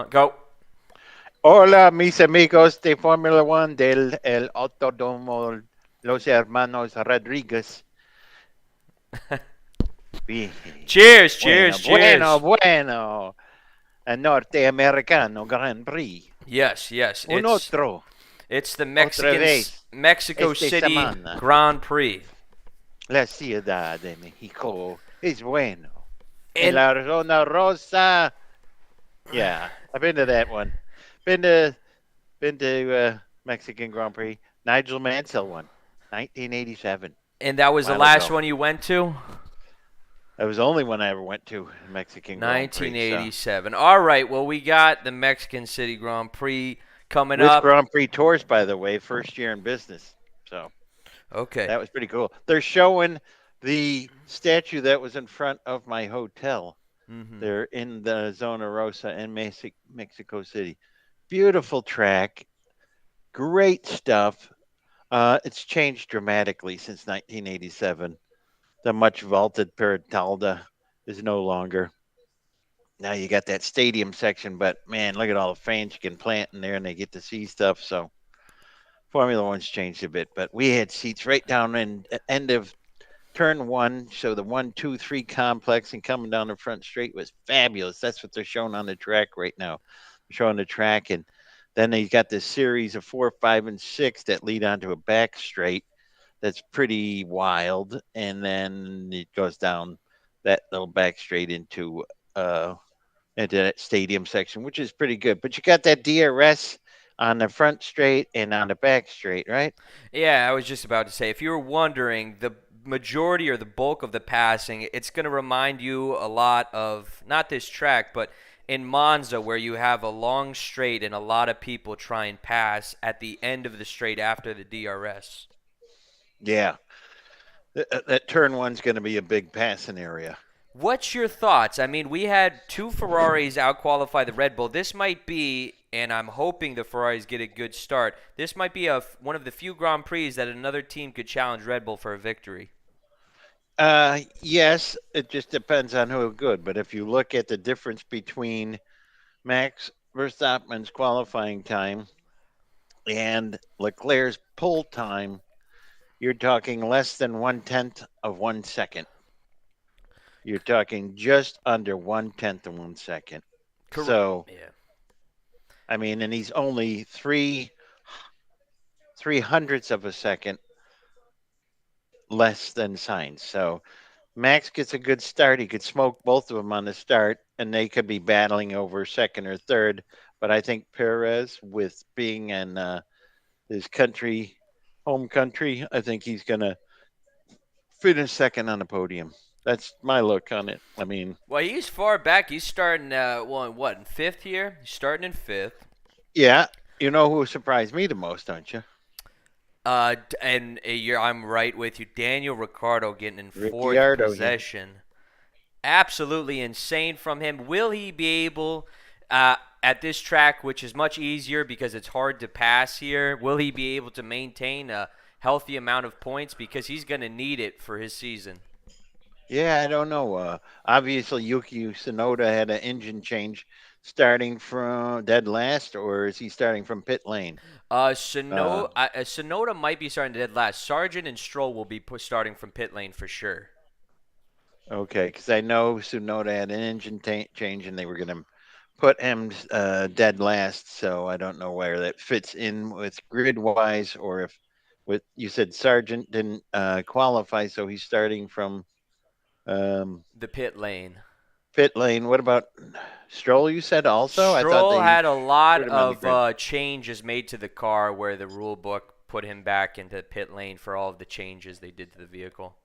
Go. Hola, mis amigos de Fórmula One del el Autódromo Los Hermanos Rodríguez. Bien. Cheers, cheers, Bueno, bueno, cheers. bueno. El norteamericano Grand Prix. Yes, yes. Un otro, It's the otra vez, Mexico esta City semana. Grand Prix. La Ciudad de México es bueno. En And la zona rosa. Yeah, I've been to that one. Been to Mexican Grand Prix. Nigel Mansell won, 1987. and that was the While last ago. one you went to? That was the only one I ever went to, Mexican Grand Prix. So 1987. All right, well, we got the Mexican City Grand Prix coming with up. Grand Prix tours, by the way, first year in business. So Okay. that was pretty cool. They're showing the statue that was in front of my hotel. Mm-hmm. They're in the Zona Rosa in Mexico City. Beautiful track, great stuff. It's changed dramatically since 1987. The much vaulted Peritalda is no longer. Now you got that stadium section, but man, look at all the fans you can plant in there and they get to see stuff. So Formula One's changed a bit, but we had seats right down in end of turn one. So the 1, 2, 3 complex and coming down the front straight was fabulous. That's what they're showing on the track right now. They're showing the track, and then they got this series of 4, 5, and 6 that lead onto a back straight that's pretty wild, and then it goes down that little back straight into that stadium section, which is pretty good. But you got that DRS on the front straight and on the back straight, right? Yeah, I was just about to say, if you were wondering, the majority or the bulk of the passing, it's going to remind you a lot of not this track, but in Monza, where you have a long straight and a lot of people try and pass at the end of the straight after the DRS. Yeah. That turn one's going to be a big passing area. What's your thoughts? I mean, we had two Ferraris outqualify the Red Bull. This might be, and I'm hoping the Ferraris get a good start. This might be one of the few Grand Prix that another team could challenge Red Bull for a victory. Yes, it just depends on who good. But if you look at the difference between Max Verstappen's qualifying time and Leclerc's pull time, you're talking less than 1/10 of 1 second. You're talking just under 1/10 of 1 second. Correct. So, Yeah. I mean, and he's only three hundredths of a second less than Sainz. So Max gets a good start. He could smoke both of them on the start, and they could be battling over second or third. But I think Perez, with being in his country, home country, I think he's going to finish second on the podium. That's my look on it. I mean, Well, he's far back. He's starting, in fifth here? He's starting in fifth. yeah, you know who surprised me the most, don't you? I'm right with you. Daniel Ricciardo getting in fourth Ricciardo. Yeah. possession. Absolutely insane from him. Will he be able, at this track, which is much easier because it's hard to pass here, will he be able to maintain a healthy amount of points? Because he's going to need it for his season. Yeah, I don't know. Obviously, Yuki Tsunoda had an engine change starting from dead last, or is he starting from pit lane? Sonoda might be starting dead last. Sargent and Stroll will be starting from pit lane for sure. Okay, because I know Tsunoda had an engine change, and they were going to put him dead last. So I don't know where that fits in with grid wise, or if with you said Sargent didn't qualify, so he's starting from The pit lane. pit lane. What about Stroll? You said also. I thought Stroll they had a lot put him on the of grid. changes made to the car where the rule book put him back into pit lane for all of the changes they did to the vehicle.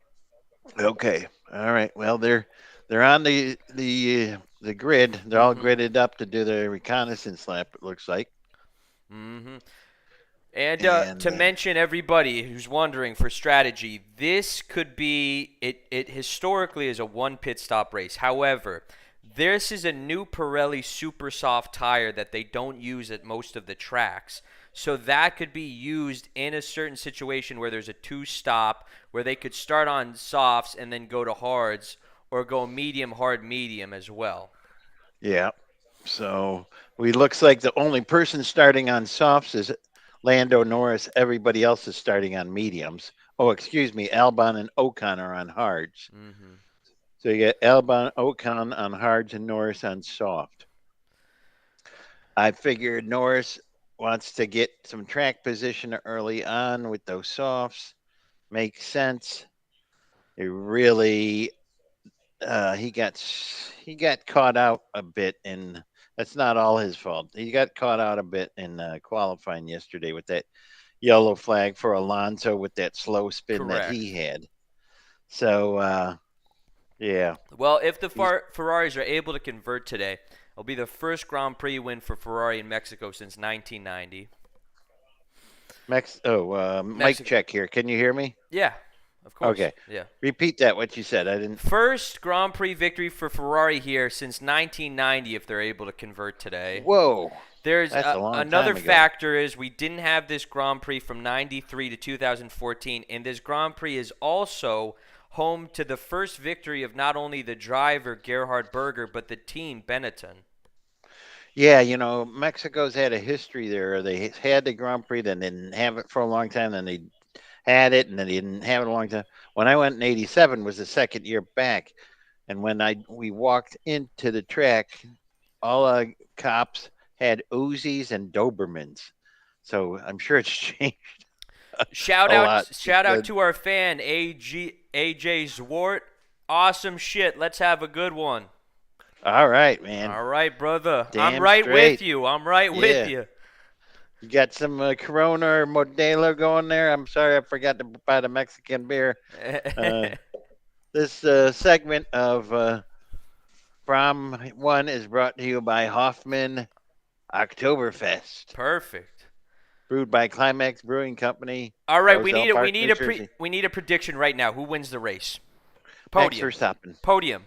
Okay. All right. Well, they're on the grid. They're all Mm-hmm. gridded up to do their reconnaissance lap. It looks like. Mm-hmm. And And to mention everybody who's wondering for strategy, this could be it historically is a one pit stop race. However, this is a new Pirelli super soft tire that they don't use at most of the tracks. So that could be used in a certain situation where there's a two stop where they could start on softs and then go to hards or go medium hard medium as well. yeah, So we looks like the only person starting on softs is Lando Norris. Everybody else is starting on mediums. Oh, excuse me, Albon and Ocon are on hards. Mm-hmm. So you get Albon, Ocon on hards, and Norris on soft. I figured Norris wants to get some track position early on with those softs. Makes sense. It really he got caught out a bit in. That's not all his fault. He got caught out a bit in qualifying yesterday with that yellow flag for Alonso with that slow spin that he Correct. had. So yeah, Well, if the he's Ferraris are able to convert today, it'll be the first Grand Prix win for Ferrari in Mexico since 1990. Mic Mexico. check here. Can you hear me? Yeah, of course. Okay. Yeah. Repeat that. What you said. I didn't. First Grand Prix victory for Ferrari here since 1990 if they're able to convert today. Whoa, There's that's a long another time ago. factor is we didn't have this Grand Prix from 93 to 2014, and this Grand Prix is also home to the first victory of not only the driver Gerhard Berger but the team Benetton. Yeah, Mexico's had a history there. They had the Grand Prix, then they didn't have it for a long time. Then they had it, and then they didn't have it a long time. When I went in '87 was the second year back, and when I we walked into the track, all cops had Uzis and Dobermans. So I'm sure it's changed Shout a out lot since shout out then. to our fan AJ Zwart. Awesome shit. Let's have a good one. All right, man. All right, brother. I'm Damn right with straight. you. I'm right with Yeah. you. You got some Corona or Modelo going there? I'm sorry, I forgot to buy the Mexican beer. Uh, this segment of From One is brought to you by Hoffman Oktoberfest, Perfect. brewed by Climax Brewing Company, All right, Roselle Park, New Jersey. we need a prediction right now. Who wins the race? Max Podium. Verstappen. Podium.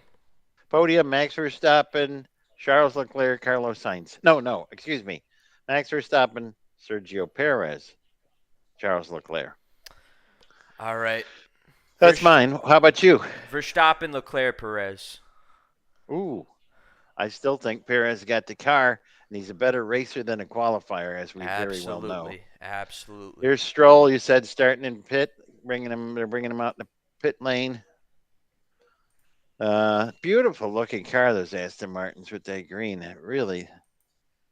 Podium, Max Verstappen, Charles Leclerc, Carlos Sainz. No, excuse me. Max Verstappen, Sergio Perez, Charles Leclerc. All right. That's mine. How about you? Verstappen, Leclerc, Perez. Ooh, I still think Perez got the car, and he's a better racer than a qualifier, as we very well know. Absolutely. Absolutely. Here's Stroll. You said starting in pit, They're bringing him out in the pit lane. Beautiful looking car, those Aston Martins with that green. They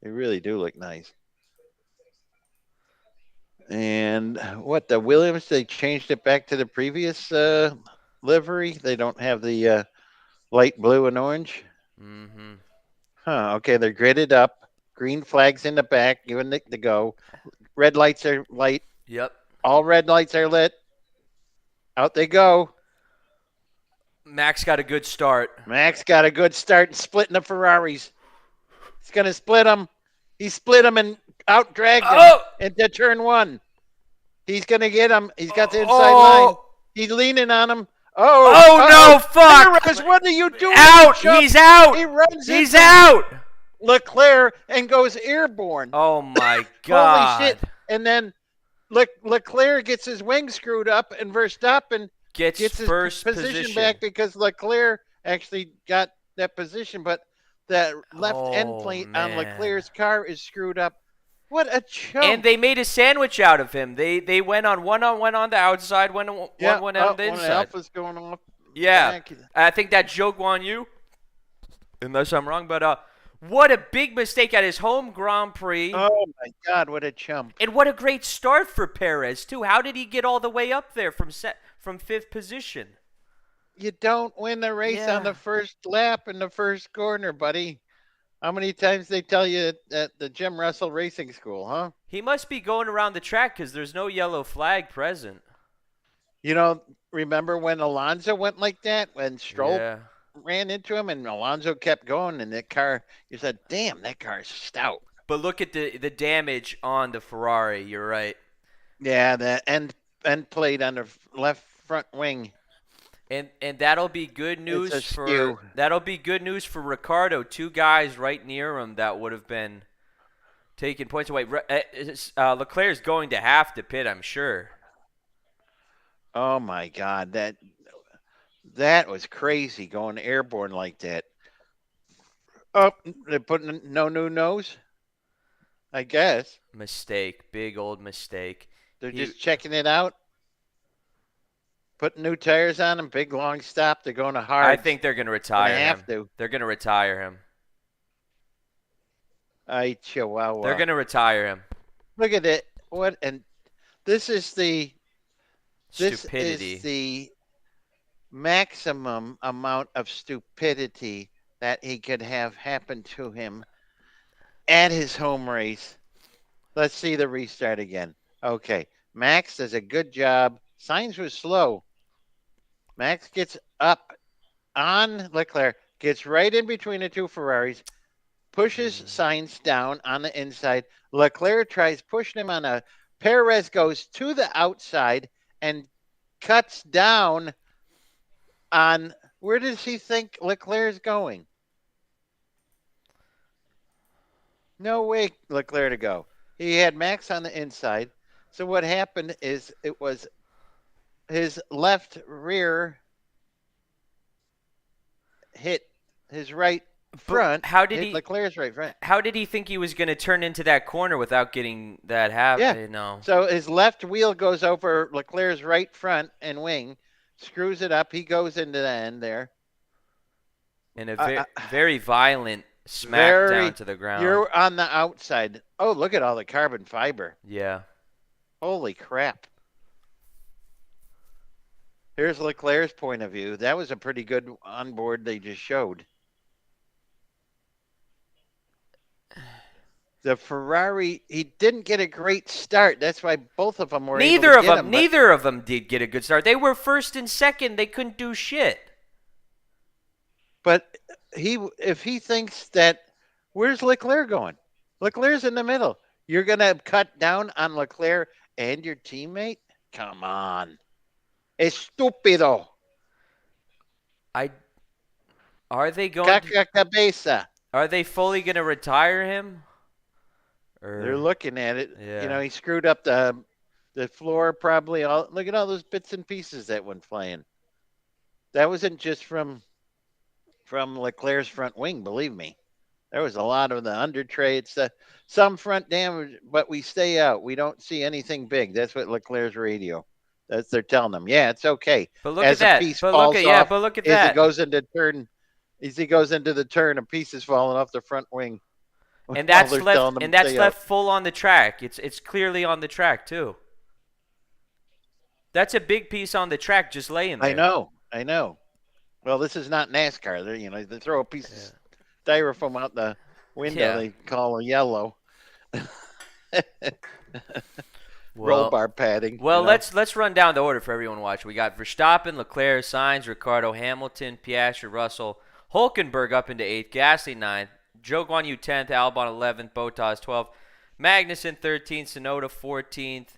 really do look nice. And what the Williams? They changed it back to the previous livery. They don't have the light blue and orange. Mm-hmm. Huh. Okay, they're gridded up. Green flags in the back, giving it the go. Red lights are light. Yep. All red lights are lit. Out they go. Max got a good start. Max got a good start in splitting the Ferraris. He's going to split them. He split them and out dragged them Oh! into turn one. He's going to get him. He's got the inside Oh! line. He's leaning on him. Oh, no, fuck! Perez, what are you doing? Out! He's out! He runs He's into out! Leclerc and goes airborne. Oh, my Holy God. shit. And then Leclerc gets his wing screwed up, and Verstappen Gets his first position back because Leclerc actually got that position, but that left end Oh, plate man. on Leclerc's car is screwed up. What a chump. And they made a sandwich out of him. They went on one on the outside, one on the one of inside. Alpha's going off. Yeah. Back. I think that joke on you, unless I'm wrong, but what a big mistake at his home Grand Prix. Oh, my God, what a chump. And what a great start for Perez, too. How did he get all the way up there from fifth position? You don't win the race on the first lap in the first corner, buddy. How many times they tell you at the Jim Russell Racing School, huh? He must be going around the track because there's no yellow flag present. Remember when Alonso went like that? When Stroll ran into him and Alonso kept going, and that car, you said, damn, that car is stout. But look at the damage on the Ferrari. You're right. Yeah, the end plate on the left front wing. And that'll be good news skew. for Ricardo. Two guys right near him that would have been taking points away. Leclerc is going to have to pit, I'm sure. Oh my God, that was crazy going airborne like that. Oh, they're putting no new nose. I guess Mistake. Big old mistake. they're He. just checking it out. Putting new tires on them. Big long stop. They're going to I hards. think they're gonna Gonna retire have him. to. They're gonna retire him. I They're chihuahua. gonna retire him. Look at it. What and this is the this is Stupidity. the maximum amount of stupidity that he could have happen to him at his home race. Let's see the restart again. Okay. Max does a good job. Sainz was slow. Max gets up on Leclerc, gets right in between the two Ferraris, pushes Mm. Sainz down on the inside. Leclerc tries pushing him on a. Perez goes to the outside and cuts down on. Where does he think Leclerc is going? No way Leclerc to go. He had Max on the inside. So what happened is it was his left rear hit his right But front, how did hit he? Leclerc's right front. How did he think he was gonna turn into that corner without getting that Yeah. No. So his left wheel goes over Leclerc's right front and wing, screws it up. He goes into the end there. And a Uh, very violent smack down very. to the ground. You're on the outside. Oh, look at all the carbon fiber. Yeah. Holy crap. Here's Leclerc's point of view. That was a pretty good onboard they just showed. The Ferrari, he didn't get a great start. That's why both of them were able to get him. Neither of them did get a good start. They were first and second. They couldn't do shit. But if he thinks that, where's Leclerc going? Leclerc's in the middle. You're going to cut down on Leclerc and your teammate? Come on. Estúpido. I are they going to, Caca cabeza. are they fully going to retire him? They're looking at it. Yeah. You know, he screwed up the floor probably. Look at all those bits and pieces that went flying. That wasn't just from Leclerc's front wing, believe me. There was a lot of the under tray. It's some front damage, but we stay out. We don't see anything big. That's what Leclerc's radio. That's they're telling them. Yeah, it's okay. But look As at that. a piece But falls off, look at as that. he goes into turn, a piece is falling off the front wing. And that's left full on the track. It's clearly on the track too. That's a big piece on the track just laying there. I know. Well, this is not NASCAR. They throw a piece of styrofoam out the window. They call a yellow. Roll bar padding. Well, let's run down the order for everyone watching. We got Verstappen, Leclerc, Sainz, Ricardo, Hamilton, Piastri, Russell, Hulkenberg up into 8th, Gasly 9th, Zhou Guanyu 10th, Albon 11th, Bottas 12th, Magnussen 13th, Tsunoda 14th,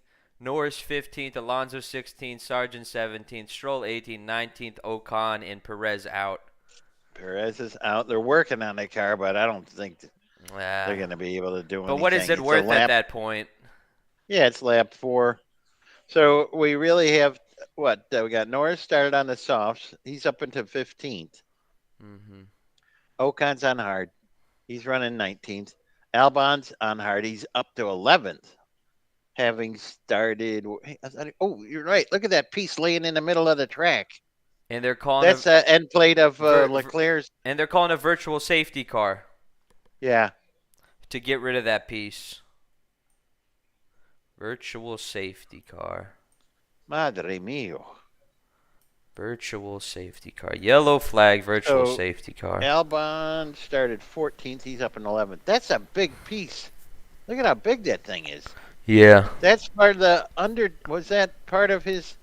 Norris 15th, Alonso 16th, Sargent 17th, Stroll 18th, 19th, Ocon, and Perez out. Perez is out. They're working on the car, but I don't think they're going to be able to do anything. But what is it worth at that point? Yeah, it's lap 4. So we really have what? We got Norris started on the softs. He's up into 15th. Mm-hmm. Ocon's on hard. He's running 19th. Albon's on hard. He's up to 11th. Having started. Oh, you're right. Look at that piece laying in the middle of the track. And they're calling that's the end plate of Leclerc's. And they're calling a virtual safety car. Yeah. To get rid of that piece. Virtual safety car. Madre mio. Virtual safety car. Yellow flag, virtual safety car. Albon started 14th. He's up in 11th. That's a big piece. Look at how big that thing is. Yeah. That's part of the was that part of his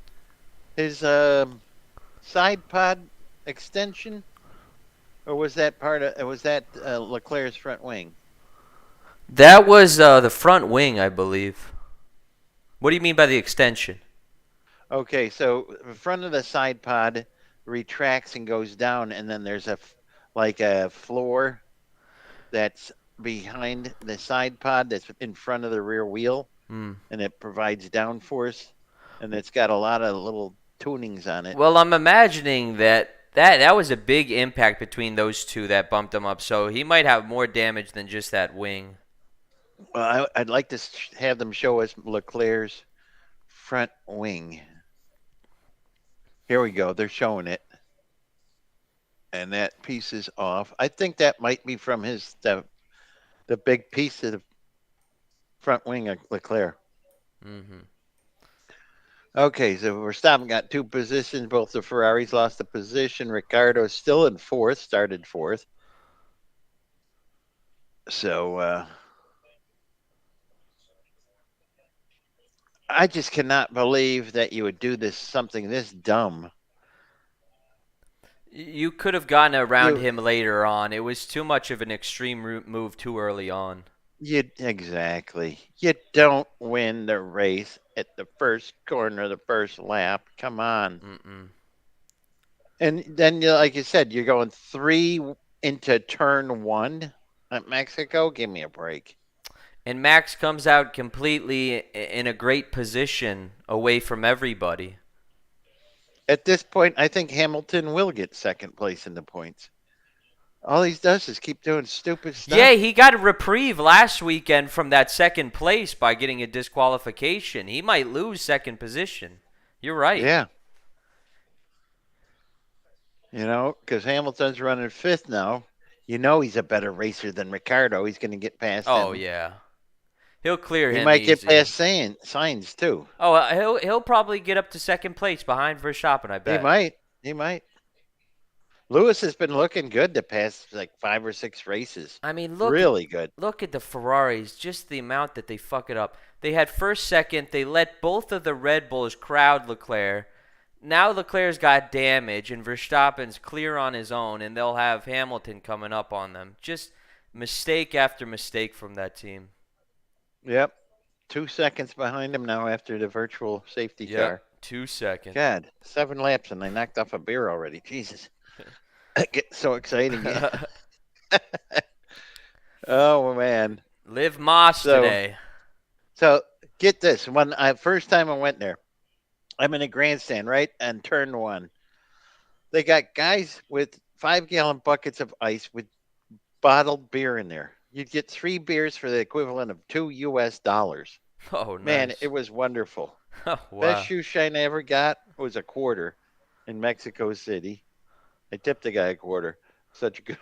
side pod extension? Or was that Leclerc's front wing? That was the front wing, I believe. What do you mean by the extension? Okay, so the front of the side pod retracts and goes down, and then there's a floor that's behind the side pod that's in front of the rear wheel, and it provides downforce, and it's got a lot of little tunings on it. Well, I'm imagining that That was a big impact between those two that bumped him up. So he might have more damage than just that wing. Well, I'd like to have them show us Leclerc's front wing. Here we go. They're showing it. And that piece is off. I think that might be from the big piece of the front wing of Leclerc. Hmm. Okay, so Verstappen got two positions. Both the Ferraris lost a position. Ricardo still in fourth, started fourth. So I just cannot believe that you would do something this dumb. You could have gotten around You him later on. It was too much of an extreme move too early on. you exactly. You don't win the race at the first corner, the first lap. Come on. Mm-mm. And then, like you said, you're going three into turn one at Mexico. Give me a break. And Max comes out completely in a great position away from everybody. At this point, I think Hamilton will get second place in the points. All he does is keep doing stupid Yeah, stuff. he got a reprieve last weekend from that second place by getting a disqualification. He might lose second position. You're right. Yeah. Because Hamilton's running fifth now. He's a better racer than Ricardo. He's going to get past Oh him. yeah, he'll clear He him might get easy. past Signs too. Oh, he'll probably get up to second place behind Verstappen, I He bet. might. He might. Lewis has been looking good the past like 5 or 6 races. I mean, Really good. look at the Ferraris, just the amount that they fuck it up. They had first, second. They let both of the Red Bulls crowd Leclerc. Now Leclerc's got damage, and Verstappen's clear on his own, and they'll have Hamilton coming up on them. Just mistake after mistake from that team. Yep. 2 seconds behind him now after the virtual safety Yep, car. 2 seconds. God, 7 laps and they knocked off a beer already. Jesus. It gets so exciting. Oh man. Live Moss So today. so get this. When I first time I went there, I'm in a grandstand, right? And turn one. They got guys with 5-gallon buckets of ice with bottled beer in there. You'd get 3 beers for the equivalent of $2. Oh, Man, nice. it was wonderful. Oh, Best wow. shoe shine I ever got was a quarter in Mexico City. I tipped the guy a quarter. Such a good.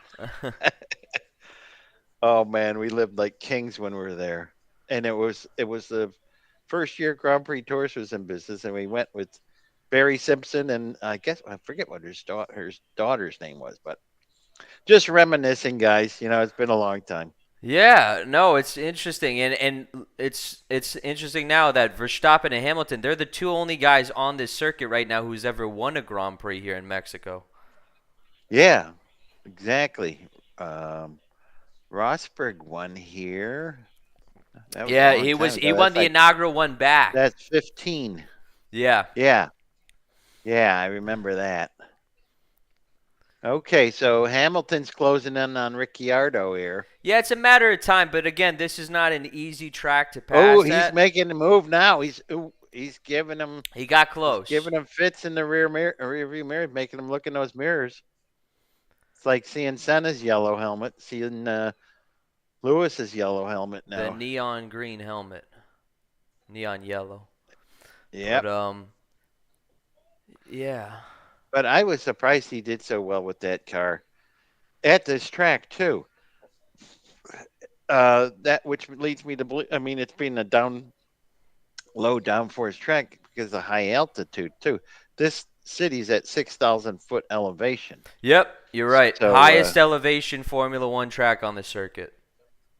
Oh man, we lived like kings when we were there, and it was the first year Grand Prix Tours was in business, and we went with Barry Simpson, and I guess I forget what her daughter's name was, but just reminiscing, guys. It's been a long time. Yeah, no, it's interesting, and it's interesting now that Verstappen and Hamilton, they're the two only guys on this circuit right now who's ever won a Grand Prix here in Mexico. Yeah, exactly. Um, Rosberg won here. That was a Yeah, long time he ago. won That's the like inaugural one back. that's 15. Yeah. Yeah, yeah, I remember that. Okay, so Hamilton's closing in on Ricciardo here. Yeah, it's a matter of time, but again, this is not an easy track to Oh, pass he's at. making the move now. He's giving him He got he's close. giving him fits in the rear view mirror, making him look in those mirrors. It's like seeing Senna's yellow helmet, seeing Lewis's yellow helmet The now. neon green helmet. Neon yellow. But Yep. yeah. But I was surprised he did so well with that car at this track too. That which leads me to believe. I mean, it's been a low downforce track because of high altitude too. This city's at 6,000 foot elevation. Yep, you're right. So Highest elevation Formula 1 track on the circuit.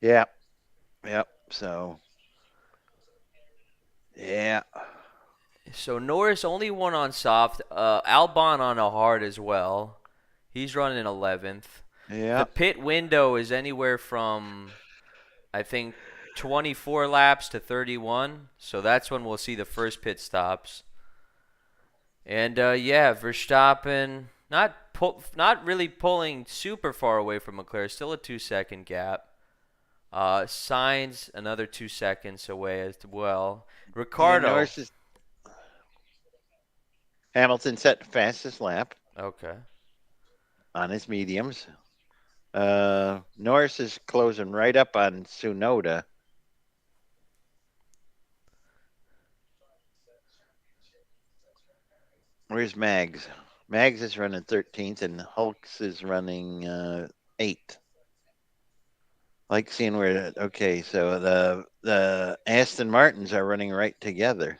yeah, yep. So yeah, So Norris only won on soft. Albon on a hard as well. He's running 11th. The yeah. pit window is anywhere from, I think, 24 laps to 31. So that's when we'll see the first pit stops. And yeah, Verstappen not really pulling super far away from Leclerc. Still a 2 second gap. Sainz another 2 seconds away as well. Yeah, Ricardo. Norris is Hamilton set the fastest lap. Okay. on his mediums. Norris is closing right up on Tsunoda. Where's Mags? Mags is running 13th, and Hulks is running 8th. Like seeing where. Okay, so the Aston Martins are running right together.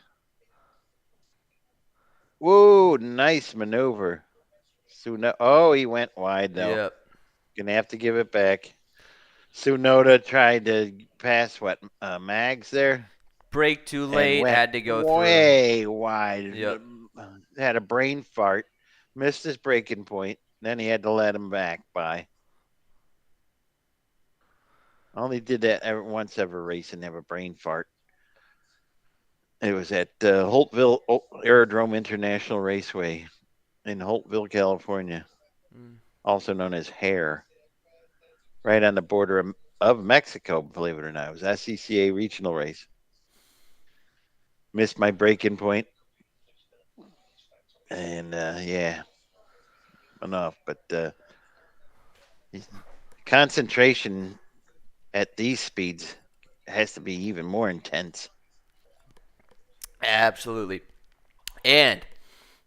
Whoa, nice maneuver. Tsunoda. Oh, he went wide though. Yep. Gonna have to give it back. Tsunoda tried to pass what Mags there Brake too and late, went had to go through. way wide. Yep. Had a brain fart, missed his braking point. Then he had to let him back by. Only did that once ever race and have a brain fart. It was at Holtville Aerodrome International Raceway in Holtville, California, Mm. also known as Hare, right on the border of Mexico. Believe it or not, it was SCCA regional race. Missed my break-in point, and yeah, enough. But concentration at these speeds has to be even more intense. Absolutely. And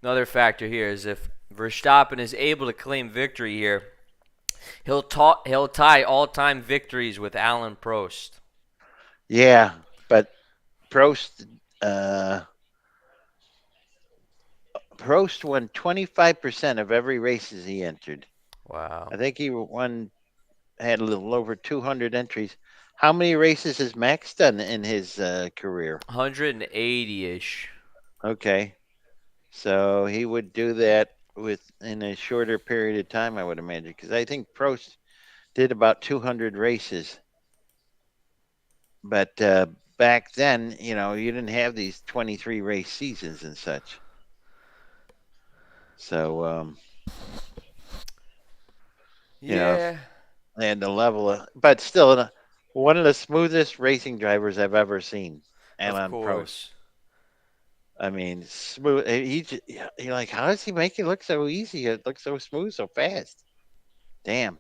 another factor here is if Verstappen is able to claim victory here, he'll tie all-time victories with Alan Prost. Yeah, but Prost uh, Prost won 25% of every races he entered. Wow. I think he won had a little over 200 entries. How many races has Max done in his career? 180-ish. Okay, so he would do that with in a shorter period of time, I would imagine, because I think Prost did about 200 races. But back then, you didn't have these 23 race seasons and such. So, you know, Yeah, they had the level of, but still, one of the smoothest racing drivers I've ever seen, of Alain Prost. course. I mean, smooth. You're like, how does he make it look so easy? It looks so smooth, so fast. Damn.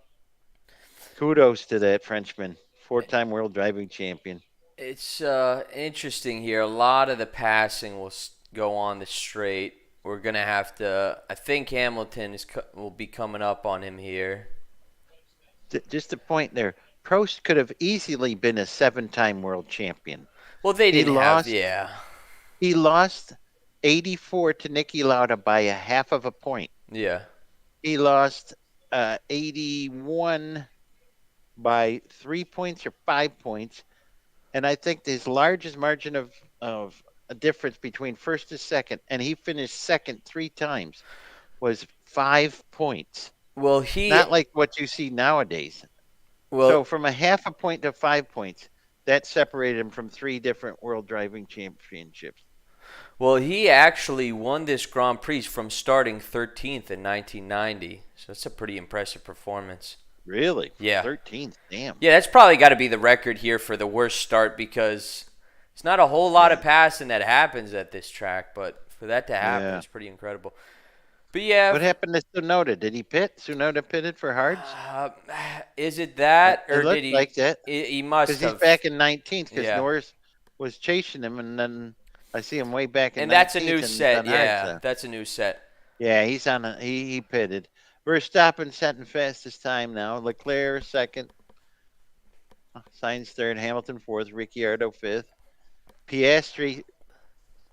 Kudos to that Frenchman, four-time world driving champion. It's interesting here. A lot of the passing will go on the straight. We're gonna have to. I think Hamilton will be coming up on him here. Just a point there. Prost could have easily been a seven-time world champion. Well, they He didn't have. lost. Yeah. He lost 84 to Nicky Lauda by a half of a point. Yeah. He lost 81 by 3 points or 5 points. And I think his largest margin of a difference between first and second, and he finished second three times, was 5 points. Well, he. Not like what you see nowadays. Well, So from a half a point to 5 points, that separated him from three different world driving championships. Well, he actually won this Grand Prix from starting 13th in 1990. So that's a pretty impressive performance. Really? Yeah. 13th. Damn. Yeah, that's probably got to be the record here for the worst start because it's not a whole lot Yeah. of passing that happens at this track, but for that to happen, Yeah. it's pretty incredible. But yeah, What happened to Tsunoda? Did he pit? Tsunoda pitted for Hards? uh, is it that It or did looked he? like that He must because he's have. back in 19th because Yeah, Norris was chasing him, and then I see him way back in and that's a 19th, new and he's set. on Hards. Yeah, that's a new set. Yeah, he's on. He pitted. Verstappen setting fastest time now. Leclerc second. Sainz third. Hamilton fourth. Ricciardo fifth. Piastri,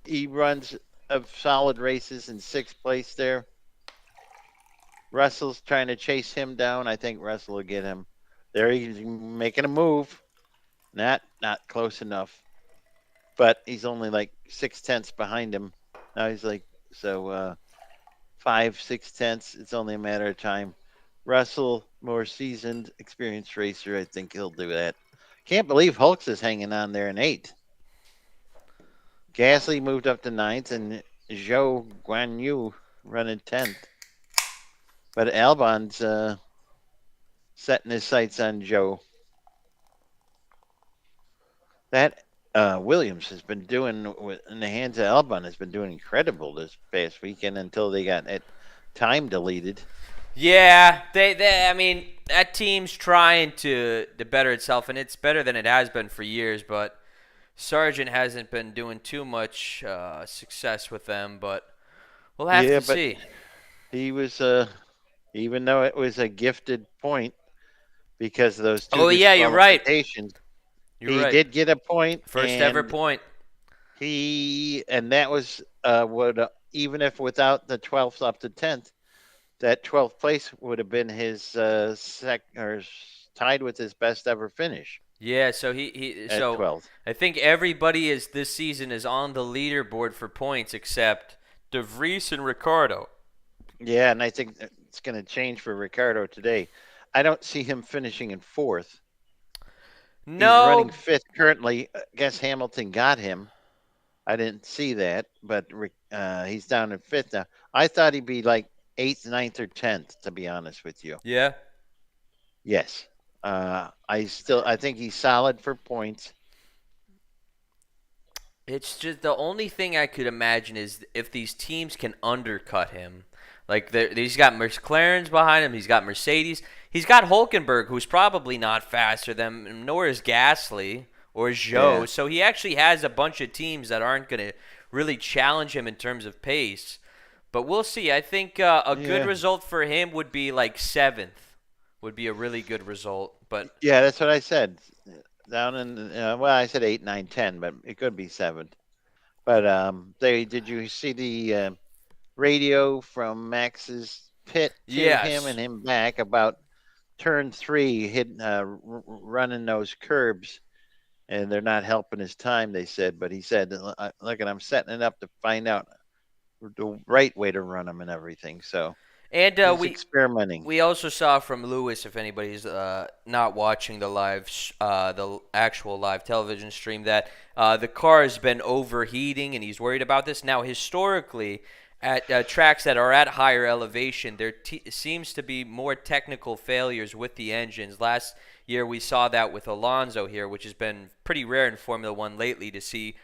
he runs of solid races in sixth place there. Russell's trying to chase him down. I think Russell will get him. There he's making a move. Not close enough. But he's only like 6/10 behind him. Now he's like so 5, 6 tenths. It's only a matter of time. Russell, more seasoned, experienced racer. I think he'll do that. Can't believe Hulks is hanging on there in eighth. Gasly moved up to ninth, and Zhou Guanyu running 10th. But Albon's setting his sights on Zhou. That Williams has been doing in the hands of Albon has been doing incredible this past weekend until they got that time deleted. Yeah, I mean, that team's trying to better itself, and it's better than it has been for years. But Sargent hasn't been doing too much success with them. But we'll have Yeah, to but see. he was even though it was a gifted point because of those two Oh yeah, you're right. disqualifications, You're he right. did get a point, First ever and point. that was would even if without the 12th up to 10th, that 12th place would have been his tied with his best ever finish Yeah, so he at so 12th. I think everybody is this season is on the leaderboard for points except DeVries and Ricardo. Yeah, and I think it's going to change for Ricardo today. I don't see him finishing in fourth. He's running No, fifth currently. I guess Hamilton got him. I didn't see that, but he's down in fifth now. I thought he'd be like eighth, ninth, or 10th, to be honest with you. yeah. Yes. I think he's solid for points. It's just the only thing I could imagine is if these teams can undercut him. Like he's got McLaren's behind him, he's got Mercedes, he's got Hulkenberg, who's probably not faster than, nor is Gasly or Yeah. Zhou. So he actually has a bunch of teams that aren't going to really challenge him in terms of pace. But we'll see. I think a good Yeah. result for him would be like seventh. Would be a really good result. But Yeah, that's what I said. Down in, well, I said 8, 9, 10, but it could be 7th. But did you see the radio from Max's pit to him yes, and him back about turn 3, running those curbs, and they're not helping his time, they said. But he said, look, I'm setting it up to find out the right way to run them and everything. So and he's we experimenting. We also saw from Lewis, if anybody's not watching the actual live television stream, that the car has been overheating, and he's worried about this. Now, historically, at tracks that are at higher elevation, there seems to be more technical failures with the engines. Last year, we saw that with Alonso here, which has been pretty rare in Formula One lately to see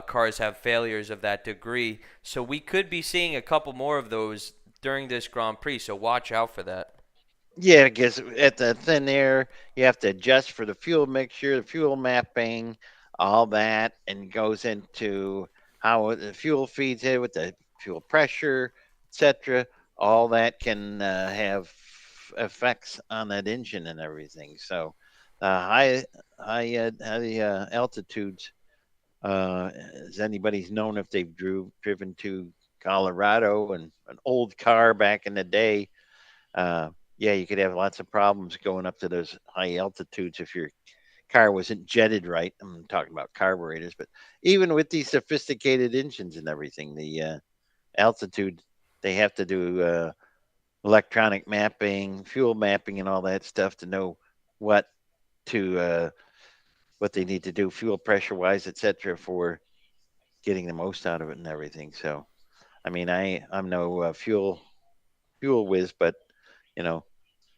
cars have failures of that degree. So we could be seeing a couple more of those during this Grand Prix, so watch out for that. Yeah, because at the thin air, you have to adjust for the fuel mixture, the fuel mapping, all that, and goes into how the fuel feeds in with the fuel pressure, etc. All that can have effects on that engine and everything. So, high altitudes. As anybody's known, if they've driven to Colorado and an old car back in the day, uh, yeah, you could have lots of problems going up to those high altitudes if your car wasn't jetted right. I'm talking about carburetors, but even with these sophisticated engines and everything, the altitude, they have to do electronic mapping, fuel mapping, and all that stuff to know what to what they need to do, fuel pressure wise, etc., for getting the most out of it and everything. So, I mean, I'm no fuel whiz, but you know,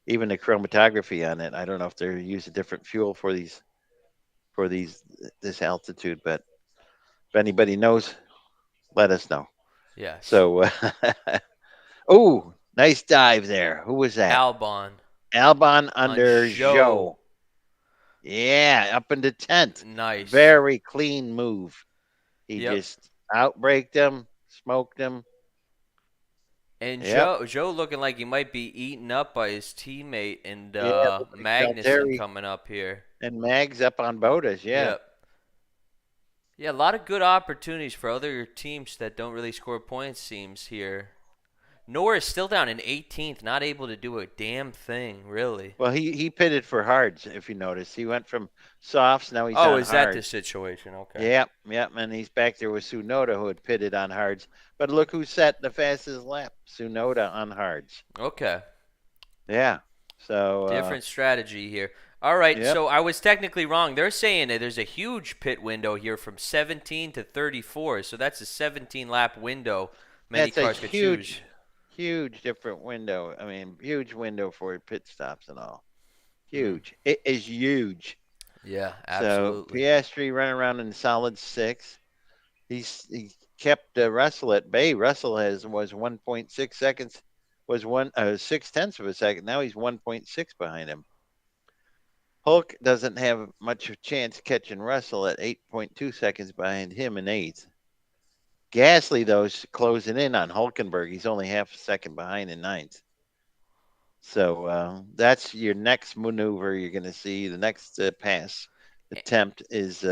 even the chromatography on it. I don't know if they use a different fuel for these this altitude, but if anybody knows, let us know. Yes. So, oh, nice dive there. Who was that? Albon Albon on under Joe. Joe. Yeah, up into 10th. Nice. Very clean move. He Yep. just outbraked him, smoked him. And Yep. Joe looking like he might be eaten up by his teammate and Yeah, looked like Magnussen Valtteri coming up here. and Mags up on Bodas. Yeah. Yep. Yeah, a lot of good opportunities for other teams that don't really score points seems here. Norris still down in 18th, not able to do a damn thing, really. Well, he pitted for hards. If you notice, he went from softs. Now he's Oh, on is that the hards. situation? Okay. Yep, yep, and he's back there with Sunoda, who had pitted on hards. But look who set the fastest lap: Sunoda on hards. Okay. Yeah. So, Different strategy here. All right, yep, so I was technically wrong. They're saying that there's a huge pit window here from 17 to 34, so that's a 17 lap window many that's a cars could choose. huge different window. I mean, huge window for pit stops and all. Mm, Huge. It is huge. yeah, So absolutely. Piastri running around in solid six. He kept Russell at bay. Russell was 1.6 seconds was 1/6 of a second. Now he's 1.6 behind him. Hulk doesn't have much of a chance catching Russell at 8.2 seconds behind him in eighth. Gasly, though, is closing in on Hulkenberg. He's only half a second behind in ninth. So that's your next maneuver you're going to see. The next pass attempt is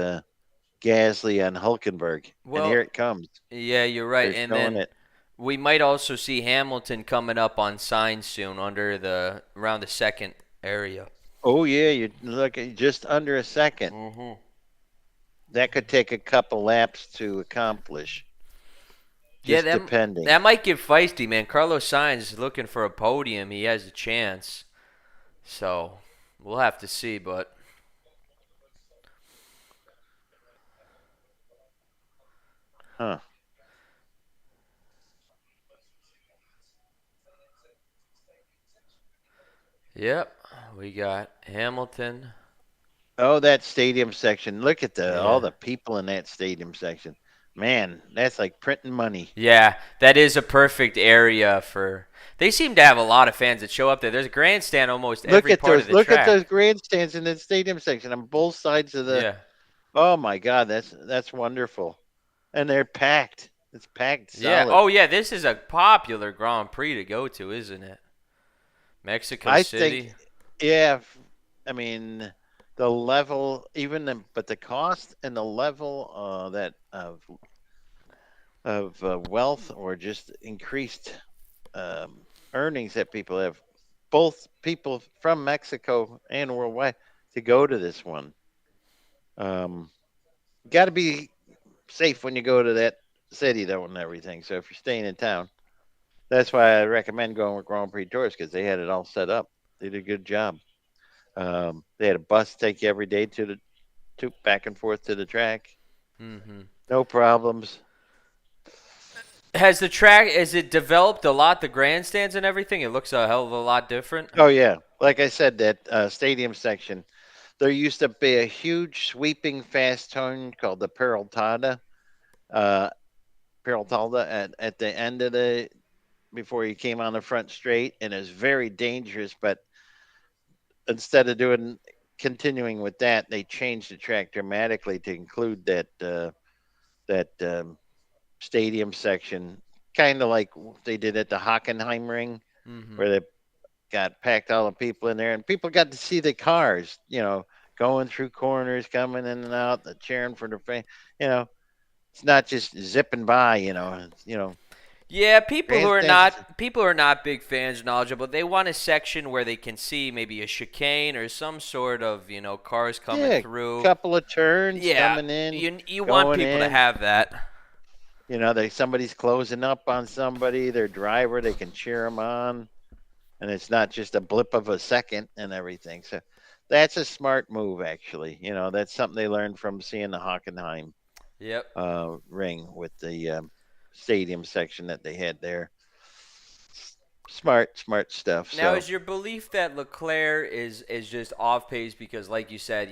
Gasly on Hulkenberg. And here Well, it comes. yeah, you're right. They're And showing then it. we might also see Hamilton coming up on sign soon under the around the second area. Oh, yeah, you look at just under a second. Mhm. That could take a couple laps to accomplish, Yeah, just that depending. that might get feisty, man. Carlos Sainz is looking for a podium. He has a chance. So, we'll have to see, but Huh. yep, we got Hamilton. Oh, that stadium section. Look at the all Yeah. the people in that stadium section. Man, that's like printing money. Yeah, that is a perfect area for. They seem to have a lot of fans that show up there. There's a grandstand almost every part of the Look at those track. grandstands in the stadium section on both sides of the. Yeah. Oh my God, that's wonderful. And they're packed. It's packed Yeah. solid. Oh, yeah. This is a popular Grand Prix to go to, isn't it? Mexico I think, City. yeah. I mean, the level, but the cost and the level that of wealth or just increased earnings that people have, both people from Mexico and worldwide, to go to this one. Um, Got to be safe when you go to that city, though, and everything. So if you're staying in town, that's why I recommend going with Grand Prix Tours because they had it all set up. They did a good job. They had a bus take you every day to back and forth to the track. Hmm. No problems. Has the track, has it developed a lot, the grandstands and everything? It looks a hell of a lot different. Oh yeah, like I said, that stadium section. There used to be a huge sweeping fast turn called the uh, Peraltada at the end of the before you came on the front straight, and it's very dangerous. But instead of doing continuing with that, they changed the track dramatically to include that stadium section, kind of like they did at the Hockenheim Ring, Hmm. where they got packed all the people in there, and people got to see the cars, going through corners, coming in and out, the cheering for the fan. You know, it's not just zipping by. Yeah, Grandstands. people who are not big fans knowledgeable, they want a section where they can see maybe a chicane or some sort of, cars coming Yeah, through. couple of turns Yeah, coming in, you want going people to in. have that. Somebody's closing up on somebody, their driver, they can cheer them on, and it's not just a blip of a second and everything. So that's a smart move, actually. That's something they learned from seeing the Hockenheim Yep. ring with the stadium section that they had there. Smart, smart stuff. Now, So, is your belief that Leclerc is just off pace because, like you said,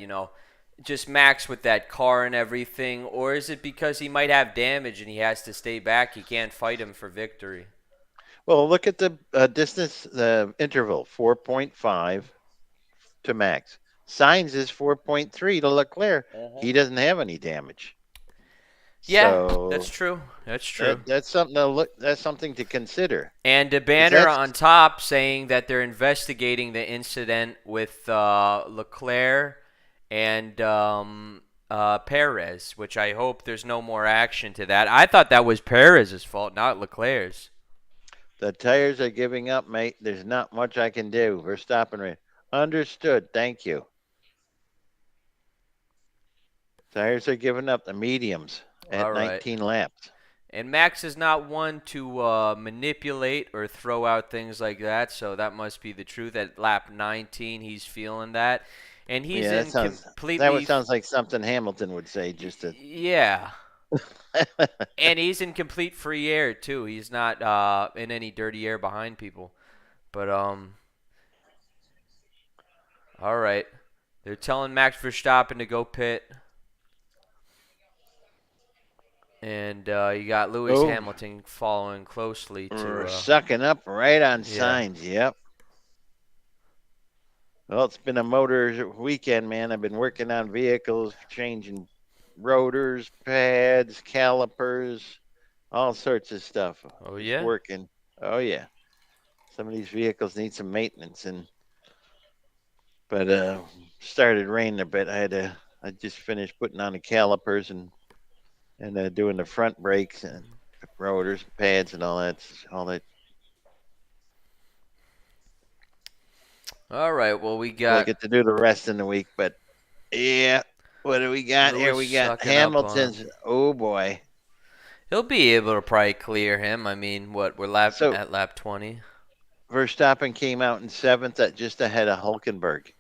just Max with that car and everything, or is it because he might have damage and he has to stay back? He can't fight him for victory. well, look at the distance, the interval 4.5 to Max. Signs is 4.3 to Leclerc. Uh-huh. He doesn't have any damage. Yeah, that's So true. That's true. that's something to look. That's something to consider. And a Because banner on top saying that they're investigating the incident with Leclerc and Perez, which I hope there's no more action to that. I thought that was Perez's fault, not Leclerc's. the tires are giving up, mate. There's not much I can do. We're stopping right. Understood. Thank you. Tires are giving up. The mediums at All right. 19 laps. And Max is not one to manipulate or throw out things like that, so that must be the truth. At lap 19, he's feeling that. And he's Yeah, in that completely. would sounds like something Hamilton would say. Just to. Yeah. And he's in complete free air, too. He's not in any dirty air behind people. But, all right. They're telling Max Verstappen to go pit. And you got Lewis Oh, Hamilton following closely to, we're sucking up right on yeah. signs. Yep. Well, it's been a motor weekend, man. I've been working on vehicles, changing rotors, pads, calipers, all sorts of stuff. Oh, Just yeah? working. Oh yeah. Some of these vehicles need some maintenance, and but started raining a bit. I just finished putting on the calipers and doing the front brakes and rotors, pads, and all that. All right. Well, we Well, I got get to do the rest in the week, but yeah. What do we got here? Lewis We got sucking up on him. Hamilton's. Oh boy. He'll be able to probably clear him. I mean, what, we're So at lap 20? Verstappen came out in seventh, at just ahead of Hulkenberg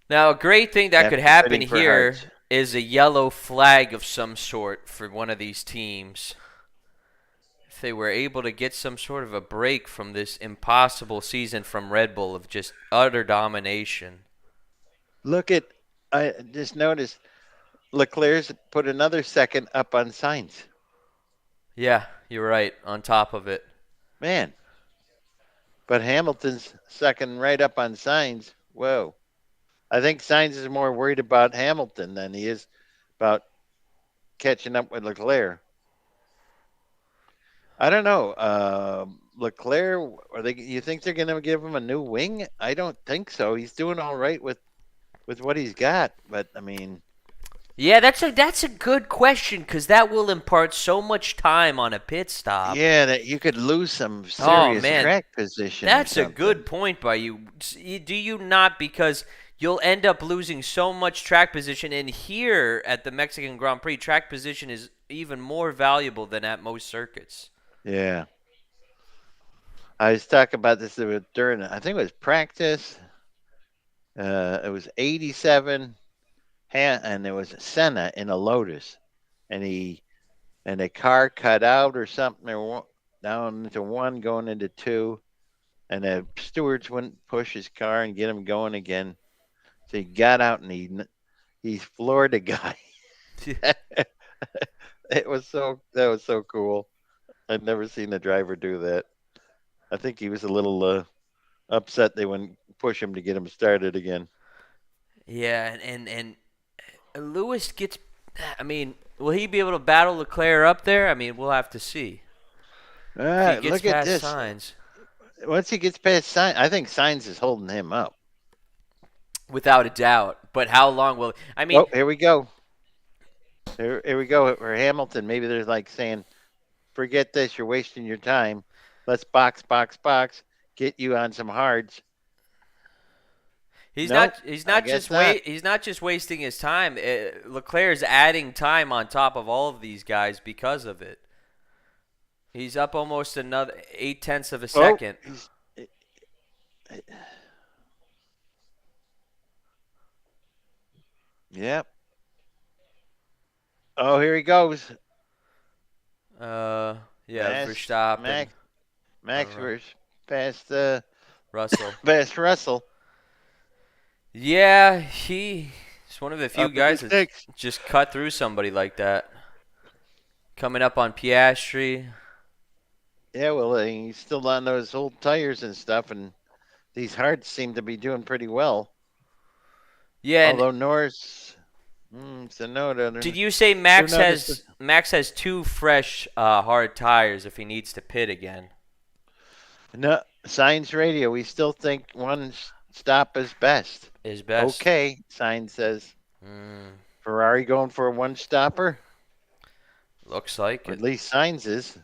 Now, a great thing that could after happen pitting for Hartz. here is a yellow flag of some sort for one of these teams. If they were able to get some sort of a break from this impossible season from Red Bull of just utter domination. Look at, I just noticed Leclerc's put another second up on Sainz. Yeah, you're right. On top of it. Man, but Hamilton's second right up on Sainz. Whoa. I think Sainz is more worried about Hamilton than he is about catching up with Leclerc. I don't know. Leclerc, are they? You think they're going to give him a new wing? I don't think so. He's doing all right with what he's got, but I mean, Yeah, that's a good question because that will impart so much time on a pit stop. yeah, that you could lose some Oh serious man, track position or that's a good something. point by you. Do you not? Because you'll end up losing so much track position. And here at the Mexican Grand Prix, track position is even more valuable than at most circuits. Yeah, I was talking about this during, I think it was practice. It was 87, and there was Senna in a Lotus, and a car cut out or something, or down into one, going into two, and the stewards wouldn't push his car and get him going again. So he got out and he floored the guy. That was so cool. I'd never seen the driver do that. I think he was a little upset they wouldn't push him to get him started again. Yeah, and Lewis gets. I mean, will he be able to battle Leclerc up there? I mean, we'll have to see if he gets Look at past this. Signs. Once he gets past Sainz, I think Sainz is holding him up. Without a doubt. But how long will? I mean, Oh, here we go. Here we go for Hamilton. Maybe they're like saying, "Forget this. You're wasting your time. Let's box. Get you on some hards." Nope, He's I not guess just not. he's not just wasting his time. Leclerc's adding time on top of all of these guys because of it. He's up almost another 8/10 of a Oh, second. he's. Yep. Oh, here he goes. Yeah, Max, Verstappen, Max, Max, or we're past Russell. past Russell. Yeah, he's one of the few Up in the guys that's sticks. just cut through somebody like that. Coming up on Piastri. Yeah, well, he's still on those old tires and stuff, and these hards seem to be doing pretty well. Yeah, and Although Norris, so no, did you say do notice the, Max has two fresh hard tires if he needs to pit again? no Signs radio. We still think one stop is best. Is best. Okay, Sign says. Mm, Ferrari going for a one stopper, looks like or at it. least Signs is.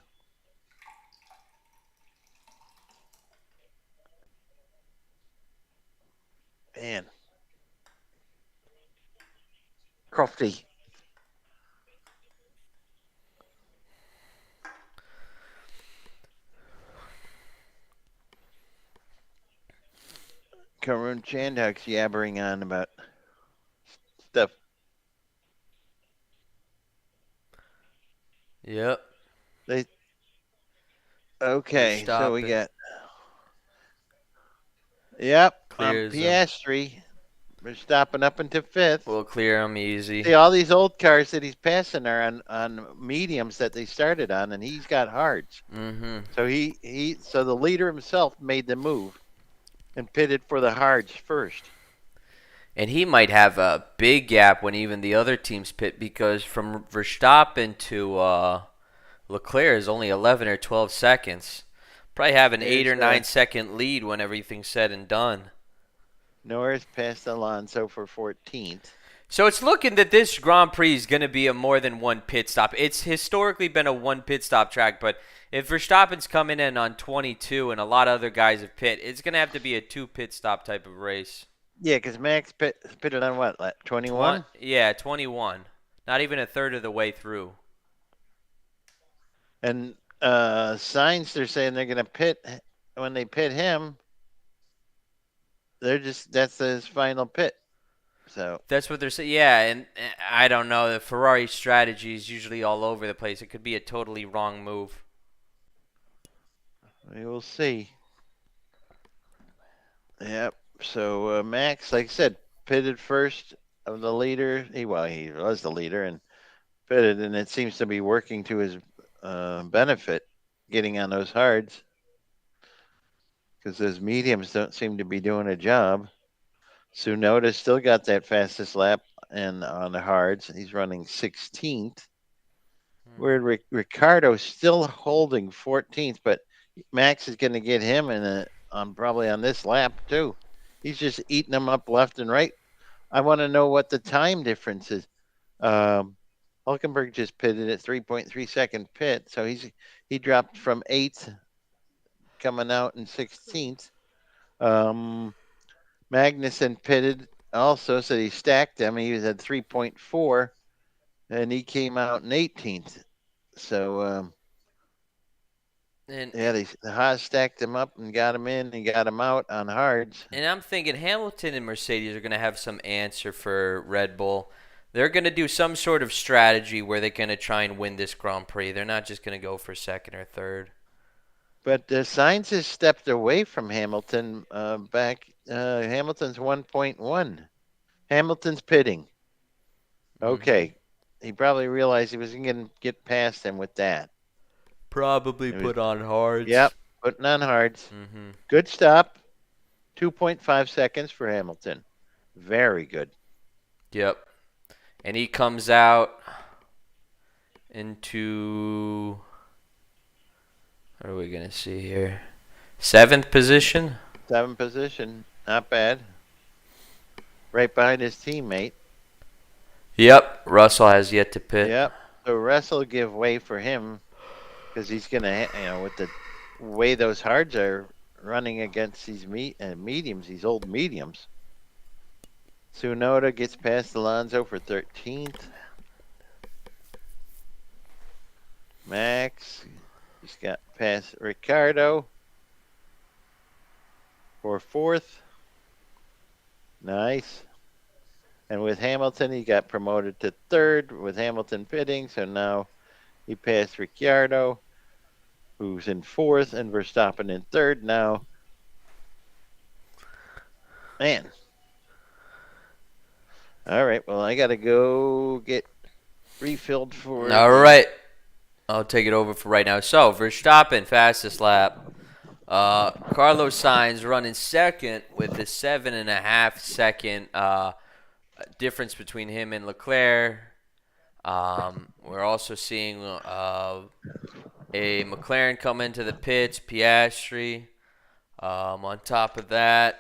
Man, Crofty. Karun Chandhok's yabbering on about stuff. Yep. They okay, so we Verstappen got, yep, clears him. Piastri. Verstappen up into fifth. We'll clear him easy. See, all these old cars that he's passing are on mediums that they started on, and he's got hards. Mm-hmm. So so the leader himself made the move and pitted for the hards first. And he might have a big gap when even the other teams pit because from Verstappen to Leclerc is only 11 or 12 seconds. Probably have an 8 or 9 second lead when everything's said and done. Norris passed Alonso for 14th. So it's looking that this Grand Prix is going to be a more than one pit stop. It's historically been a one pit stop track, but if Verstappen's coming in on 22 and a lot of other guys have pit, it's going to have to be a two pit stop type of race. Yeah, because Max pitted on what, 21? Yeah, 21. Not even a third of the way through. And Sainz, they're saying they're going to pit. When they pit him, that's his final pit. So that's what they're saying. Yeah, and I don't know. The Ferrari strategy is usually all over the place. It could be a totally wrong move. We will see. Yep. So Max, like I said, pitted first of the leader. He was the leader and pitted, and it seems to be working to his benefit, getting on those hards, because those mediums don't seem to be doing a job. Tsunoda still got that fastest lap and on the hards. He's running 16th. Where Ricardo's still holding 14th, but Max is going to get him probably on this lap too. He's just eating them up left and right. I want to know what the time difference is. Hulkenberg just pitted at 3.3 second pit, so he dropped from 8th coming out in 16th. Magnussen pitted also, so he stacked them. He was at 3.4, and he came out in 18th. So, the Haas stacked him up and got him in and got him out on hards. And I'm thinking Hamilton and Mercedes are going to have some answer for Red Bull. They're going to do some sort of strategy where they're going to try and win this Grand Prix. They're not just going to go for second or third. But Sainz has stepped away from Hamilton back. Hamilton's 1.1. Hamilton's pitting. Okay. Mm-hmm. He probably realized he was going to get past him with that. Probably put on hards. Yep, putting on hards. Mm-hmm. Good stop. 2.5 seconds for Hamilton. Very good. Yep. And he comes out into, what are we going to see here? 7th position? 7th position. Not bad. Right behind his teammate. Yep. Russell has yet to pit. Yep. So Russell give way for him because he's going to, with the way those hards are running against these mediums, these old mediums. Tsunoda gets past Alonso for 13th. Max just got past Ricardo for 4th. Nice. And with Hamilton, he got promoted to 3rd with Hamilton pitting. So now he passed Ricciardo, who's in 4th, and Verstappen in 3rd now. Man. All right. Well, I got to go get refilled for. All right. I'll take it over for right now. So, Verstappen, fastest lap. Carlos Sainz running 2nd with a 7.5 second difference between him and Leclerc. We're also seeing a McLaren come into the pits, Piastri. On top of that,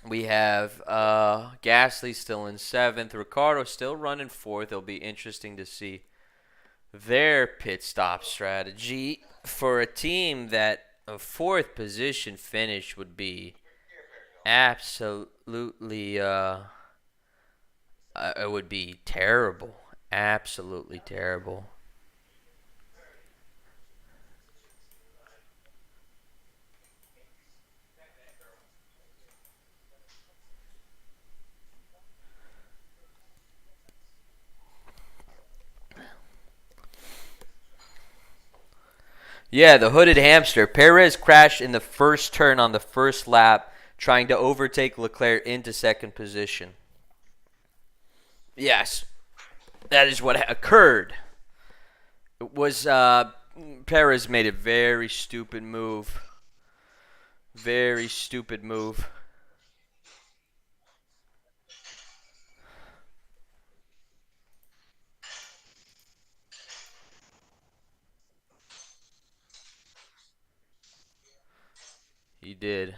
we have Gasly still in 7th. Ricciardo still running 4th. It'll be interesting to see their pit stop strategy for a team that a 4th position finish would be absolutely it would be terrible. Absolutely terrible. Yeah, the hooded hamster. Perez crashed in the first turn on the first lap. trying to overtake Leclerc into second position. Yes, that is what occurred. It was Perez made a very stupid move. Very stupid move. He did.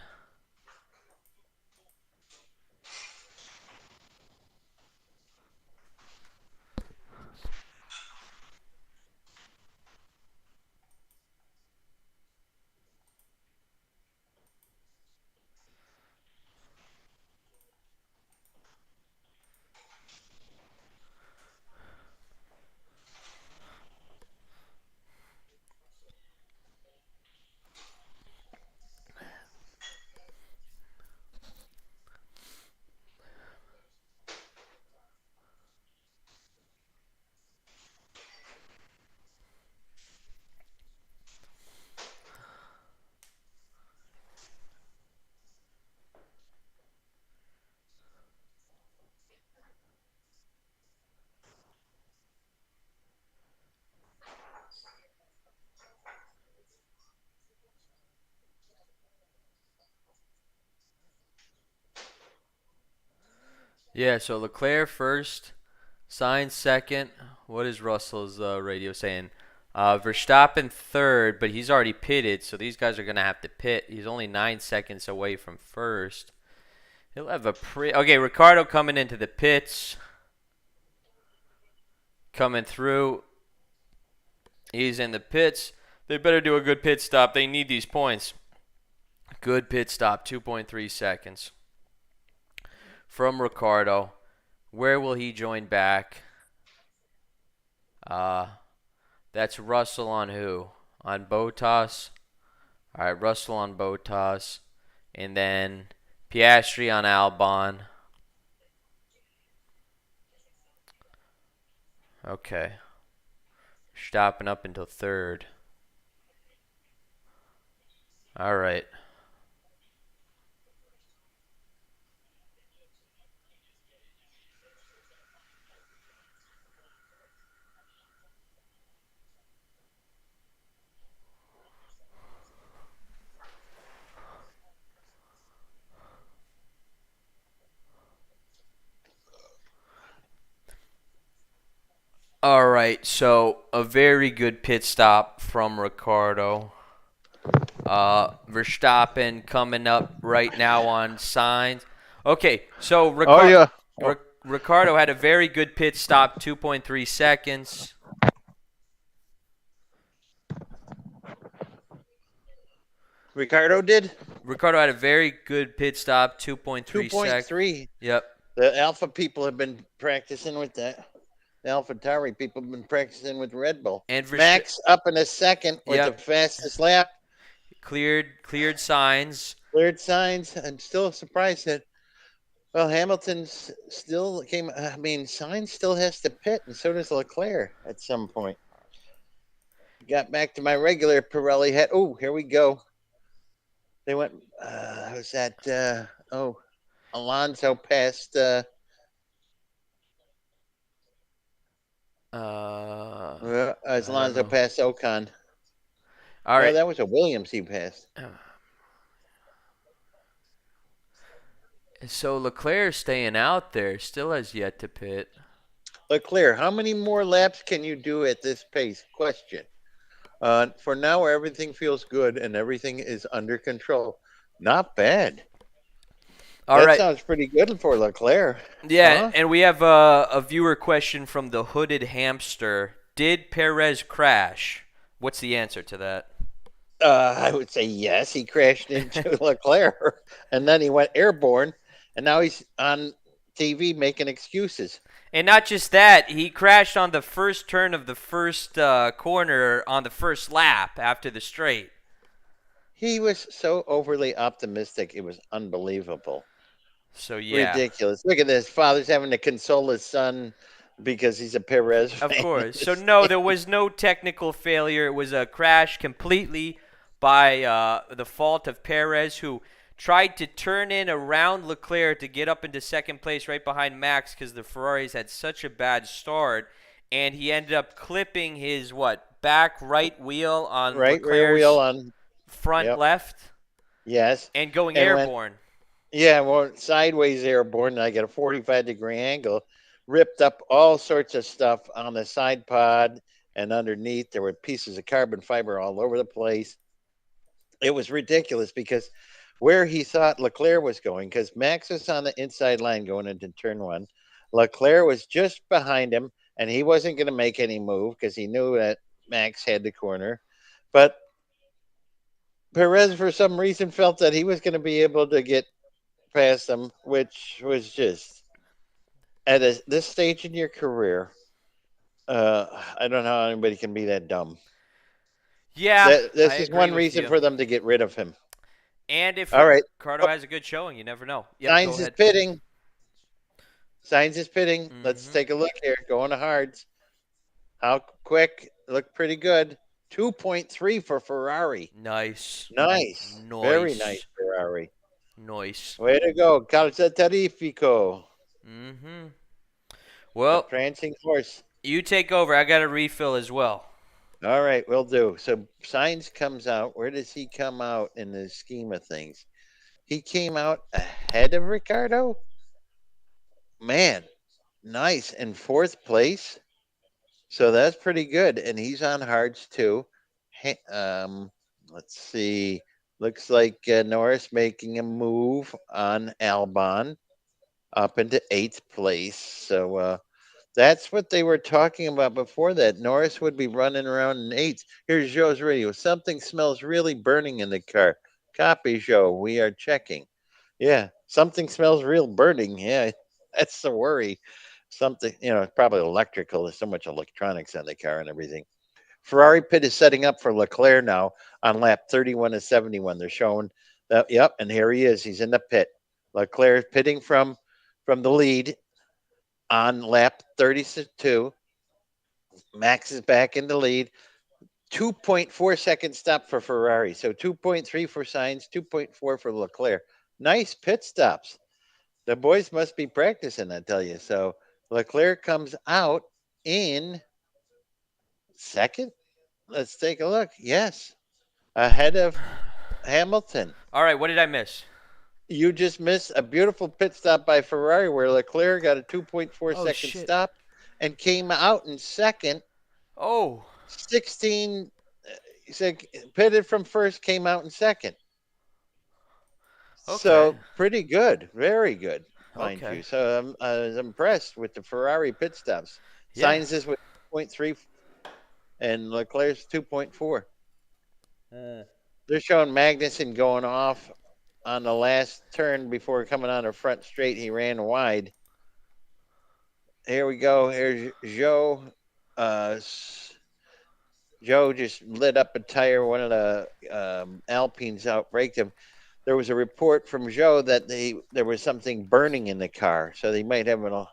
Yeah, so Leclerc first, Sainz second. What is Russell's radio saying? Verstappen third, but he's already pitted, so these guys are going to have to pit. He's only 9 seconds away from first. He'll have a Okay, Ricardo coming into the pits. Coming through. He's in the pits. They better do a good pit stop. They need these points. Good pit stop, 2.3 seconds. From Ricardo. Where will he join back? That's Russell on who? On Bottas. All right, Russell on Bottas. And then Piastri on Albon. Okay. Stopping up until third. All right. All right, so a very good pit stop from Ricardo. Verstappen coming up right now on Sainz. Okay, so Ricardo had a very good pit stop, 2.3 seconds. Ricardo did? Ricardo had a very good pit stop, 2.3 seconds. 2.3. Yep. The Alpha people have been practicing with that. The AlphaTauri people have been practicing with Red Bull. And Max up in a second with the fastest lap. Cleared Sainz. Cleared Sainz. I'm still surprised that, well, Hamilton's still came. I mean, Sainz still has to pit, and so does Leclerc at some point. Got back to my regular Pirelli hat. Oh, here we go. They went, was that, Alonso passed, Alonso passed Ocon. All right. Oh, that was a Williams he passed. So Leclerc staying out there, still has yet to pit. Leclerc, how many more laps can you do at this pace? Question. For now, everything feels good and everything is under control. Not bad. That sounds pretty good for Leclerc. Yeah, and we have a viewer question from the Hooded Hamster. Did Perez crash? What's the answer to that? I would say yes. He crashed into Leclerc, and then he went airborne, and now he's on TV making excuses. And not just that, he crashed on the first turn of the first corner on the first lap after the straight. He was so overly optimistic, it was unbelievable. So, yeah. Ridiculous. Look at this. Father's having to console his son because he's a Perez fan. Of course. So, no, there was no technical failure. It was a crash completely by the fault of Perez, who tried to turn in around Leclerc to get up into second place right behind Max because the Ferraris had such a bad start, and he ended up clipping his back right wheel on Right rear wheel Leclerc's on. front Yep. left Yes. and going And went, airborne. yeah, well, sideways airborne. I got a 45-degree angle, ripped up all sorts of stuff on the side pod and underneath. There were pieces of carbon fiber all over the place. It was ridiculous because where he thought Leclerc was going, because Max was on the inside line going into turn one. Leclerc was just behind him, and he wasn't going to make any move because he knew that Max had the corner. But Perez, for some reason, felt that he was going to be able to get past him, which was just at this stage in your career. I don't know how anybody can be that dumb. Yeah, That I this is agree one with reason you. for them to get rid of him. And if All right, Ricardo has a good showing, you never know. Yep, go Signs is ahead. pitting. Signs is pitting. Let's Mm-hmm. take a look here. Going to hards. How quick? Look pretty good. 2.3 for Ferrari. Nice. Nice. Very nice Nice. Ferrari. Nice. Way to go. Calza Tarifico. Mm-hmm. The Well, prancing horse. you take over. I got a refill as well. All right, we'll do. So Signs comes out. Where does he come out in the scheme of things? He came out ahead of Ricardo? Man, nice. In fourth place. So that's pretty good. And he's on hards too. Let's see. Looks like Norris making a move on Albon up into eighth place. So that's what they were talking about before that. Norris would be running around in eighth. Here's Joe's radio. Something smells really burning in the car. Copy, Joe. We are checking. Yeah, something smells real burning. Yeah, that's the worry. Something, probably electrical. There's so much electronics on the car and everything. Ferrari pit is setting up for Leclerc now on lap 31 to 71. They're showing that, yep, and here he is. He's in the pit. Leclerc is pitting from the lead on lap 32. Max is back in the lead. 2.4 second stop for Ferrari. So 2.3 for Sainz, 2.4 for Leclerc. Nice pit stops. The boys must be practicing, I tell you. So Leclerc comes out in second. Let's take a look. Yes, ahead of Hamilton. All right, what did I miss? You just missed a beautiful pit stop by Ferrari where Leclerc got a 2.4 Oh, second shit. stop and came out in second. Oh, 16, he said, pitted from first, came out in second. okay. So pretty good, very good, mind Okay. you. So I was impressed with the Ferrari pit stops. Yeah. Sainz is with 0.3 and Leclerc's 2.4. They're showing Magnussen going off on the last turn before coming on the front straight. He ran wide. Here we go. Here's Joe. Joe just lit up a tire. One of the Alpines outbraked him. There was a report from Joe that there was something burning in the car, so they might have a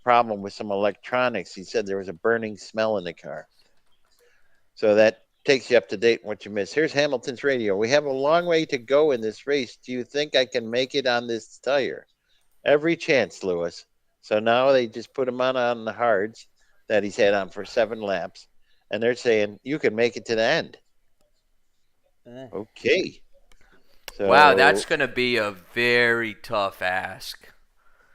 problem with some electronics. He said there was a burning smell in the car. So that takes you up to date on what you missed. Here's Hamilton's radio. We have a long way to go in this race. Do you think I can make it on this tire? Every chance, Lewis. So now they just put him on the hards that he's had on for 7 laps, and they're saying you can make it to the end. Okay. Wow, that's So going to be a very tough ask.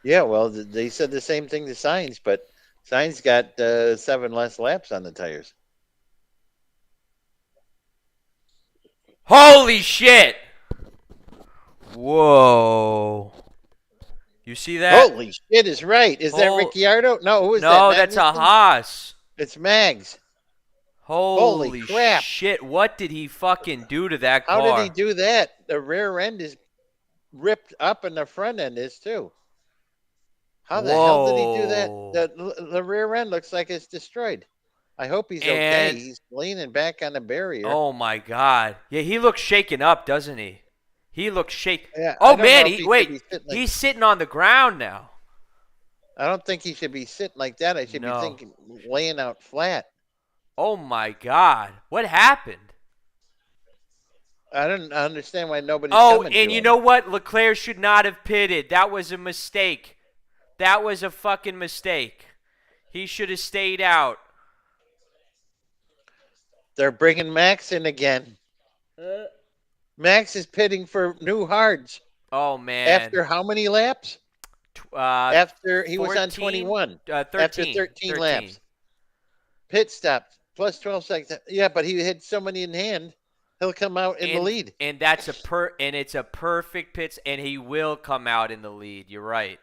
yeah, well, they said the same thing to Sainz, but Sainz got 7 less laps on the tires. Holy shit! Whoa. You see that? Holy shit is right. Is that Hol- Ricciardo? No, who is that? no, that's a Magnussen? Haas. It's Mags. Holy Holy crap. shit, what did he fucking do to that How did he car? do that? The rear end is ripped up and the front end is too. How the hell did he do that? Whoa. The rear end looks like it's destroyed. I hope he's okay. And, He's leaning back on the barrier. oh my god. Yeah, he looks shaken up, doesn't he? He looks shaken. Yeah, I Oh don't know man, if he should be sitting like. he's sitting on the ground now. I don't think he should be sitting like that. I should be No. thinking laying out flat. Oh my god. What happened? I don't understand why nobody's Oh, coming and to you him. know what? Leclerc should not have pitted. That was a mistake. That was a fucking mistake. He should have stayed out. They're bringing Max in again. Max is pitting for new hards. Oh man. After how many laps? Uh, After he was on 14, 21. After 13, 13 13. laps. Pit stop plus 12 seconds. Yeah, but he had so many in hand, he'll come out in the And lead. it's a perfect pitch, and he will come out in the lead. You're right.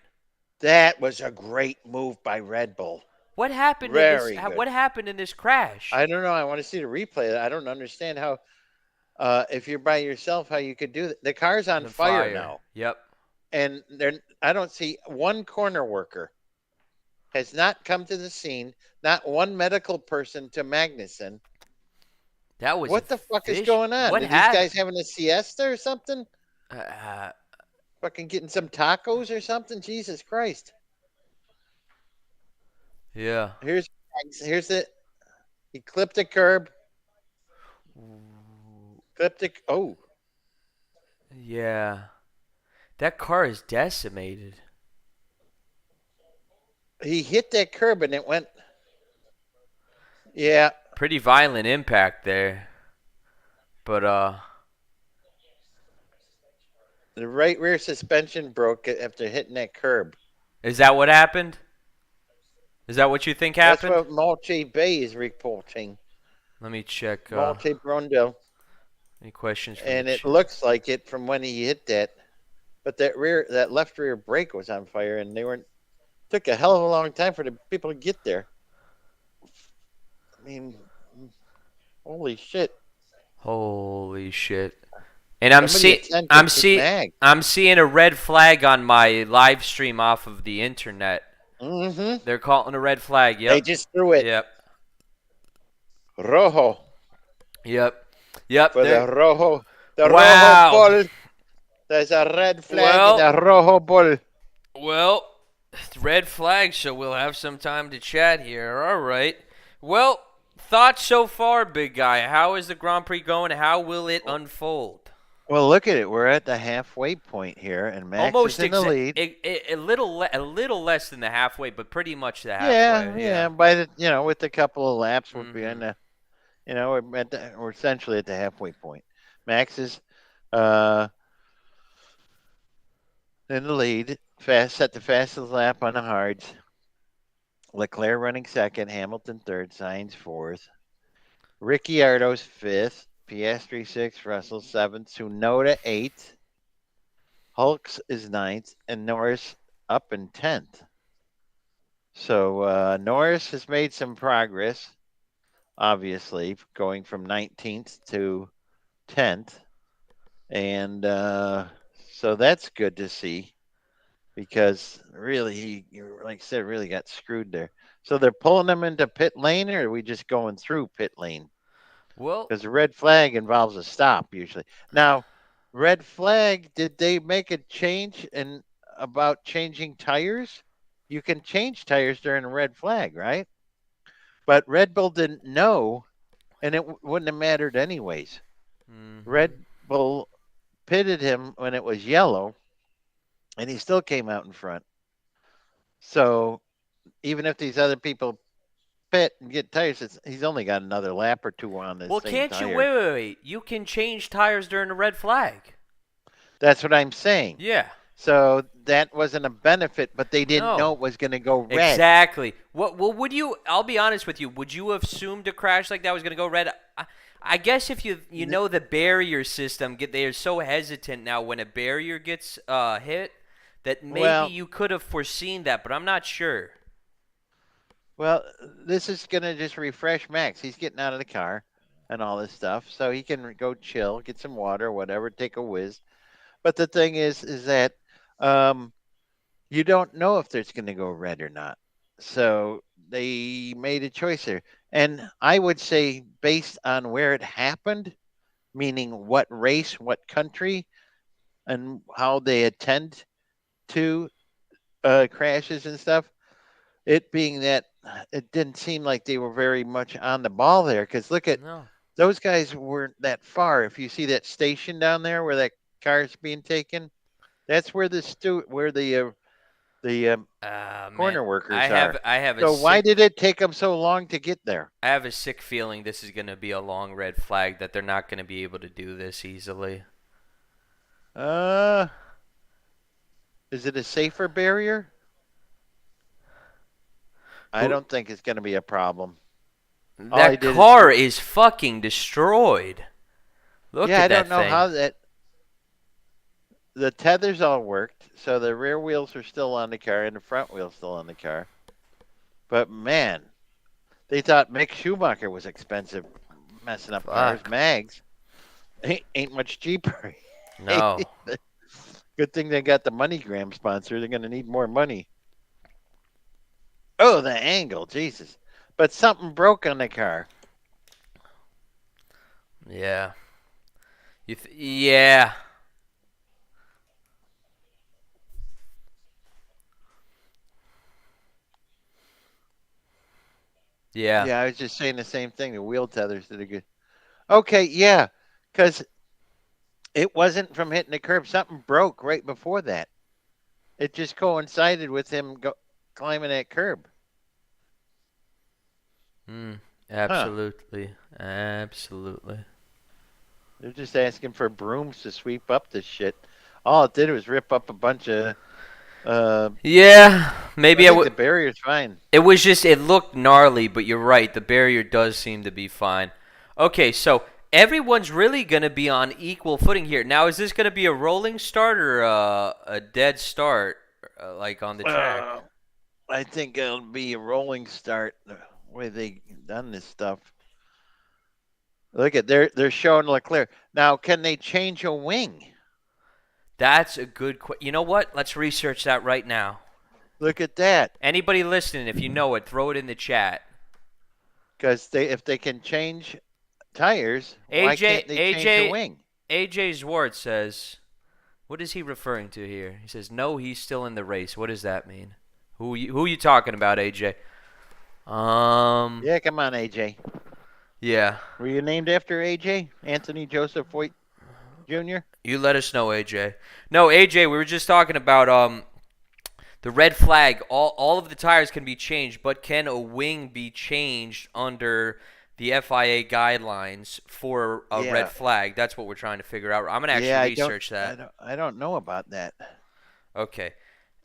That was a great move by Red Bull. What happened in this? Very good. What happened in this crash? I don't know. I want to see the replay. I don't understand how, if you're by yourself, how you could do that. The car's on The fire fire. now, Yep. and I don't see one corner worker has not come to the scene. Not one medical person to Magnuson. That was What the fuck is fish. going on? What Are these happened? guys having a siesta or something? Uh, Fucking getting some tacos or something? Jesus Christ! yeah. Here's it. He clipped a curb. Clipped it. Oh, Yeah. That car is decimated. he hit that curb and it went. Yeah, Pretty violent impact there. But the right rear suspension broke after hitting that curb. is that what happened? Is that what you think That's happened? what Malte Bay is reporting. Let me check. Malte Brundle. Any questions from the And it chat? looks like it from when he hit that. But that left rear brake was on fire, and they weren't. Took a hell of a long time for the people to get there. I mean, holy shit! Holy shit! And I'm Somebody see attend I'm Princess see Mag. I'm seeing a red flag on my live stream off of the internet. Mm-hmm. They're calling a red flag. They Yep. just threw it. Yep. Rojo Yep. Yep. for They're the Rojo wow. Bull. There's a red flag in Well, the Rojo Bull. well, red flag. So we'll have some time to chat here. All right. Well, thoughts so far, big guy. How is the Grand Prix going? How will it unfold? Well, look at it. We're at the halfway point here, and Max is Almost in the lead. a little less than the halfway, but pretty much the Yeah, halfway. yeah. Yeah. By the with a couple of laps, we'll be in Mhm. the we're essentially at the halfway point. Max is uh in the lead. Set the fastest lap on the hards. Leclerc running second, Hamilton third, Sainz fourth, Ricciardo's fifth, Piastri sixth, Russell seventh, Tsunoda eighth, Hulks is ninth, and Norris up in 10th. So Norris has made some progress, obviously, going from 19th to 10th. And so that's good to see because really, like I said, really got screwed there. So they're pulling them into pit lane, or are we just going through pit lane? Well, Because the red flag involves a stop usually. Now, red flag, did they make a change in about changing tires? You can change tires during a red flag, right? But Red Bull didn't know, and it wouldn't have mattered anyways. hmm Red Bull pitted him when it was yellow, and he still came out in front. So even if these other people pit and get tires, he's only got another lap or two on the well, same can't you tire. wait? You can change tires during a red flag. That's what I'm saying. Yeah. So that wasn't a benefit, but they didn't know No. it was going to go red. Exactly. What? Well, would you? I'll be honest with you. Would you have assumed a crash like that was going to go red? I guess if you know the barrier system, they're so hesitant now when a barrier gets hit that maybe Well, you could have foreseen that, but I'm not sure. well, this is going to just refresh Max. He's getting out of the car and all this stuff, so he can go chill, get some water, or whatever, take a whiz. But the thing is that um, you don't know if there's going to go red or not. So they made a choice here. And I would say, based on where it happened, meaning what race, what country, and how they attend to crashes and stuff, it being that it didn't seem like they were very much on the ball there. Because look at No. those guys weren't that far. If you see that station down there where that car's being taken, that's where the Man, corner workers are. I have a So why sick did it take them so long to get there? feeling this is going to be a long red flag that they're not going to be able to do this easily. Uh, is it a safer barrier? I Who don't think it's going to be a problem. All he That did is, car is fucking destroyed. Look yeah, at I that don't know thing. how that the tethers all worked, so the rear wheels are still on the car and the front wheel's still on the car. But man, they thought Mick Schumacher was expensive, messing up cars. Fuck. Mags ain't much cheaper. No. Good thing they got the MoneyGram sponsor. They're going to need more money. Oh, the angle, Jesus! But something broke on the car. Yeah. Yeah. Yeah. Yeah, I was just saying the same thing. The wheel tethers did a good. Okay, yeah, because it wasn't from hitting the curb. Something broke right before that. It just coincided with him climbing that curb. Mm, Huh. absolutely. Absolutely. They're just asking for brooms to sweep up this shit. All it did was rip up a bunch of. Uh, Yeah. I Maybe think the barrier's fine. it was just it looked gnarly, but you're right. The barrier does seem to be fine. Okay, so everyone's really going to be on equal footing here. Now, is this going to be a rolling start or a dead start like on the track? Uh, I think it'll be a rolling start. The way they done this stuff. Look at they're showing Leclerc now. Can they change a wing? That's a good question. You know what? Let's research that right now. Look at that. Anybody listening, if you know it, throw it in the chat. Because if they can change tires, why AJ can't they change a AJ wing? AJ Zwart says, what is he referring to here? He says, no, he's still in the race. What does that mean? Who you talking about, AJ? Um, Yeah, come on, AJ. yeah. Were you named after AJ? Anthony Joseph Voigt Jr.? You let us know, AJ. No, AJ, we were just talking about the red flag. All of the tires can be changed, but can a wing be changed under the FIA guidelines for a red Yeah. flag? That's what we're trying to figure out. I'm gonna actually Yeah, I don't research that. I don't know about that. Okay,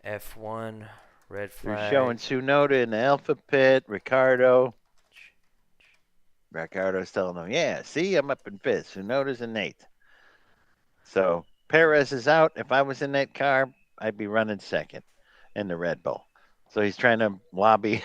F1 red They're showing flag. Tsunoda in the Alpha pit, Ricardo. Ricardo's telling them, yeah, see, I'm up in fifth. Tsunoda's in eighth. So Perez is out. If I was in that car, I'd be running second in the Red Bull. So he's trying to lobby.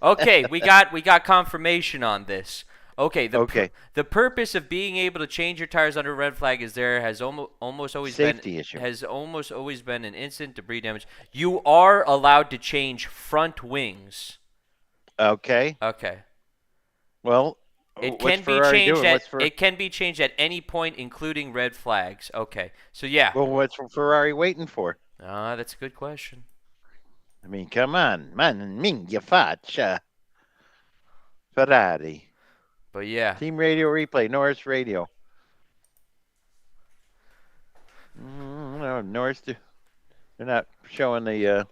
Okay, we got confirmation on this. Okay, Okay, the purpose of being able to change your tires under red flag is there has safety issue. almost always been an instant debris damage. You are allowed to change front wings. Okay. Okay. Well, It what's can be Ferrari changed doing? at any point including red flags. Okay. So yeah. What's Ferrari waiting for? That's a good question. I mean, come on, man, minchia faccia, Ferrari. But yeah. Team radio replay, Norris radio. No, Norris, they're not showing the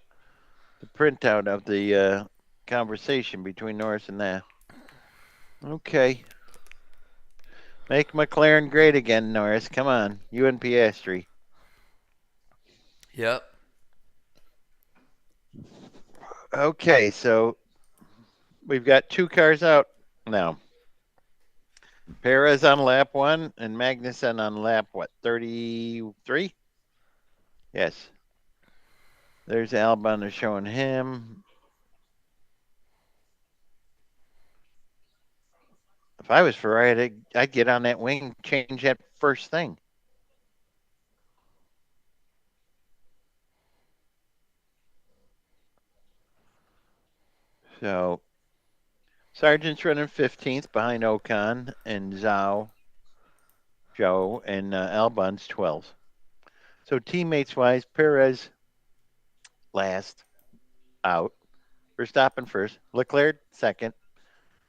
printout of the conversation between Norris and that. Okay. Make McLaren great again, Norris. Come on. You and Piastri. Yep. Okay, so we've got two cars out now. Perez on lap one and Magnussen on lap, what, 33? Yes. There's Albon. They're showing him. If I was Ferrari, I'd get on that wing, change that first thing. So Sargent's running 15th behind Ocon and Zhao, Joe, and Albon's 12th. So teammates wise, Perez last out. Verstappen first. Leclerc second.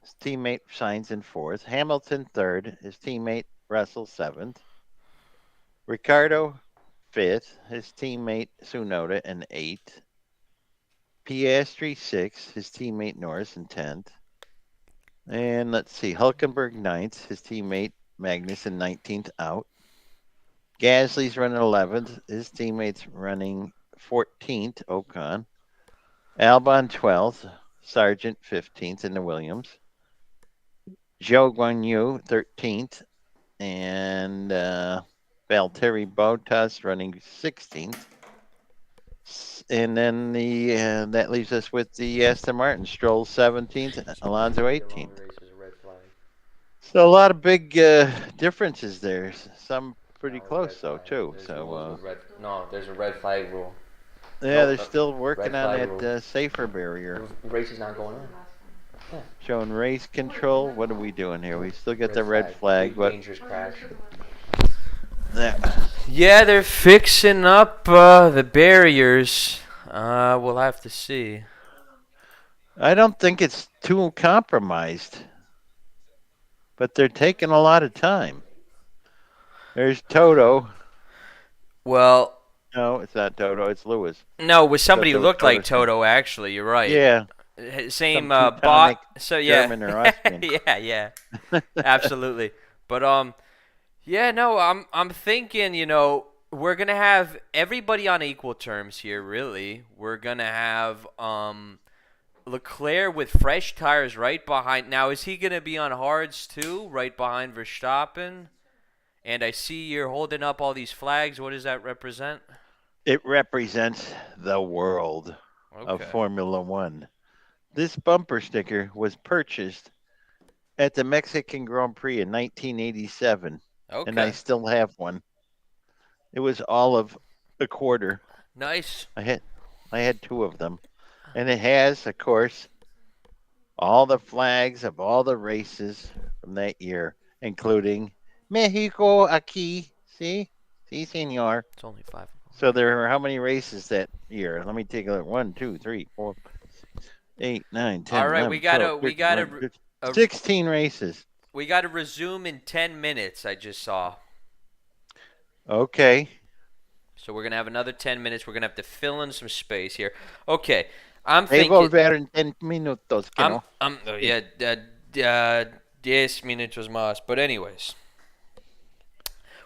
His teammate Sainz in fourth. Hamilton third. His teammate Russell seventh. Ricardo fifth. His teammate Tsunoda in eighth. Piastri sixth. His teammate Norris in 10th. And let's see, Hulkenberg ninth. His teammate Magnussen 19th out. Gasly's running 11th. His teammates running 14th. Ocon. Albon 12th. Sargent 15th in the Williams. Zhou Guanyu 13th. And Valtteri Bottas running 16th. And then that leaves us with the Aston Martin. Stroll 17th, Alonso 18th. So a lot of big differences there. Some pretty close though too. So No, there's a red flag rule. yeah, they're still working on that safer barrier. Race is not going on. Showing race control. What are we doing here? We still get the red flag, but Dangerous crash. yeah. Yeah, they're fixing up the barriers. We'll have to see. I don't think it's too compromised, but they're taking a lot of time. There's Toto. Well, No, it's not Toto. It's Lewis. no, with somebody who Toto looked like Toto's- Toto. Actually, you're right. Yeah, Same some bot. Teutonic So yeah, German or Austrian. yeah, absolutely. But yeah, no, I'm thinking, we're gonna have everybody on equal terms here. Really, we're gonna have Leclerc with fresh tires right behind. Now, is he gonna be on hards too, right behind Verstappen? And I see you're holding up all these flags. What does that represent? It represents the world of Okay. Formula One. This bumper sticker was purchased at the Mexican Grand Prix in 1987, and I Okay. still have one. It was all of a quarter. Nice. I had two of them, and it has, of course, all the flags of all the races from that year, including Mexico aquí. See, senor. It's only 5 of them. So there were how many races that year? Let me take a look. 1, 2, 3, 4, 8, 9, 10, All right, 11, 12, 13, 14, 15, uh, 16 races. we gotta resume in 10 minutes. I just saw. Okay. So we're gonna have another 10 minutes. We're gonna have to fill in some space here. Okay. I'm They thinking. volver en 10 minutos, que no? Yeah. 10 minutos más. But anyways.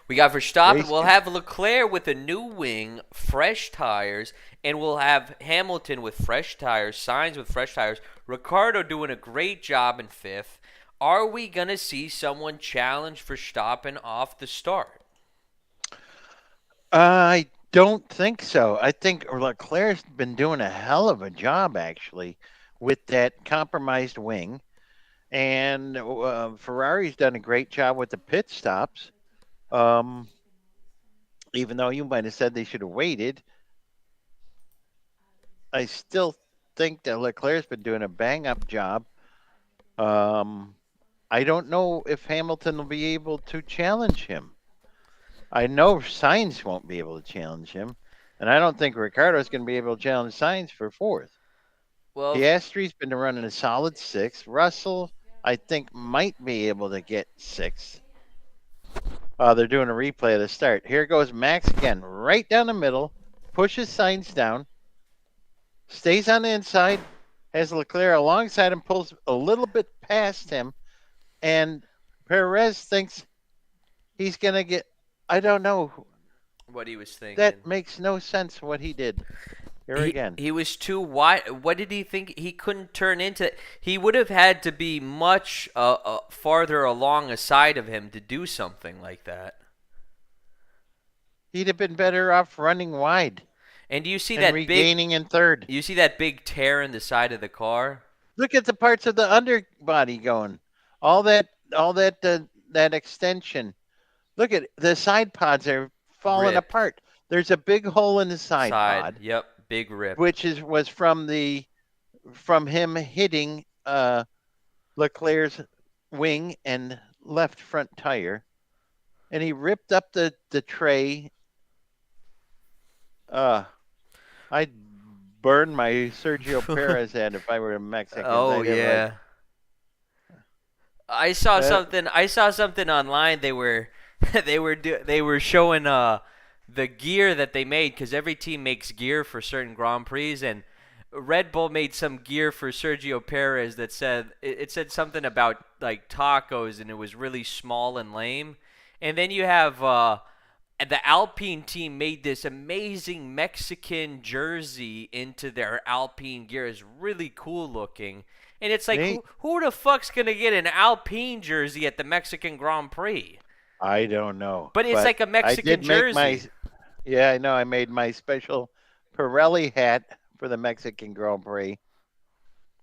We got Verstappen. Race We'll con- have Leclerc with a new wing, fresh tires, and we'll have Hamilton with fresh tires, Sainz with fresh tires, Ricardo doing a great job in fifth. Are we going to see someone challenge Verstappen off the start? I don't think so. I think Leclerc's been doing a hell of a job, actually, with that compromised wing. And Ferrari's done a great job with the pit stops. Um, even though you might have said they should have waited, I still think that Leclerc's been doing a bang up job. I don't know if Hamilton will be able to challenge him. I know Sainz won't be able to challenge him, and I don't think Ricardo's going to be able to challenge Sainz for fourth. Well, Piastri's been running a solid sixth. Russell, I think, might be able to get sixth. They're doing a replay of the start. Here goes Max again, right down the middle, pushes Sainz down, stays on the inside, has Leclerc alongside him, pulls a little bit past him, and Perez thinks he's going to get, I don't know. what he was thinking. That makes no sense what he did. Here again. He was too wide. What did he think? He couldn't turn into. He would have had to be much farther along aside of him to do something like that. He'd have been better off running wide And do you see and that regaining in third. You see that big tear in the side of the car? Look at the parts of the underbody going. All that that extension. Look at the side pods are falling Ripped. apart. There's a big hole in the side pod, Yep. Big rip. which was from him hitting Leclerc's wing and left front tire, and he ripped up the tray. I'd burn my Sergio Perez head if I were a Mexican. Oh yeah. Uh, I saw something online. They were showing the gear that they made because every team makes gear for certain Grand Prix, and Red Bull made some gear for Sergio Perez that said it said something about like tacos, and it was really small and lame. And then you have the Alpine team made this amazing Mexican jersey into their Alpine gear. It's really cool looking. And it's like, Neat. who the fuck's going to get an Alpine jersey at the Mexican Grand Prix? I don't know, But it's but like a I Mexican did make my. jersey. Yeah, I know. I made my special Pirelli hat for the Mexican Grand Prix.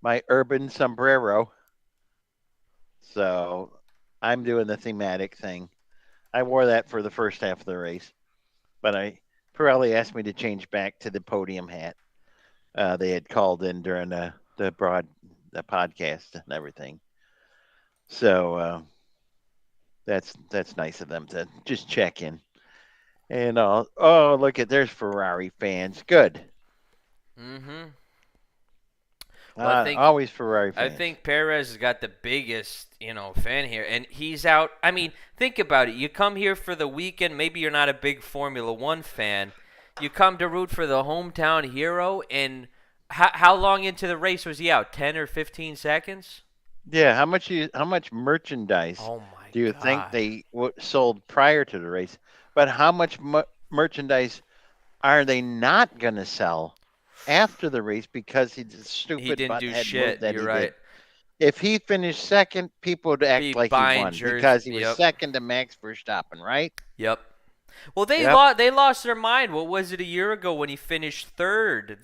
My urban sombrero. So I'm doing the thematic thing. I wore that for the first half of the race, but I Pirelli asked me to change back to the podium hat. They had called in during the podcast and everything. So that's nice of them to just check in. And oh, look at there's Ferrari fans. Good. Mm-hmm. Well, I think Always Ferrari I fans. think Perez has got the biggest, fan here, and he's out. I mean, think about it. You come here for the weekend. Maybe you're not a big Formula One fan. You come to root for the hometown hero, and how long into the race was he out? 10 or 15 seconds? Yeah, how much merchandise Oh my do you think God. they sold prior to the race? But how much merchandise are they not going to sell after the race because he's a He stupid didn't do butthead move shit. that You're he right. did? If he finished second, people would Be act like he buying won jerseys. because he was Yep. second to Max Verstappen, right? Yep. Well, Yep. they lost their mind. What was it a year ago when he finished third?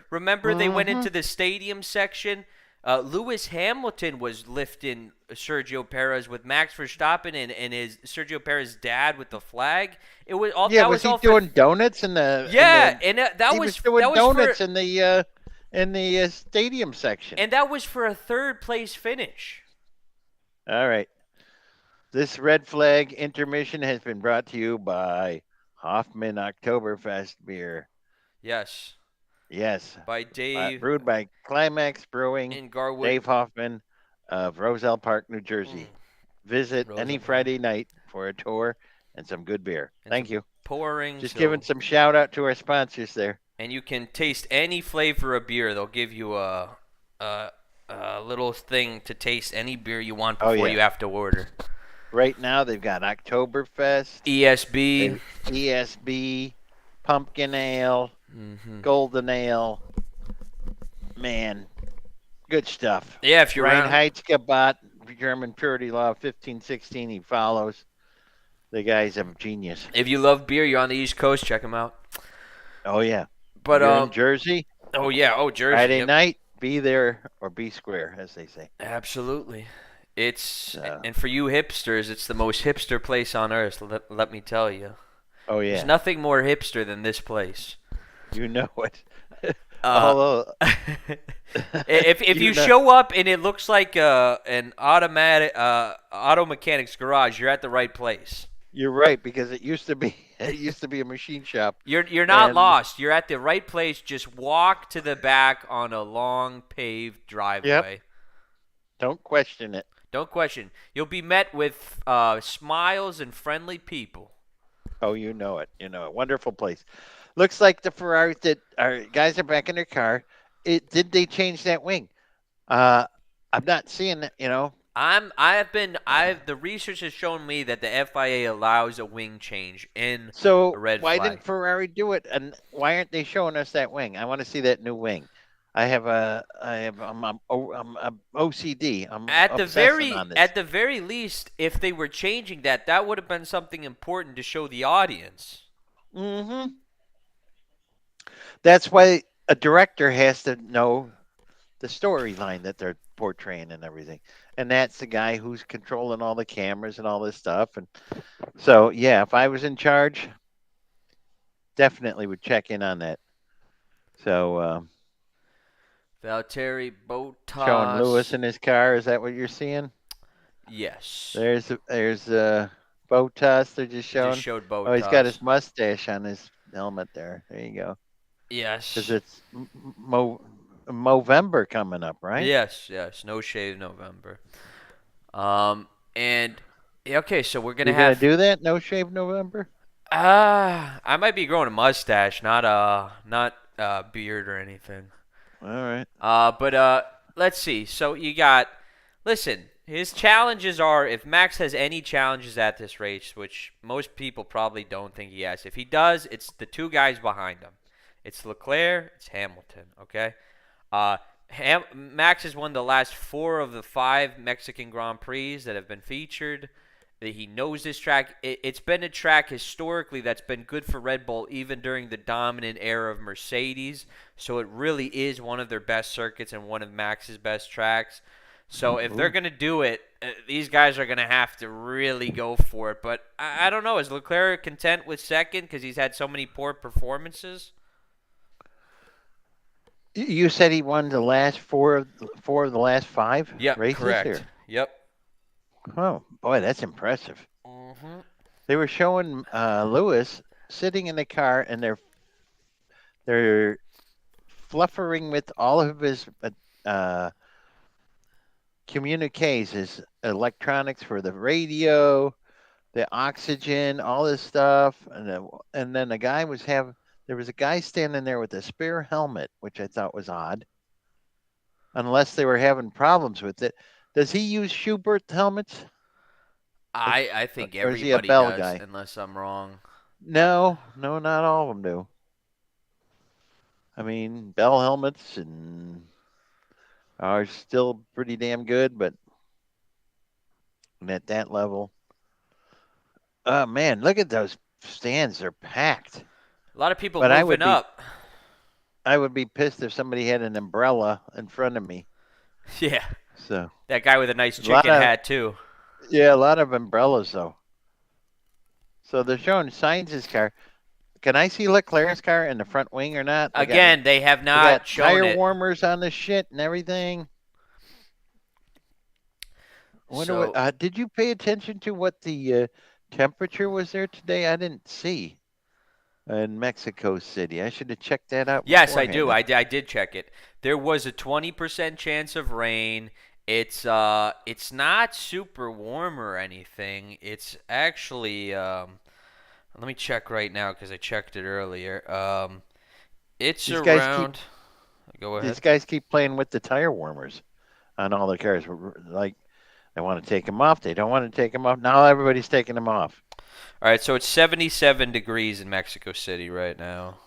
Remember they went Mm-hmm. into the stadium section. Lewis Hamilton was lifting Sergio Perez with Max Verstappen and his Sergio Perez dad with the flag. It was all Yeah, that was was he all for doing donuts in yeah, the and he was doing that was for donuts in the stadium section. and that was for a third place finish. All right. This red flag intermission has been brought to you by Hoffman Oktoberfest beer. Yes, Yes, by Dave brewed by Climax Brewing, in Garwood. Dave Hoffman of Roselle Park, New Jersey. Mm, Visit any Rosa Parks. Friday night for a tour and some good beer. And Thank some you. pouring. Just giving So some shout out to our sponsors there. and you can taste any flavor of beer. They'll give you a a little thing to taste any beer you want Oh before yeah. you have to order. Right now they've got Oktoberfest, ESB. they've ESB, Pumpkin Ale, Hmm. Golden Ale. Man, good stuff. Yeah, if you're around, Reinheitsgebot, German Purity Law 1516. He follows. The guy's a genius. if you love beer, you're on the East Coast. Check them out. Oh yeah. But You're in Jersey. oh yeah, oh Jersey. Friday Yep, night, be there or be square, as they say. absolutely. It's So, and for you hipsters, it's the most hipster place on earth. Let me tell you. oh There's yeah, nothing more hipster than this place. you know it. Uh, Although if you you know, show up and it looks like an automatic auto mechanic's garage, you're at the right place. you're right because it used to be it used to be a machine shop, You're not and lost. You're at the right place. Just walk to the back on a long paved yep, driveway. don't question it. Don't question. You'll be met with smiles and friendly people. Oh, you know it. You know it. Wonderful place. Looks like the Ferraris that our guys are back in their car. Did they change that wing? Uh, I'm not seeing it. The research has shown me that the FIA allows a wing change in a So red why flag. didn't Ferrari do it? And why aren't they showing us that wing? I want to see that new wing. I'm OCD. I'm obsessing on this. At the very least, if they were changing that, that would have been something important to show the audience. Hmm. That's why a director has to know the storyline that they're portraying and everything. And that's the guy who's controlling all the cameras and all this stuff. And so, yeah, if I was in charge, definitely would check in on that. So, Valtteri showing Lewis Bottas. in his car, is that what you're seeing? Yes. There's Botas. They're just Just showing. showed Oh, he's got his Bottas. mustache on his helmet there. There you go. Because Yes. it's Movember coming up, right? Yes, yes. No shave November. And okay, so we're gonna You gonna have. do that? No shave November? I might be growing a mustache, not beard or anything. All right. But let's see. So you got. Listen, his challenges are if Max has any challenges at this race, which most people probably don't think he has. If he does, it's the two guys behind him. It's Leclerc, it's Hamilton. Okay. Uh, Max has won the last 4 of the 5 Mexican Grand Prix that have been featured. That he knows this track. It's been a track historically that's been good for Red Bull, even during the dominant era of Mercedes. So it really is one of their best circuits and one of Max's best tracks. So if they're Ooh. going to do it, these guys are going to have to really go for it. But I don't know. Is Leclerc content with second because he's had so many poor performances? You said he won the last four of the last 5 Yep, races correct. here. Yep. Oh boy, that's impressive. Mm-hmm. They were showing Lewis sitting in the car, and they're fluffering with all of his uh, communiques, his electronics for the radio, the oxygen, all this stuff, and then there was a guy standing there with a spare helmet, which I thought was odd, unless they were having problems with it. Does he use Schubert helmets, or, I think or is he a everybody Bell does, guy? unless I'm wrong. No, no, not all of them do. I mean, Bell helmets and are still pretty damn good, but at that level, oh man, look at those stands; they're packed. A lot of people But moving up. I would be pissed if somebody had an umbrella in front of me. Yeah, So that guy with a nice a lot chicken of hat too. yeah, a lot of umbrellas though. So they're showing Sainz's car. Can I see Leclerc's car in the front wing or not? Again, they have They not got shown tire it. warmers on this shit and everything. I wonder what. So Did you pay attention to what the temperature was there today? I didn't see in Mexico City. I should have checked that out yes, I beforehand. do. I did check it. There was a 20% chance of rain. It's not super warm or anything. It's actually let me check right now because I checked it earlier. It's These guys keep around. Go these ahead. guys keep playing with the tire warmers on all the cars. Like they want to take them off. They don't want to take them off. Now everybody's taking them off. All right, so it's 77 degrees in Mexico City right now.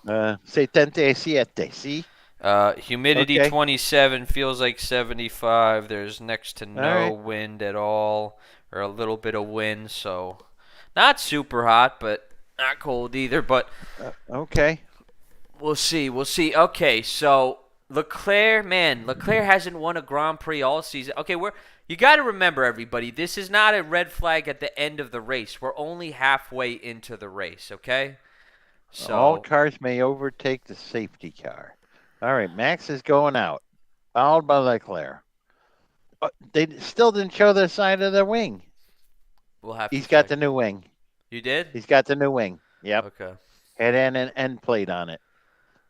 77. See? Humidity Okay. 27, feels like 75. There's next to All no right. wind at all, or a little bit of wind, so not super hot, but not cold either. But Okay. we'll see. We'll see. Okay, so Leclerc, man, Leclerc hasn't won a Grand Prix all season. Okay, you got to remember, everybody, this is not a red flag at the end of the race. We're only halfway into the race, okay? All So, cars may overtake the safety car. All right. Max is going out, followed by Leclerc. They still didn't show the side of the wing. we'll have to He's got check. the new wing. You did? He's got the new wing. Yep. Okay. Head and end plate on it.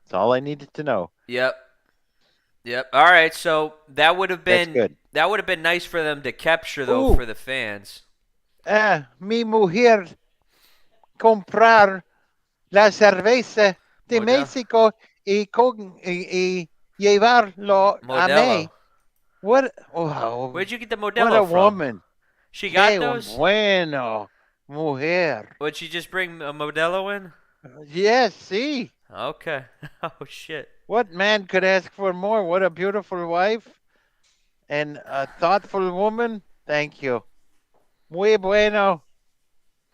That's all I needed to know. Yep. Yep. All right. So That's good. that would have been nice for them to capture though Ooh, for the fans. mi mujer comprar la cerveza de Modelo. México y llevarlo a Modelo. mí. What? Oh, Where'd you get the what a Modelo from? woman. She got Que those? bueno, mujer. Would she just bring a Modelo in? Yes, see. Okay. Oh shit. What man could ask for more? What a beautiful wife and a thoughtful woman. Thank you. Muy bueno.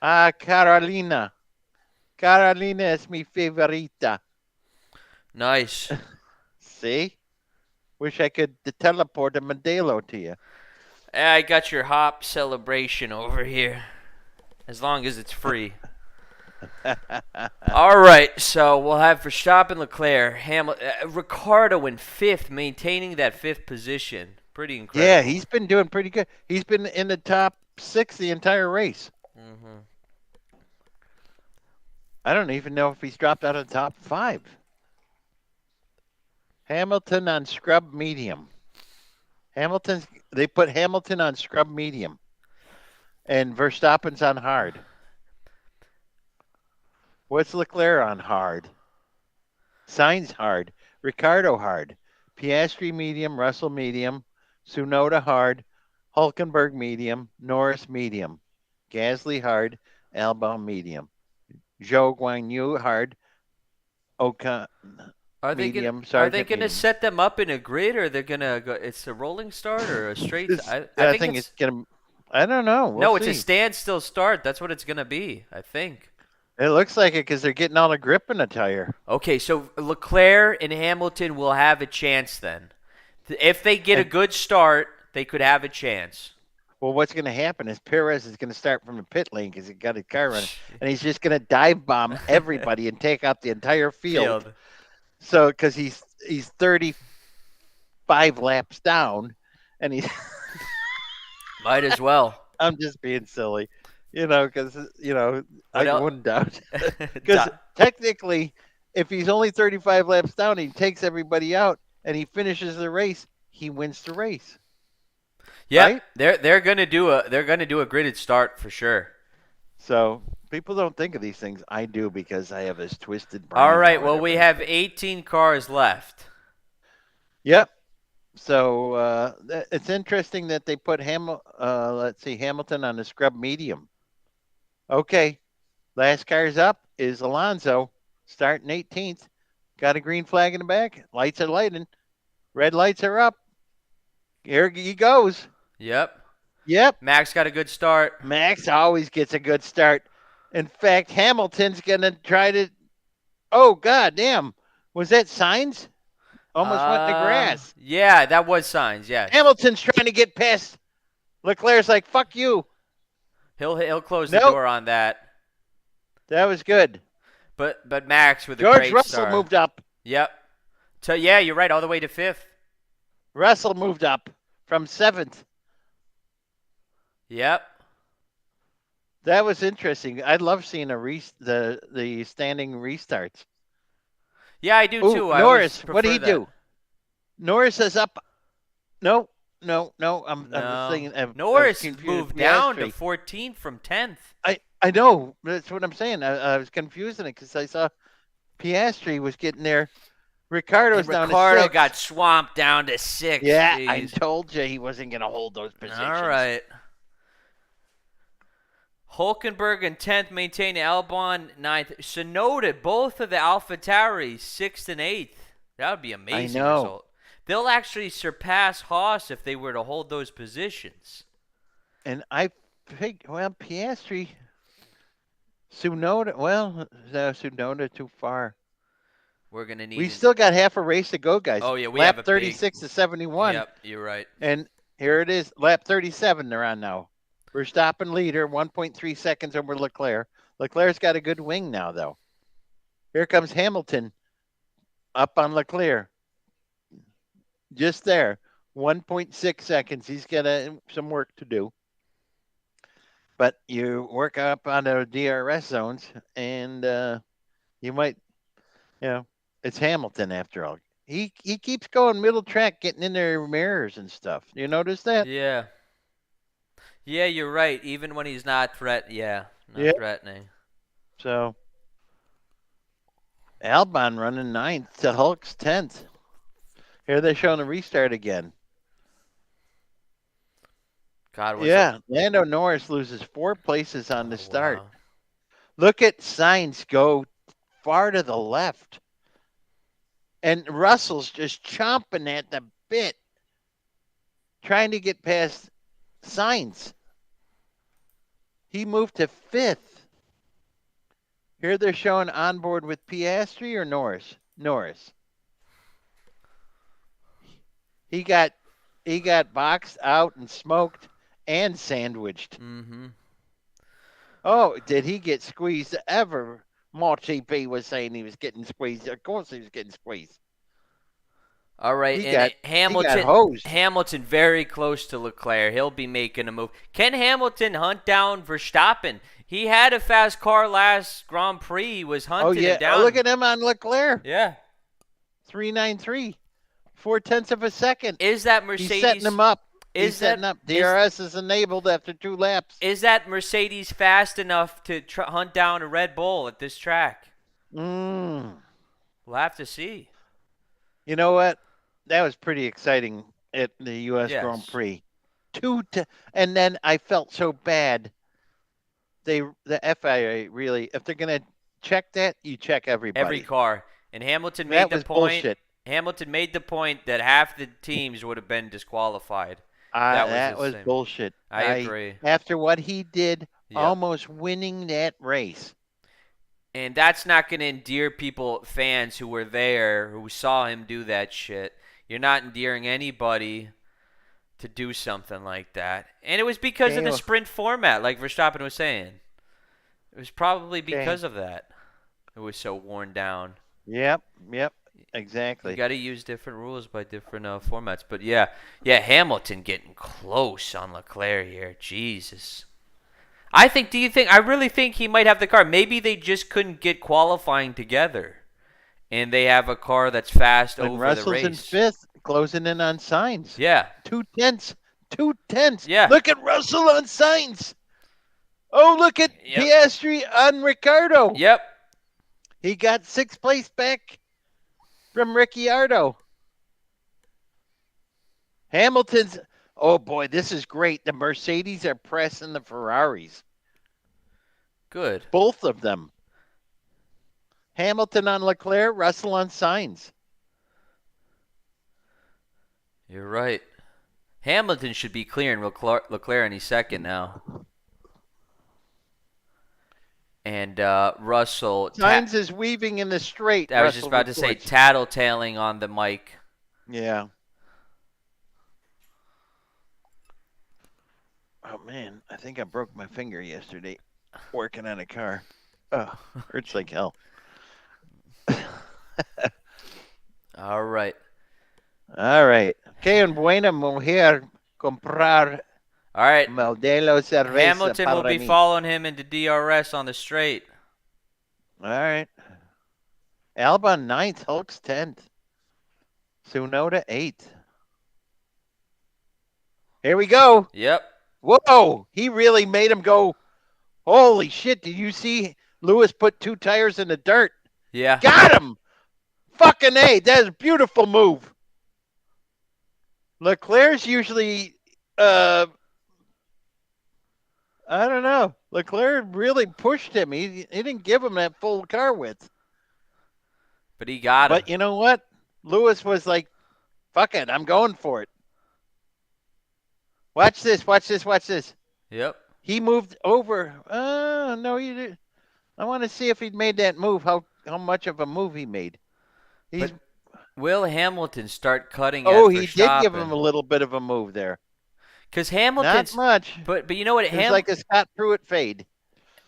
Carolina. Carolina es mi favorita. Nice. See? Wish I could teleport a Modelo to you. I got your hop celebration over here. As long as it's free. All right, so we'll have Verstappen, Leclerc, Ricardo in fifth, maintaining that fifth position. Pretty Yeah, incredible. he's been doing pretty good. He's been in the top 6 the entire race. Hmm. I don't even know if he's dropped out of the top 5. Hamilton on scrub medium. They put Hamilton on scrub medium and Verstappen's on hard. What's Leclerc on hard? Sainz hard. Ricardo hard. Piastri medium. Russell medium. Tsunoda hard. Hulkenberg medium. Norris medium. Gasly hard. Albon medium. Zhou Guanyu hard. Ocon medium. Are they Sargent gonna medium. set them up in a grid, or they're gonna go? It's a rolling start or a straight. I I think think it's it's gonna. I don't know. We'll no, it's a see. standstill start. That's what it's gonna be. I think. It looks like it because they're getting all the grip in the tire. Okay, so Leclerc and Hamilton will have a chance then. If they get a And good start, they could have a chance. well, what's going to happen is Perez is going to start from the pit lane because he got his car running, and he's just going to dive bomb everybody and take out the entire field. Field. So because he's 35 laps down, and he's Might as well. I'm just being silly, because What I else? wouldn't doubt because technically, if he's only 35 laps down, he takes everybody out and he finishes the race, he wins the race. Yep, Right? they're gonna do a gridded start for sure. So people don't think of these things. I do because I have this twisted brain. All or right, well we whatever. have 18 cars left. Yep. So it's interesting that they put Hamilton on the scrub medium. Okay, last car's up is Alonso, starting 18th. Got a green flag in the back. Lights are lighting. Red lights are up. Here he goes. Yep. Yep. Max got a good start. Max always gets a good start. In fact, Hamilton's gonna try to. Oh God damn! Was that Signs? Almost went in the grass. Yeah, that was signs. Yeah, Hamilton's trying to get past. Leclerc's like, "Fuck you." he'll close the Nope, door on that. that was good. But Max with a George great Russell start. moved up. Yep. So yeah, you're right. All the way to fifth. Russell moved up from 7th. Yep. That was interesting. I love seeing the standing restarts. Yeah, I do Ooh, too. I always Norris, what did prefer he that. do? Norris is up. No, no, no. I'm No. thinking. I was Norris confused. moved down to Piastri. 14th from 10th. I know. That's what I'm saying. I was confusing it because I saw Piastri was getting there. Ricardo's And down to Ricardo 6. got swamped down to 6th. Yeah, I Jeez. told you he wasn't going to hold those positions. All right. Hulkenberg in 10th, maintain Albon 9th. Tsunoda, both of the AlphaTauris, 6th and 8th. That would be amazing know. result. They'll actually surpass Haas if they were to hold those positions. And I think, well, Piastri, Tsunoda, Tsunoda too far. We're going to need We still got half a race to go, guys. Oh, yeah, we lap have a 36 to 71. Yep, you're right. And here it is, lap 37 they're on now. Verstappen leader, 1.3 seconds over Leclerc. Leclerc's got a good wing now, though. Here comes Hamilton up on Leclerc. Just there, 1.6 seconds. He's got some work to do. But you work up on the DRS zones, and you might, it's Hamilton after all. He keeps going middle track, getting in their mirrors and stuff. You notice that? Yeah. Yeah, you're right. Even when he's not threatening. So Albon running 9th to Hulk's 10th. Here they're showing the restart again. God, Lando Norris loses 4 places on the start. Wow. Look at Sainz go far to the left. And Russell's just chomping at the bit, trying to get past Sainz. He moved to 5th. Here they're showing on board with Piastri or Norris. Norris. He got boxed out and smoked and sandwiched. Mm-hmm. Oh, did he get squeezed ever? Multi P was saying he was getting squeezed. Of course he was getting squeezed. All right, He and got hosed. Hamilton very close to Leclerc. He'll be making a move. Can Hamilton hunt down Verstappen? He had a fast car last Grand Prix. He was hunting him down. Oh, look at him on Leclerc. Yeah. 393. 4/10 of a second. Is that He's setting Mercedes? him up. He's Is setting that up. is DRS is enabled after 2 laps. is that Mercedes fast enough to hunt down a Red Bull at this track? Mm. We'll have to see. You know what? That was pretty exciting at the U.S. Grand Yes. Prix. And then I felt so bad. The FIA really, if they're gonna check that, you check Every everybody. car. And Hamilton made That the was point. bullshit. Hamilton made the point that half the teams would have been disqualified. That was That the was same. bullshit. I agree. After what he did, Yep. almost winning that race. And that's not going to endear fans who were there, who saw him do that shit. You're not endearing anybody to do something like that. And it was because of Okay, the sprint format, like Verstappen was saying. It was probably okay. because of that. It was so worn down. Yep, You exactly. got to use different rules by different formats. But yeah, Hamilton getting close on Leclerc here. Jesus. Do you think, I really think he might have the car. Maybe they just couldn't get qualifying together. And they have a car that's fast And over the Russell's in race. fifth, closing in on Signs. Yeah. 2/10, 2/10. Yeah. Look at Russell on Signs. Oh, look at Yep. Piastri on Ricardo. Yep. He got 6th place back from Ricciardo. Hamilton's. Oh boy, this is great. The Mercedes are pressing the Ferraris. Good. Both of them. Hamilton on Leclerc, Russell on Sainz. You're right. Hamilton should be clearing Leclerc any second now. And Russell. Sainz is weaving in the straight. I was just Russell about to say reports. tattletaling on the mic. Yeah. Oh man, I think I broke my finger yesterday working on a car. Oh, hurts like hell. All right. All right. Que en buena mujer comprar All right. modelo cerveza Hamilton will para be mí. following him into DRS on the straight. All right. Albon 9th, Hulk's 10th. Tsunoda 8th. Here we go. Yep. Whoa, he really made him go. Holy shit, did you see Lewis put 2 tires in the dirt? Yeah. Got him. Fucking A. That is a beautiful move. Leclerc's usually, I don't know. Leclerc really pushed him. He didn't give him that full car width. But he got him. But you know what? Lewis was like, fuck it, I'm going for it. Watch this, watch this, watch this. Yep. He moved over. No, he didn't. I want to see if he'd made that move, how much of a move he made. But will Hamilton start cutting Oh, at he Verstappen? did give him a little bit of a move there. Because Not Hamilton's. much. But you know what? It was like a Scott Pruitt fade.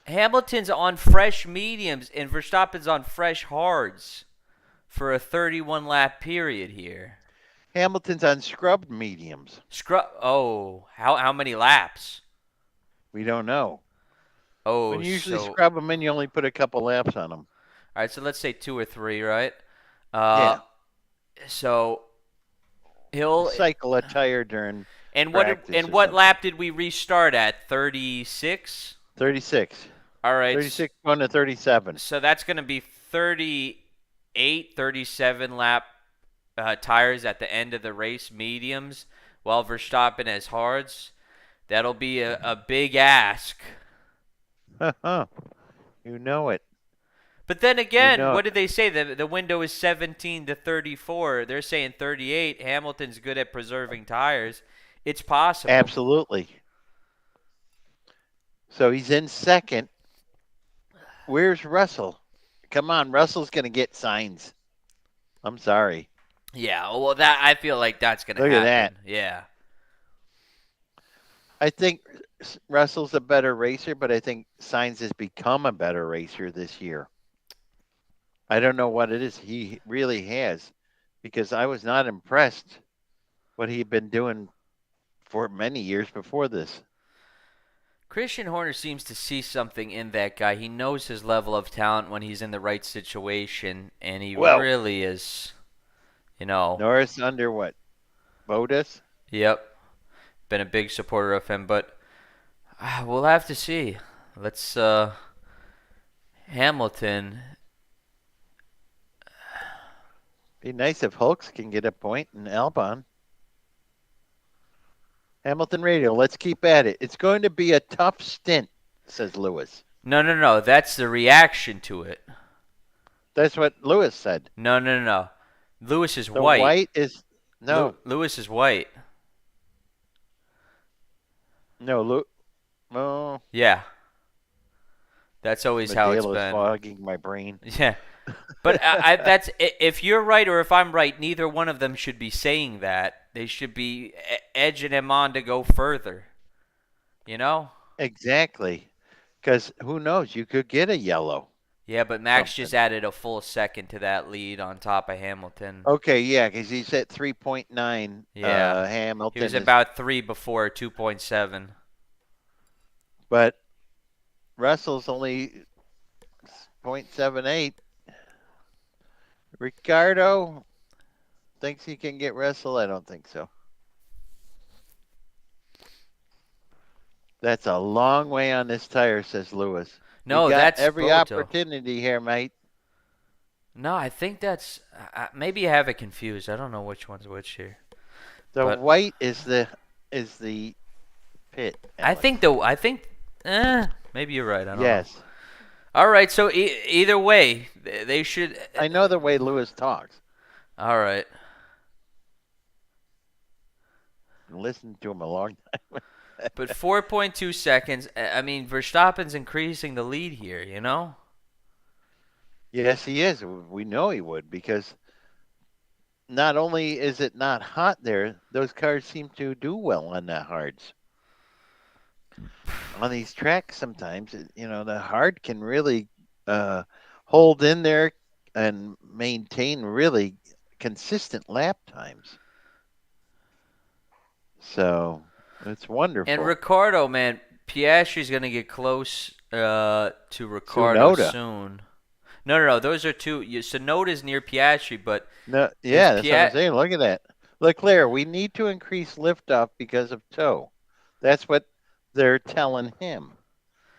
Hamilton's on fresh mediums and Verstappen's on fresh hards for a 31 lap period here. Hamilton's on scrubbed mediums. Oh, how many laps? We don't know. Oh, When you usually so scrub them in, you only put a couple laps on them. all right. So let's say 2 or 3, right? Yeah. So he'll Cycle a tire during practice or what something. lap did we restart at? 36. 36. All right. 36 going to 37. So that's going to be 38, 37 lap tires at the end of the race, mediums, while Verstappen has hards. That'll be a big ask. You know it. But then again, You know what it. did they say? The window is 17 to 34. They're saying 38. Hamilton's good at preserving tires. It's possible. Absolutely. So he's in second. Where's Russell? Come on, Russell's going to get signs. I'm sorry. Yeah, well, I feel like that's going to Look happen. at that. Yeah. I think Russell's a better racer, but I think Sainz has become a better racer this year. I don't know what it is. He really has, because I was not impressed what he'd been doing for many years before this. Christian Horner seems to see something in that guy. He knows his level of talent when he's in the right situation, and he really is. You know, Norris under what? Bodas? yep, been a big supporter of him, but we'll have to see. Let's Hamilton. Be nice if Hulks can get a point in Albon. Hamilton Radio, let's keep at it. It's going to be a tough stint, says Lewis. No, no, no. That's the reaction to it. That's what Lewis said. No, no, no, no. Lewis is The white. white is no, Lewis is white. no. Oh, Yeah, that's always how it's Medela is been. fogging my brain. Yeah, but that's if you're right or if I'm right. Neither one of them should be saying that. They should be edging him on to go further. You know? Exactly. Because who knows? You could get a yellow. Yeah, but Max just Something. added a full second to that lead on top of Hamilton. Okay, yeah, because he's at 3.9. Yeah, he was Hamilton is, about 3 before 2.7. but Russell's only 0.78. Ricardo thinks he can get Russell. I don't think so. That's a long way on this tire, says Lewis. No, you got that's every Photo. opportunity here, mate. No, I think that's maybe I have it confused. I don't know which one's which here. The But white is the pit. Alex. I think maybe you're right. I don't know. Yes. All right, so either way, they should. I know the way Lewis talks. All right. Listen to him a long time. But 4.2 seconds. I mean, Verstappen's increasing the lead here. You know. Yes, he is. We know he would because not only is it not hot there, those cars seem to do well on the hards. On these tracks, sometimes the hard can really hold in there and maintain really consistent lap times. So it's wonderful. And Ricardo, man, Piastri's gonna get close to Ricardo Tsunoda. soon. No. Those are two. Sonoda's near Piastri, but No, yeah, that's what I'm saying. Look at that. Leclerc, we need to increase liftoff because of tow. That's what they're telling him.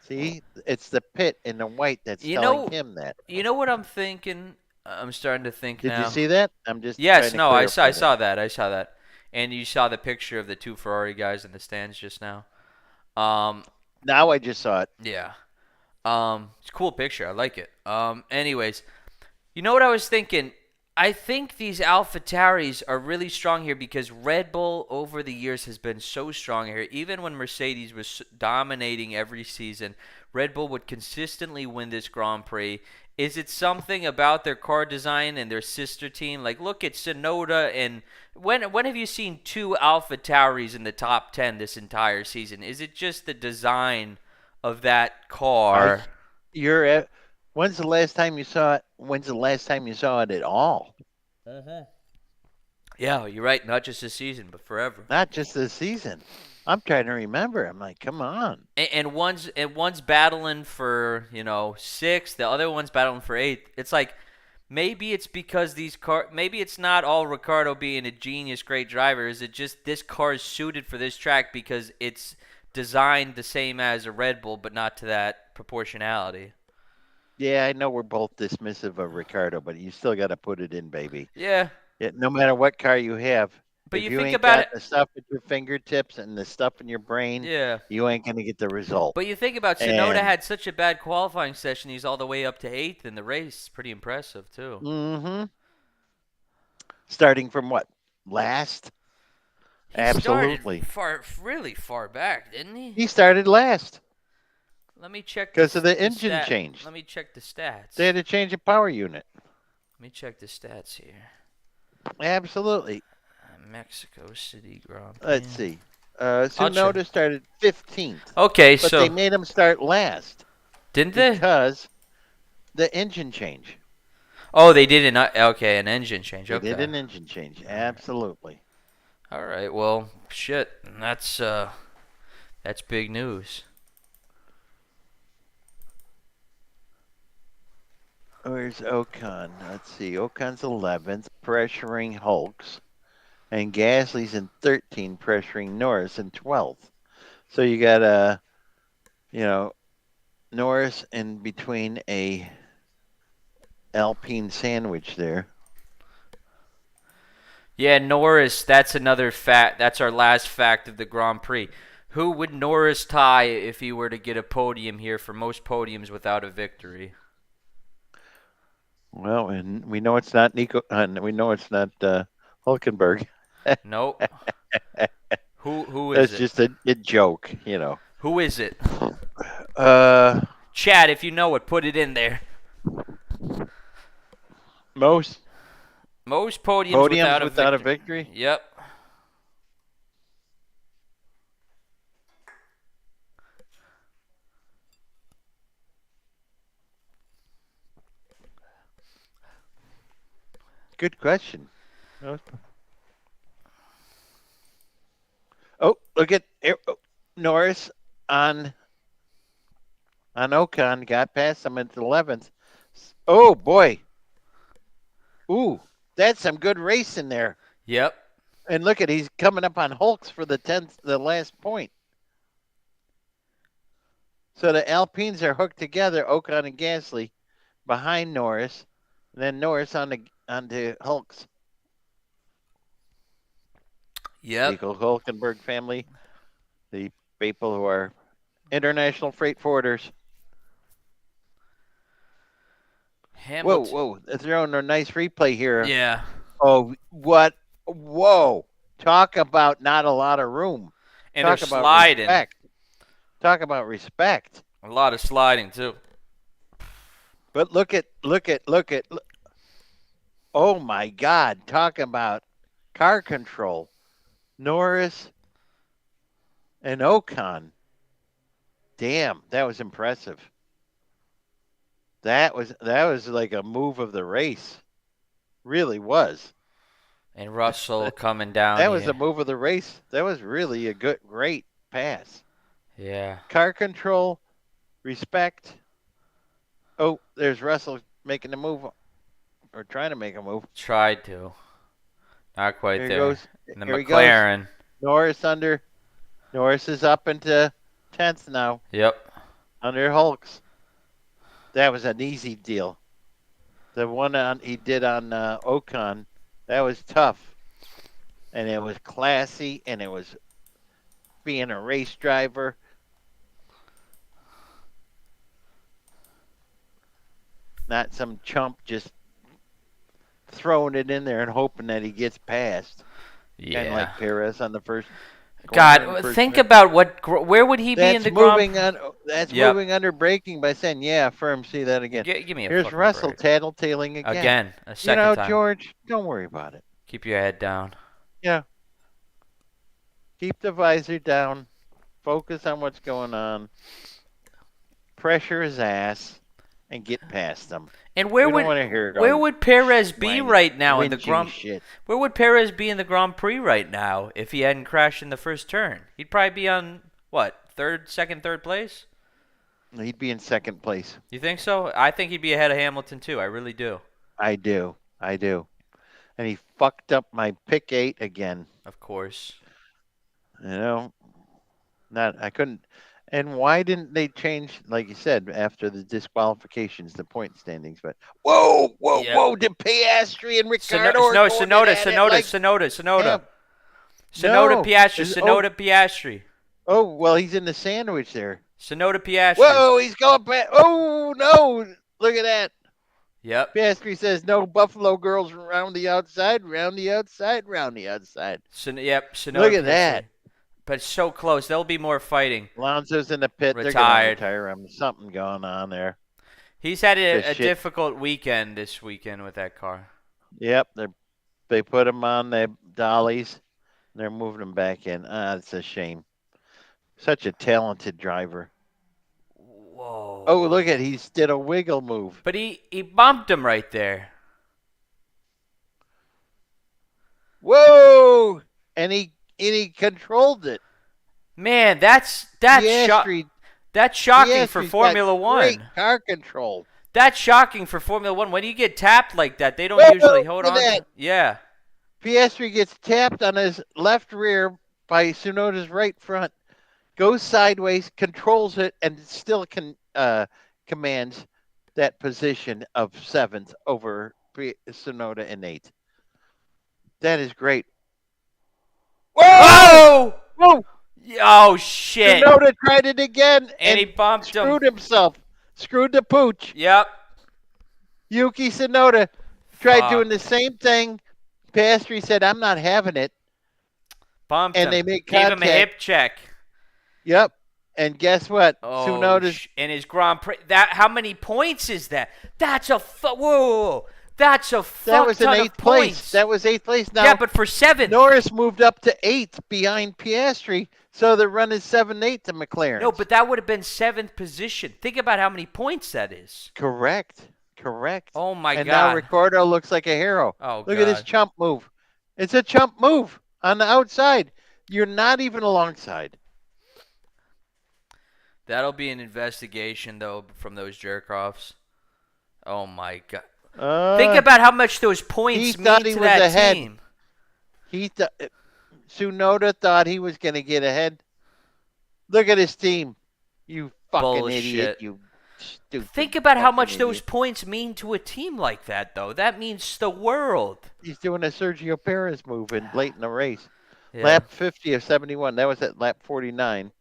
See, it's the pit in the white that's telling him that. You know what I'm thinking? I'm starting to think Did now. you see that? I'm just Yes, trying to no, I saw that. that. I saw that. And you saw the picture of the two Ferrari guys in the stands just now. Now I just saw it. Yeah. It's a cool picture. I like it. Anyways, you know what I was thinking? I think these AlphaTauris are really strong here because Red Bull over the years has been so strong here. Even when Mercedes was dominating every season, Red Bull would consistently win this Grand Prix. Is it something about their car design and their sister team? Like, look at Tsunoda and when have you seen two AlphaTauris in the top 10 this entire season? Is it just the design of that car? You're at. When's the last time you saw it? When's the last time you saw it at all? Yeah, you're right. Not just this season, but forever. Not just this season. I'm trying to remember. I'm like, come on. And one's battling for sixth, the other one's battling for eighth. It's like maybe it's because maybe it's not all Ricardo being a genius, great driver. Is it just this car is suited for this track because it's designed the same as a Red Bull, but not to that proportionality? Yeah, I know we're both dismissive of Ricardo, but you still got to put it in, baby. Yeah. No matter what car you have, But if you you think ain't about got it. the stuff at your fingertips and the stuff in your brain, Yeah. you ain't gonna get the result. But you think about Tsunoda And- had such a bad qualifying session. He's all the way up to eighth in the race. Pretty impressive too. Mm-hmm. Starting from what? Last? He Absolutely. started really far back, didn't he? He started last Let me check. because of the engine change. Let me check the stats. They had to change a power unit. Let me check the stats here. Absolutely. Mexico City Grand Prix. Let's see. Tsunoda started 15th. Okay, but so they made him start last didn't they? because the engine change. Oh, they did an engine change. They Okay. did an engine change. Absolutely. All right. Well, shit. That's big news. Where's Ocon? Let's see. Ocon's 11th, pressuring Hulks, and Gasly's in 13, pressuring Norris in 12th. So you got you know, Norris in between a Alpine sandwich there. Yeah, Norris, that's another fact. That's our last fact of the Grand Prix. Who would Norris tie if he were to get a podium here for most podiums without a victory? Well, and we know it's not Nico. We know it's not Hulkenberg. Nope. Who is That's it? just a joke. Who is it? Uh, Chad, if you know it, put it in there. most Most podiums podiums without a without a victory. victory. Yep. Good question. Oh, look at Norris on Ocon. Got past him at the 11th. Oh boy. Ooh, that's some good racing there. Yep. And look at he's coming up on Hulks for the last point. So the Alpines are hooked together, Ocon and Gasly, behind Norris, and then Norris onto Hulks. Yep. The Hulkenberg family, the people who are international freight forwarders. Whoa, Hamilton. whoa! They're throwing a nice replay here. Yeah. Oh, what? Whoa! Talk about not a lot of room. And they're Talk about sliding. respect. Talk about respect. A lot of sliding too. But look at. Oh my God! Talk about car control. Norris and Ocon. Damn, that was impressive. That was like a move of the race. Really was. And Russell coming down That was here. a move of the race. That was really a great pass. Yeah. Car control, respect. Oh, there's Russell making a move or trying to make a move. Tried to. Not quite Here he there. goes. And the Here he goes. McLaren. Norris is up into 10th now Yep. under Hulks. That was an easy deal. The one he did on Ocon, that was tough. And it was classy, and it was being a race driver. Not some chump just throwing it in there and hoping that he gets past. Yeah. Kind of like Perez on the first God, think about where would he be in That's the Grand moving Prix? on. That's Yep. moving under braking by saying, "Yeah, firm." See that again. Give me a Here's fucking Russell break. tattletaling again. Again, a second time. George, don't worry about it. Keep your head down. Yeah, keep the visor down. Focus on what's going on. Pressure his ass, and get past them. And We don't want to hear where all would Perez be whining, right now in the whinging Grand? shit. Where would Perez be in the Grand Prix right now if he hadn't crashed in the first turn? He'd probably be on what, third place? He'd be in second place. You think so? I think he'd be ahead of Hamilton too. I really do. I do. And he fucked up my pick 8 again. Of course. I couldn't. And why didn't they change, like you said, after the disqualifications, the point standings? But whoa! Did Piastri and Ricciardo No, are going at it like Sonoda. him? Sonoda Piastri. Is- Sonoda Piastri. Oh, well, he's in the sandwich there. Sonoda Piastri. Whoa, he's going back. Oh no! Look at that. Yep. Piastri says no Buffalo girls round the outside, round the outside, round the outside. Yep. Sonoda Look at Piastri. that. But it's so close. There'll be more fighting. Alonso's in the pit. Retired. They're going to retire him. Something going on there. He's had a difficult weekend this weekend with that car. Yep, they put him on the dollies. They're moving him back in. It's a shame. Such a talented driver. Whoa. Oh, look at he did a wiggle move. But he bumped him right there. Whoa! And he controlled it. Man, that's shocking for Formula One. Great car control. That's shocking for Formula One. When you get tapped like that, they don't Whoa, usually hold look at on that. to. Yeah. Piastri gets tapped on his left rear by Tsunoda's right front, goes sideways, controls it, and still commands that position of seventh over Tsunoda in eighth. That is great. Whoa! Oh! Whoa! Oh, shit. Tsunoda tried it again And he and bumped him. screwed himself. Screwed the pooch. Yep. Yuki Tsunoda tried doing the Fuck. same thing. Piastri said, I'm not having it. Bumped And him. they made Gave him a contact. hip check. Yep. And guess what? Oh, Tsunoda's in his Grand Prix. How many points is that? That's a whoa. That's a that fuck was in ton of eighth place. points. That was eighth place. Now Yeah, but for seventh. Norris moved up to eighth behind Piastri, so they're running 7-8 to McLaren. No, but that would have been seventh position. Think about how many points that is. Correct. Oh my And God. now Ricardo looks like a hero. Oh Look God. at his chump move. It's a chump move on the outside. You're not even alongside. That'll be an investigation though from those jerk offs. Oh my God. Think Uh, about how much those he points mean thought he to was that ahead. team. Tsunoda thought he was going to get ahead. Look at his team. You fucking idiot. Bullshit. You stupid. Think about how fucking much idiot. those points mean to a team like that, though. That means the world. He's doing a Sergio Perez move late in the race. Yeah. Lap 50 of 71. That was at lap 49.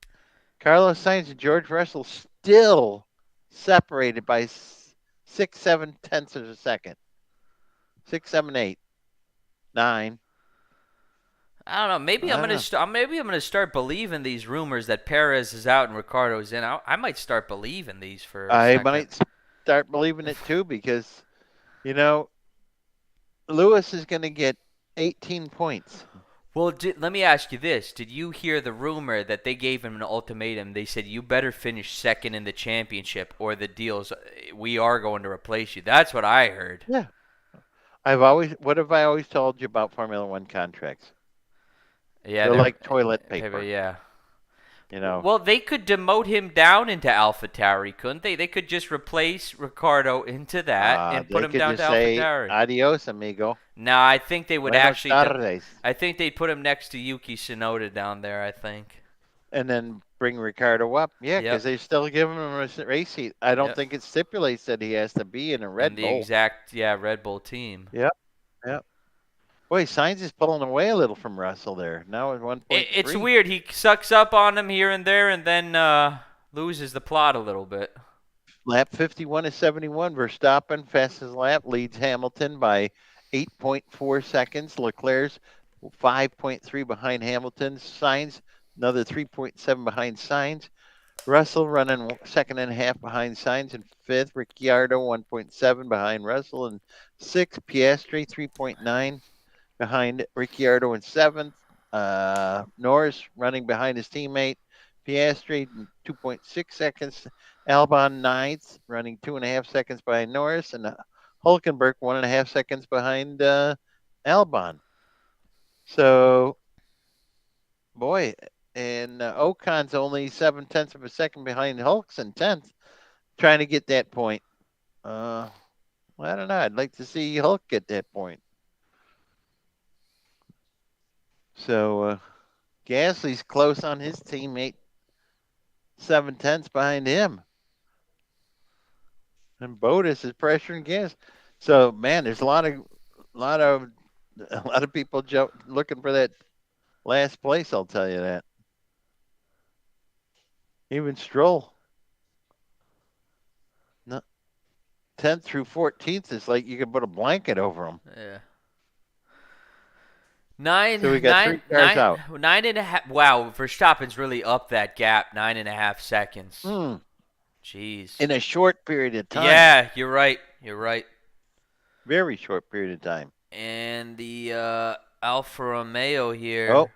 Carlos Sainz and George Russell still separated by 6/7 of a second. 6, 7, 8, 9. I don't know. Maybe I'm gonna start believing these rumors that Perez is out and Ricardo's in. I might start believing these for a I second. might start believing it too because, you know, Lewis is going to get 18 points. Well, let me ask you this. Did you hear the rumor that they gave him an ultimatum? They said, you better finish second in the championship or the deals, we are going to replace you. That's what I heard. Yeah. What have I always told you about Formula One contracts? Yeah, They're like toilet paper. Yeah. You know. Well, they could demote him down into AlphaTauri, couldn't they? They could just replace Ricardo into that and put him down to AlphaTauri. Adios, amigo. No, I think they would Buenos actually. tardes. I think they'd put him next to Yuki Tsunoda down there. I think. And then bring Ricardo up. Yeah, because they're still giving him a race seat. I don't think it stipulates that he has to be in a Red Bull. The exact Red Bull team. Yep. Boy, Sainz is pulling away a little from Russell there. Now at 1.3. It's weird. He sucks up on him here and there, and then loses the plot a little bit. Lap 51 is 71. Verstappen, fastest lap, leads Hamilton by 8.4 seconds. Leclerc's 5.3 behind Hamilton. Sainz, another 3.7 behind Sainz. Russell running second and a half behind Sainz in fifth. Ricciardo 1.7 behind Russell in sixth. Piastri 3.9 behind Ricciardo in seventh. Norris running behind his teammate Piastri 2.6 seconds. Albon ninth, running 2.5 seconds behind Norris, and Hulkenberg 1.5 seconds behind Albon. So, boy, and Ocon's only 0.7 of a second behind Hulk's in 10th, trying to get that point. I don't know. I'd like to see Hulk get that point. So, Gasly's close on his teammate, 0.7 behind him. And Bottas is pressuring gas. So, man, there's a lot of people looking for that last place, I'll tell you that. Even Stroll. No, 10th through 14th is like you could put a blanket over them. Yeah. So we got 3 cars out. 9.5. Wow, Verstappen's really up that gap. 9.5 seconds. Jeez. In a short period of time. Yeah, you're right. Very short period of time. And the Alfa Romeo here. Oh,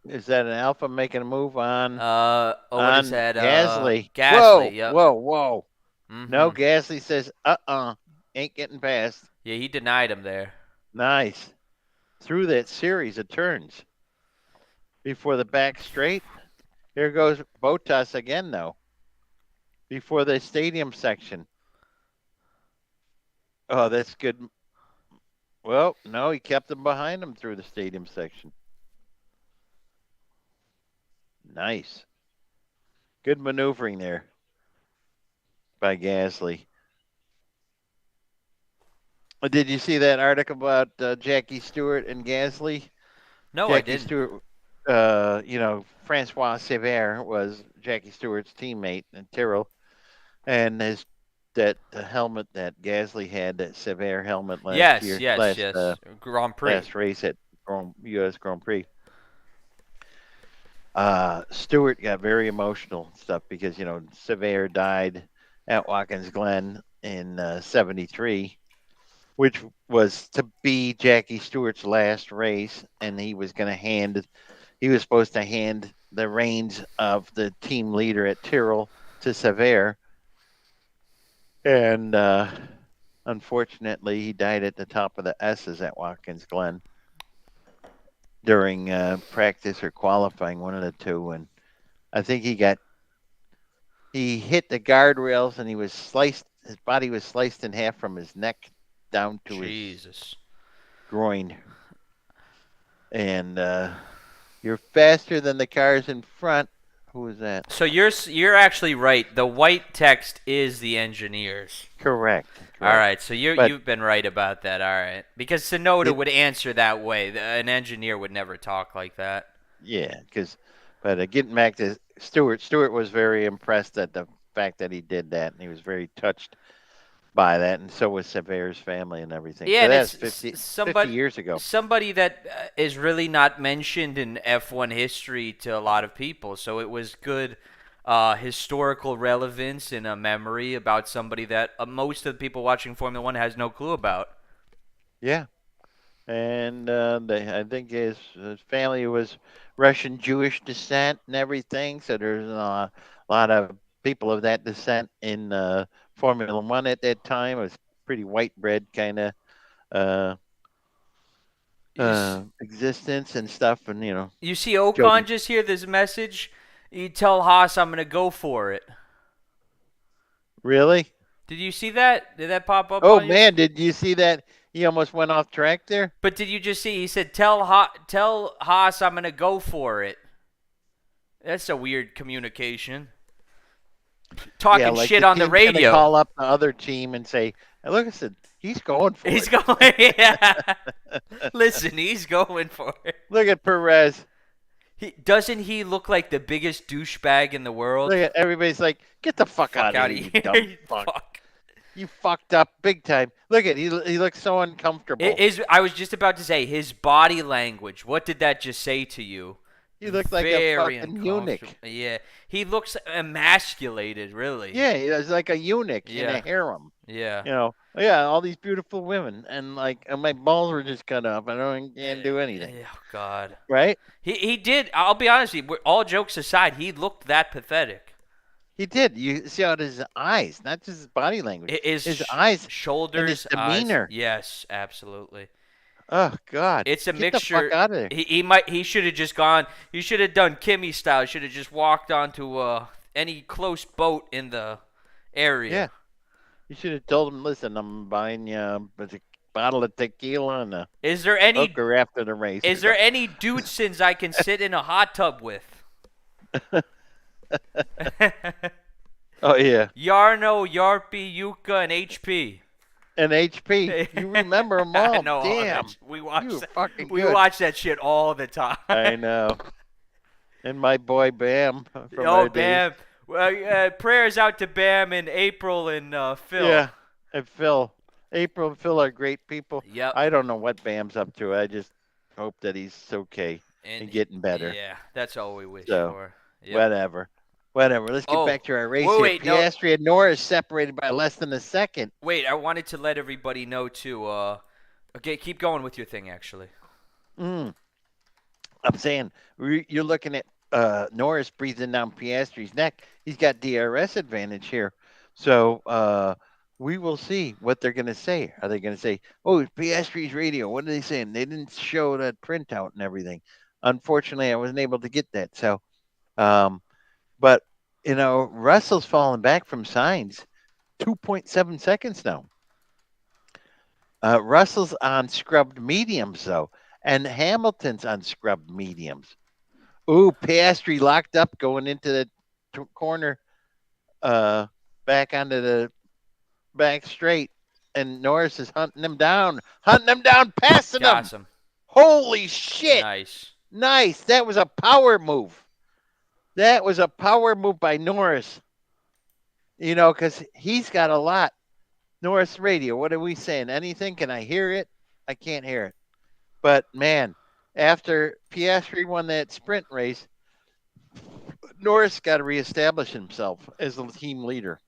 is that an Alfa making a move on? What is that? Gasly. Gasly. Whoa, yep. whoa. Mm-hmm. No, Gasly says, ain't getting past. Yeah, he denied him there. Nice. Through that series of turns. Before the back straight. Here goes Bottas again, though. Before the stadium section. Oh, that's good. Well, no, he kept them behind him through the stadium section. Nice. Good maneuvering there by Gasly. Did you see that article about Jackie Stewart and Gasly? No, I Jackie didn't. Stewart, Francois Sever was Jackie Stewart's teammate in Tyrrell, and his that the helmet that Gasly had, that Sever helmet last Yes, year, yes, yes. Grand Prix. last race at U.S. Grand Prix. Stewart got very emotional and stuff because Sever died at Watkins Glen in '73, which was to be Jackie Stewart's last race, and he was supposed to hand the reins of the team leader at Tyrrell to Sever, and unfortunately, he died at the top of the S's at Watkins Glen during practice or qualifying, one of the two, and I think he hit the guardrails and he was sliced. His body was sliced in half from his neck down to his Jesus. groin, and you're faster than the cars in front. Who was that? So you're actually right. The white text is the engineers. Correct, All correct. right, so But you've been right about that. All right, because Sonoda it, would answer that way. An engineer would never talk like that. yeah, because but getting back to Stewart, Stewart was very impressed at the fact that he did that, and he was very touched by that, and so was Sever's family and everything. Yeah, So and that's it's 50 years ago. somebody that is really not mentioned in F1 history to a lot of people. So it was good historical relevance and a memory about somebody that most of the people watching Formula One has no clue about. Yeah, and I think his family was Russian Jewish descent and everything. So there's a lot of people of that descent in Formula One at that time. It was pretty white bread kind of uh, You, existence and stuff, and you see Jody. Ocon just hear this message. You tell Haas I'm gonna go for it. Really? Did you see that? Did that pop up Oh on you? man, did you see that? He almost went off track there. But did you just see? He said, tell Haas I'm gonna go for it." That's a weird communication. Yeah, Talking like shit the on the team's gonna radio. call up the other team and say, "Hey, look, I said he's going for He's it. going. Yeah. Listen, he's going for it. Look at Perez. Doesn't he look like the biggest douchebag in the world? Look at everybody's like, get the fuck Fuck out of out here, of you dumb here. fuck. Fuck. You fucked up big time. Look at he looks so uncomfortable. I was just about to say his body language. What did that just say to you? He looked like a Very fucking uncomfortable. eunuch. Yeah, he looks emasculated. Really. Yeah, he was like a eunuch in a Yeah. harem. Yeah. Yeah, all these beautiful women, and my balls were just cut off. I don't can't do anything, Oh God. right? He did. I'll be honest with you. All jokes aside, he looked that pathetic. He did. You see out his eyes, not just his body language, His his eyes and his shoulders, eyes. demeanor. Yes, absolutely. Oh God, It's a get the fuck mixture. out of there. He should have just gone. He should have done Kimmy style. He should have just walked onto any close boat in the area. Yeah, you should have told him, listen, I'm buying you a bottle of tequila and a Is there any hooker after the race or is there something. any dudesons I can sit in a hot tub with? Oh yeah, Yarno, Yarpy, Yuka, and HP. and HP. You remember them I all? know all that. Damn, We watch you were that. fucking We good. watch that shit all the time. I know. And my boy Bam from Oh, our days. Bam. Well, prayers out to Bam and April and Phil. Yeah, and Phil. April and Phil are great people. Yep. I don't know what Bam's up to. I just hope that he's okay And and getting better. yeah, that's all we wish So, for. Yep. whatever. Whatever. Let's get Oh, back to our race wait, here. no. Piastri and Norris separated by less than a second. Wait, I wanted to let everybody know too. Okay, keep going with your thing. Actually, Mm. I'm saying you're looking at Norris breathing down Piastri's neck. He's got DRS advantage here. So we will see what they're going to say. Are they going to say, oh, it's Piastri's radio? What are they saying? They didn't show that printout and everything. Unfortunately, I wasn't able to get that. So, but, Russell's falling back from signs 2.7 seconds now. Russell's on scrubbed mediums though, and Hamilton's on scrubbed mediums. Ooh, Piastri locked up going into the corner, uh, back onto the back straight, and Norris is hunting him down, passing him. Got him. Holy shit! Nice. Nice. That was a power move. That was a power move by Norris. Because he's got a lot. Norris radio. What are we saying? Anything? Can I hear it? I can't hear it. But man, after Piastri won that sprint race, Norris got to reestablish himself as the team leader.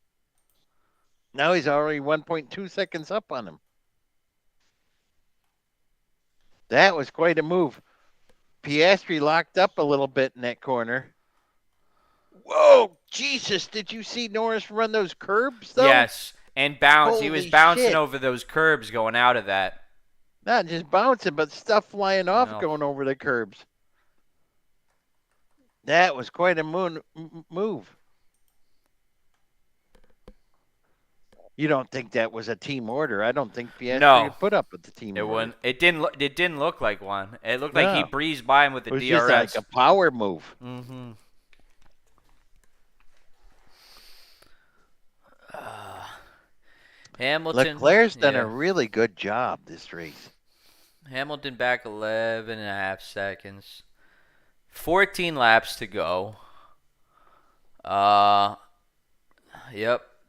Now he's already 1.2 seconds up on him. That was quite a move. Piastri locked up a little bit in that corner. Whoa, Jesus! Did you see Norris run those curbs though? Yes, and bounce. Holy He was bouncing shit. over those curbs going out of that. Not just bouncing, but stuff flying off No. going over the curbs. That was quite a move. You don't think that was a team order? I don't think Piastri No. would put up with the team It order. wouldn't. It didn't. It didn't look like one. It looked like he No. breezed by him with the It was DRS. just like a power move. Mm-hmm. Hamilton. Leclerc's done yeah. a really good job this race. Hamilton back 11.5 seconds. 14 laps to go. Yep.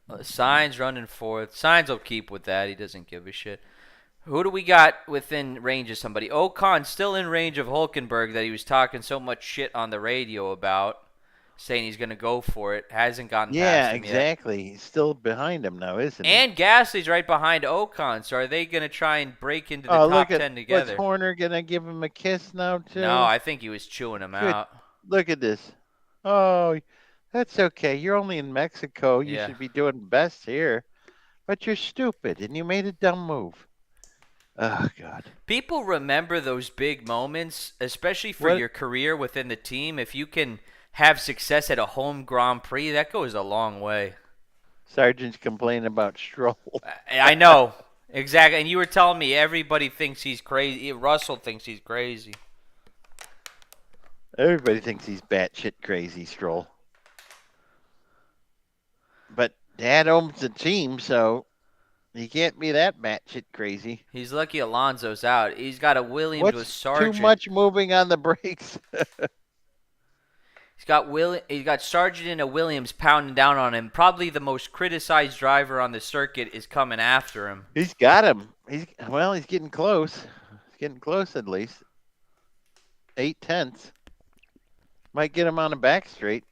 Sainz running fourth. Sainz will keep with that. He doesn't give a shit. Who do we got within range of somebody? Ocon still in range of Hulkenberg that he was talking so much shit on the radio about, saying he's going to go for it. Hasn't gotten past him exactly. He's still behind him now, isn't he? And Gasly's right behind Ocon, so are they going to try and break into the top look 10 together? What's Horner going to give him a kiss now, too? No, I think he was chewing him out. Look at this. Oh, that's okay. You're only in Mexico. You should be doing best here. But you're stupid, and you made a dumb move. Oh, God. People remember those big moments, especially for your career within the team. If you can have success at a home Grand Prix, that goes a long way. Sargent's complaining about Stroll. I know. Exactly. And you were telling me everybody thinks he's crazy. Russell thinks he's crazy. Everybody thinks he's batshit crazy, Stroll. But Dad owns the team, so he can't be that batshit crazy. He's lucky Alonso's out. He's got a Williams with Sargent. Too much moving on the brakes. He's got Sargent and a Williams pounding down on him. Probably the most criticized driver on the circuit is coming after him. He's got him. He's getting close. He's getting close at least. 0.8. Might get him on the back straight.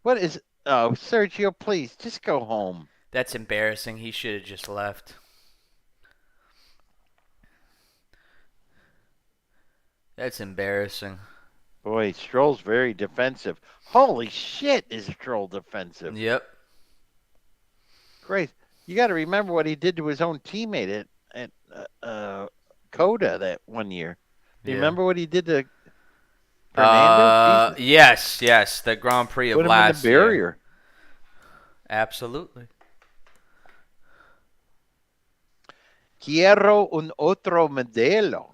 What is... Oh, Sergio, please, just go home. That's embarrassing. He should have just left. That's embarrassing. Boy, Stroll's very defensive. Holy shit, is Stroll defensive. Yep. Great. You got to remember what he did to his own teammate at Coda that one year. Remember what he did to Fernando? Yes. The Grand Prix of last year. Put him in the barrier. Year. Absolutely. Quiero un otro modelo.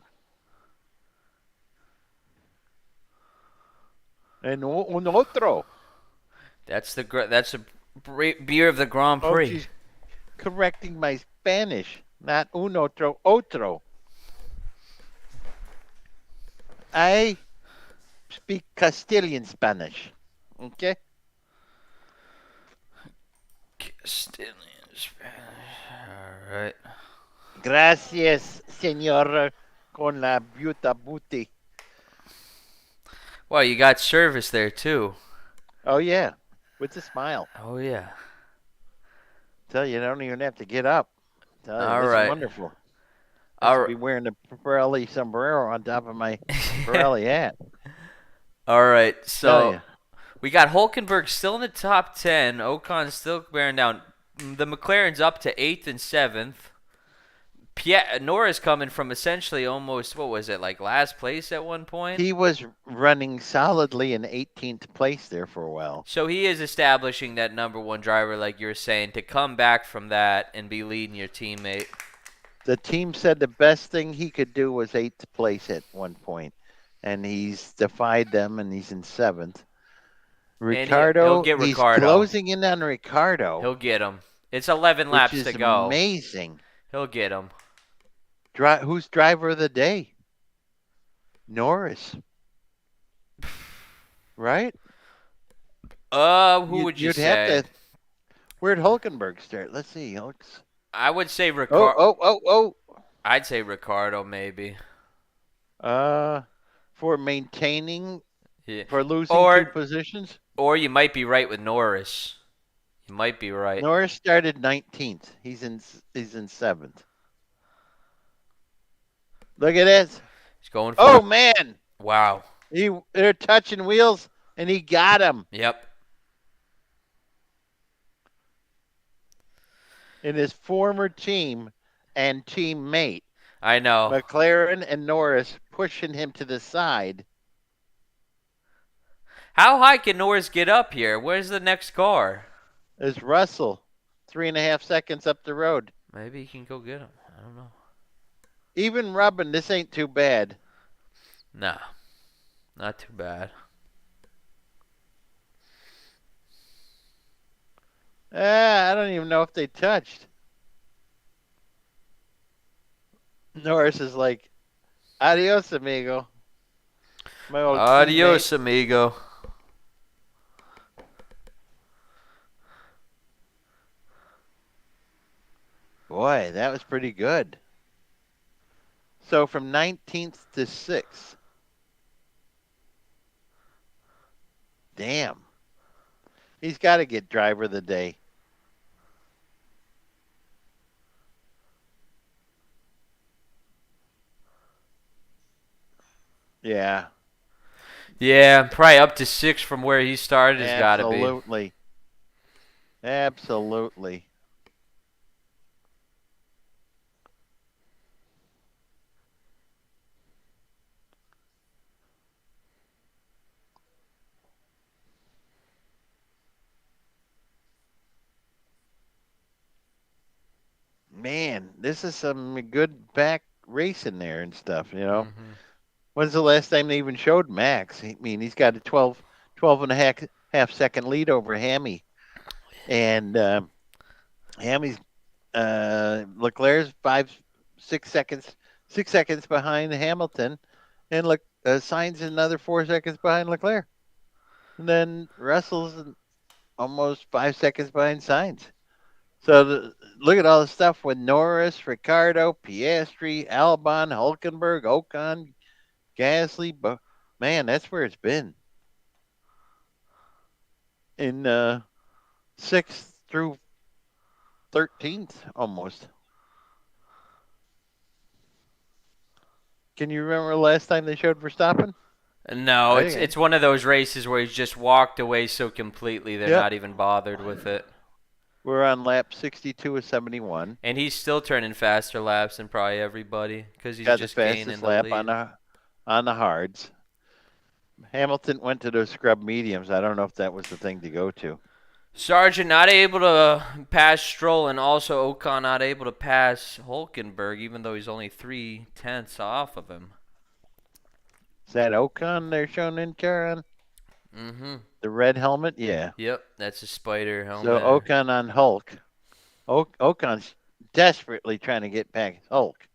And un otro. That's a beer of the Grand Prix. Oh, she's correcting my Spanish, not un otro. I speak Castilian Spanish. Okay? Castilian Spanish. All right. Gracias, señor, con la beauta booty. Well, you got service there, too. Oh, yeah. With a smile. Oh, yeah. Tell you, I don't even have to get up. Tell you, All this right. is wonderful. I'll be wearing the Pirelli sombrero on top of my Pirelli hat. All right, so we got Hulkenberg still in the top 10. Ocon's still bearing down. The McLaren's up to 8th and 7th. Norris coming from essentially almost, what was it, like last place at one point? He was running solidly in 18th place there for a while. So he is establishing that number one driver, like you're saying, to come back from that and be leading your teammate. The team said the best thing he could do was 8th place at one point, and he's defied them, and he's in 7th. And he'll Ricardo, get he's Ricardo. closing in on Ricardo, He'll get him. It's 11 which laps to is go. amazing. He'll get him. Who's driver of the day? Norris, right? Who would you You'd have say? to. Where'd Hulkenberg start? Let's see. I would say Oh, Ricardo. oh, oh, oh. I'd say Ricardo maybe. For maintaining, Yeah. for losing 2 Or positions. you might be right with Norris. You might be right. Norris started 19th. He's in 7th. Look at this. He's going for Oh it. man, Wow. they're touching wheels, and he got him Yep. in his former team and teammate. I know. McLaren and Norris pushing him to the side. How high can Norris get up here? Where's the next car? Is Russell 3.5 seconds up the road. Maybe he can go get him. I don't know. Even rubbing, this ain't too bad. Nah. Not too bad. I don't even know if they touched. Norris is like, adios, amigo. My old Adios, teammate. amigo. Boy, that was pretty good. So from 19th to 6th. Damn. He's got to get driver of the day. Yeah. Yeah, probably up to 6 from where he started has got to be. Absolutely. Absolutely. Man, this is some good back racing there and stuff, you know. Mm-hmm. When's the last time they even showed Max? I mean, he's got a 12 and a half second lead over Hammy. And Hammy's Leclerc's 6 seconds behind Hamilton, and look, Sainz another 4 seconds behind Leclerc, and then Russell's almost 5 seconds behind Sainz. So look at all the stuff with Norris, Ricardo, Piastri, Albon, Hulkenberg, Ocon, Gasly. But man, that's where it's been in 6th through 13th almost. Can you remember the last time they showed Verstappen? No, I it's one of those races where he's just walked away so completely they're Yep. not even bothered with it. We're on lap 62 of 71. And he's still turning faster laps than probably everybody because he's Got the just gaining fastest the lap lead. on the hards. Hamilton went to those scrub mediums. I don't know if that was the thing to go to. Sargent not able to pass Stroll, and also Ocon not able to pass Hulkenberg, even though he's only 3/10 off of him. Is that Ocon they're showing in Karen? Mm-hmm. The red helmet? Yeah. Yep, that's a spider helmet. So Ocon on Hulk. Ocon's desperately trying to get back Hulk.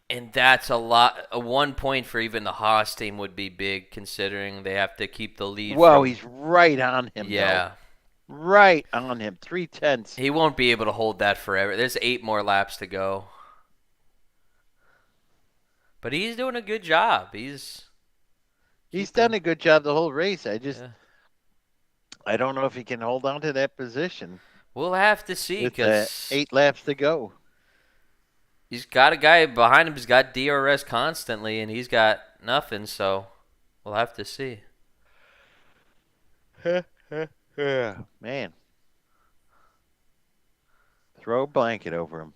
And that's a lot. A 1 point for even the Haas team would be big, considering they have to keep the lead. Whoa, he's right on him, yeah. though. Right on him. 3/10. He won't be able to hold that forever. There's 8 more laps to go. But he's doing a good job. He's done a good job the whole race. I don't know if he can hold on to that position. We'll have to see, with because 8 laps to go. He's got a guy behind him who's got DRS constantly, and he's got nothing, so we'll have to see. Man. Throw a blanket over him.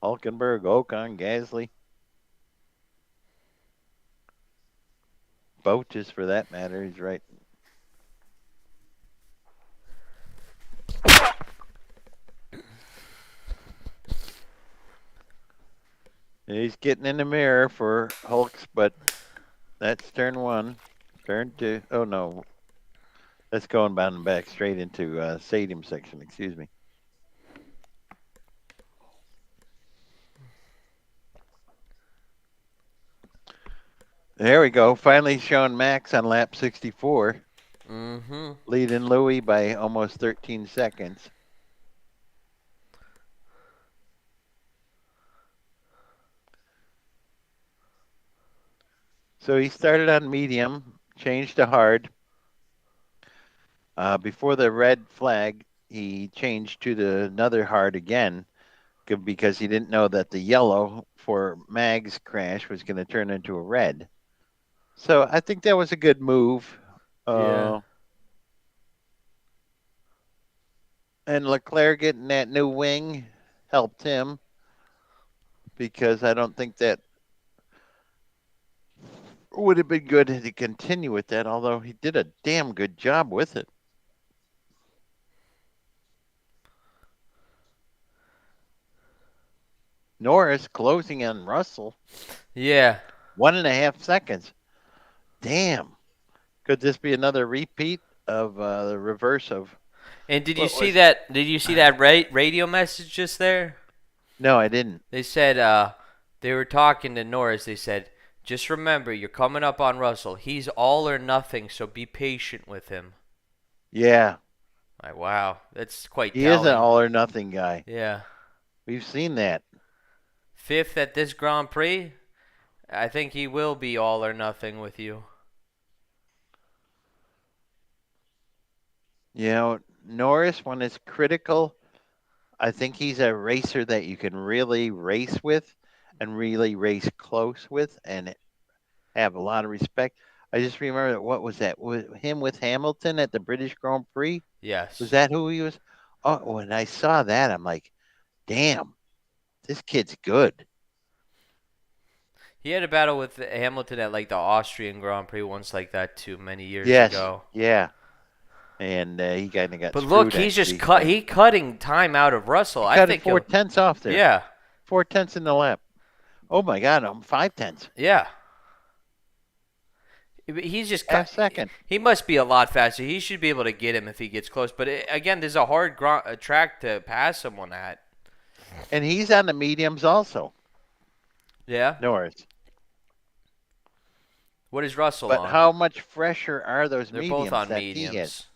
Hulkenberg, Ocon, Gasly, Boches for that matter. He's right. He's getting in the mirror for Hulks, but that's turn one. Turn two. Oh no, that's going bound and back straight into stadium section. Excuse me. There we go. Finally showing Max on lap 64, Mm-hmm. leading Louis by almost 13 seconds. So he started on medium, changed to hard. Before the red flag, he changed to another hard again because he didn't know that the yellow for Mag's crash was going to turn into a red. So I think that was a good move. Yeah. And Leclerc getting that new wing helped him because I don't think that would have been good to continue with that, although he did a damn good job with it. Norris closing on Russell, Yeah. 1.5 seconds. Damn. Could this be another repeat of the reverse of And did you what see was? that? Did you see that radio message just there? No, I didn't. They said they were talking to Norris. They said, "Just remember, you're coming up on Russell. He's all or nothing, so be patient with him." Yeah, Like, wow, that's quite he is an telling. all or nothing guy. Yeah. We've seen that. Fifth at this Grand Prix. I think he will be all or nothing with you. Norris, when it's critical, I think he's a racer that you can really race with and really race close with and have a lot of respect. I just remember what was that? Was him with Hamilton at the British Grand Prix? Was Yes. that who he was? Oh, when I saw that, I'm like, damn, this kid's good. He had a battle with Hamilton at like the Austrian Grand Prix once like that too many years Yes, ago. yeah. And he kind of got But look, screwed he's just actually. cutting time out of Russell. He I cut it think four he'll tenths off there. Yeah. 4 tenths in the lap. Oh my God, I'm 5 tenths. Yeah. He's just Half cut. second. He must be a lot faster. He should be able to get him if he gets close. But again, there's a hard track to pass someone at. And he's on the mediums also, Yeah. Norris. What is Russell But on? how much fresher are those They're both mediums on that he has? mediums.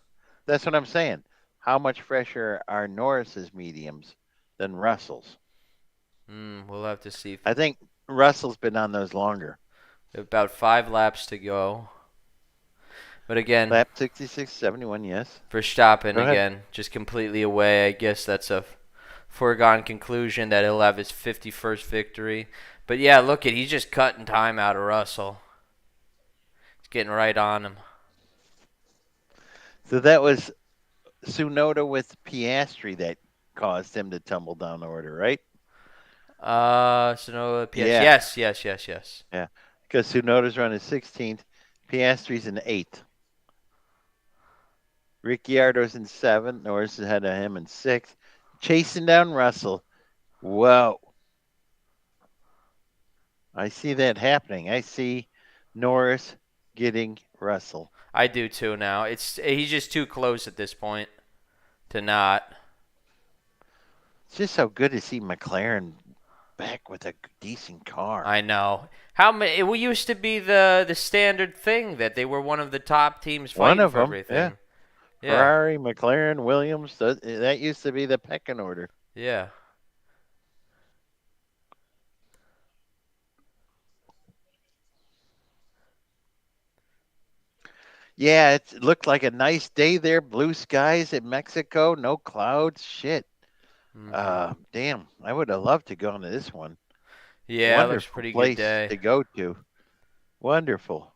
That's what I'm saying. How much fresher are Norris's mediums than Russell's? We'll have to see. I think Russell's been on those longer. About 5 laps to go. But again, Lap 66, 71, yes. Verstappen Go ahead. again, just completely away. I guess that's a foregone conclusion that he'll have his 51st victory. But yeah, look at he's just cutting time out of Russell. He's getting right on him. So that was Tsunoda with Piastri that caused him to tumble down the order, right? So no PS. Yeah. Yes. Yeah. Because Tsunoda's running 16th, Piastri's in 8th. Ricciardo's in 7th, Norris is ahead of him in 6th. Chasing down Russell. Whoa. I see that happening. I see Norris getting Russell. I do too now. He's just too close at this point to not. It's just so good to see McLaren back with a decent car. I know. How many? It used to be the standard thing that they were one of the top teams One fighting of for them, yeah. everything. Yeah. Ferrari, McLaren, Williams. That used to be the pecking order. Yeah. Yeah, it looked like a nice day there. Blue skies in Mexico, no clouds. Shit. Damn, I would have loved to go into this one. Yeah, it looks a Wonderful pretty good place day. to go to. Wonderful.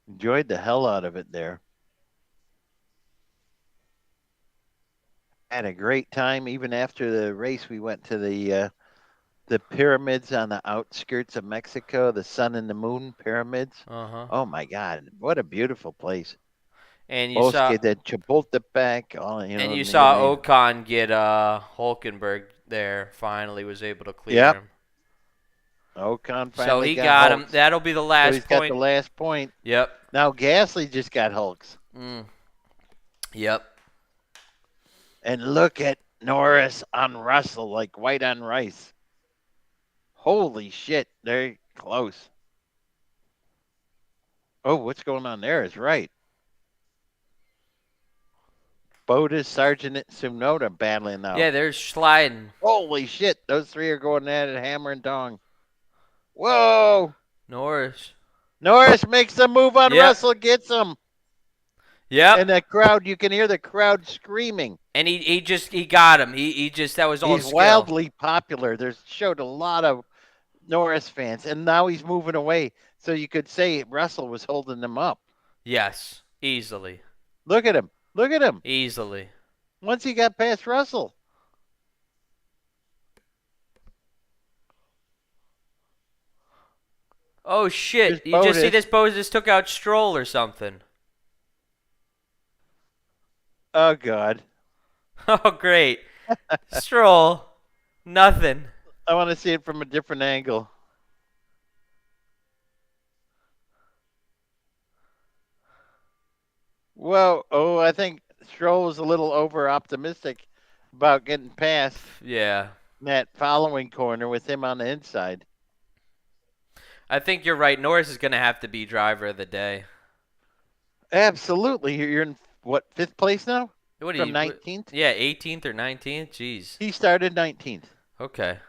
Enjoyed the hell out of it there. had a great time. Even after the race, we went to the pyramids on the outskirts of Mexico, the Sun and the Moon pyramids. Uh-huh. Oh my God, what a beautiful place! And you Bosque saw de Chapultepec, all and you you saw name. Ocon get Hulkenberg there. Finally was able to clear Yep, him. Ocon So finally he got got him. Hulks, That'll be the so last he's got the point. last point. Yep. Now Gasly just got Hulks, Mm. Yep. and look at Norris on Russell like white on rice. Holy shit, they're close. Oh, what's going on there is right. Bodas, Sargent, and Tsunoda battling Yeah, out. they're sliding. Holy shit, those three are going at it hammer and dong. Whoa! Norris. Norris makes the move on Yep. Russell, gets him. Yep. And the crowd, you can hear the crowd screaming. And he got him. He just that was all He's skill. wildly popular. There's showed a lot of Norris fans, and now he's moving away. So you could say Russell was holding them up. Yes. Easily. Look at him. Look at him. Easily. Once he got past Russell. Oh Here's shit. You just see Bodas. this Bo just took out Stroll or something. Oh, God. Oh great. Stroll. Nothing. I want to see it from a different angle. Whoa. Oh, I think Stroll was a little over optimistic about getting past Yeah. that following corner with him on the inside. I think you're right. Norris is gonna have to be driver of the day. Absolutely. You're in what, fifth place now? What do From you? 19th? Yeah, 18th or 19th. Jeez. He started 19th. Okay.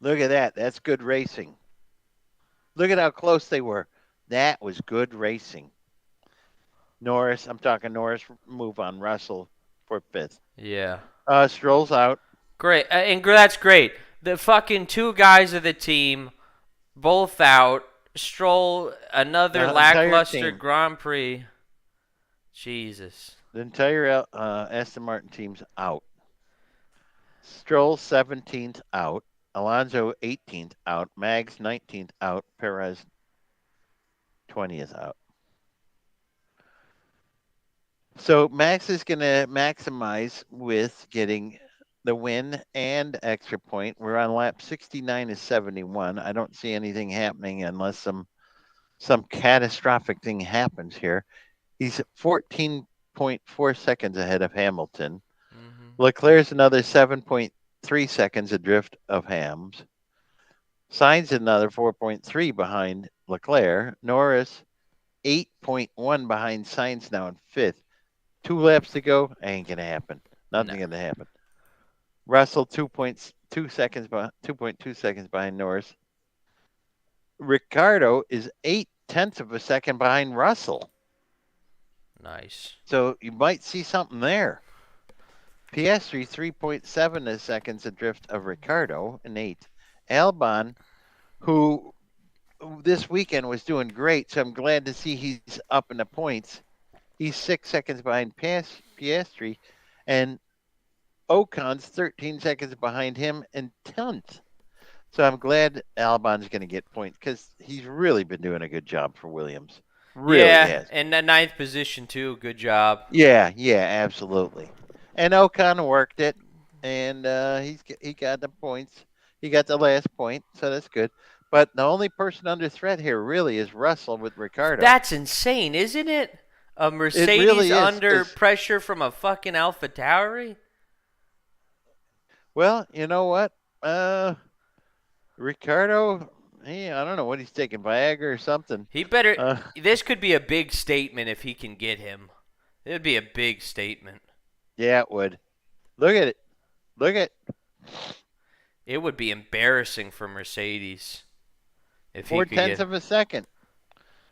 Look at that. That's good racing. Look at how close they were. That was good racing. Norris, I'm talking Norris move on Russell for fifth. Yeah. Stroll's out. Great. And that's great. The fucking two guys of the team, both out. Stroll, another The entire lackluster team. Grand Prix. Jesus. The entire Aston Martin team's out. Stroll 17th out. Alonso 18th out. Mags 19th out. Perez 20th out. So Max is going to maximize with getting the win and extra point. We're on lap 69 to 71. I don't see anything happening unless some catastrophic thing happens here. He's 14.4 seconds ahead of Hamilton. Mm-hmm. Leclerc's another 7.3 seconds adrift of Hams. Sainz another 4.3 behind Leclerc. Norris 8.1 behind Sainz now in fifth. 2 laps to go. Ain't gonna happen. Nothing gonna happen. Russell 2.2 seconds behind 2.2 seconds behind Norris. Ricardo is 0.8 of a second behind Russell. Nice. So you might see something there. Piastri 3.7 seconds adrift of Ricardo in eighth. Albon, who this weekend was doing great, so I'm glad to see he's up in the points. He's 6 seconds behind Piastri, and Ocon's 13 seconds behind him in 10th. So I'm glad Albon's going to get points because he's really been doing a good job for Williams. Really Yeah, has. and the ninth position too. Good job. Yeah, absolutely. And Ocon worked it, and he got the points. He got the last point, so that's good. But the only person under threat here really is Russell with Ricardo. That's insane, isn't it? A Mercedes really is, under 'cause- pressure from a fucking AlphaTauri? Well, you know what? Ricardo, I don't know what he's taking, Viagra or something. He better. This could be a big statement if he can get him. It'd be a big statement. Yeah, it would. Look at it. Look at It would be embarrassing for Mercedes if he four could tenths get. of a second.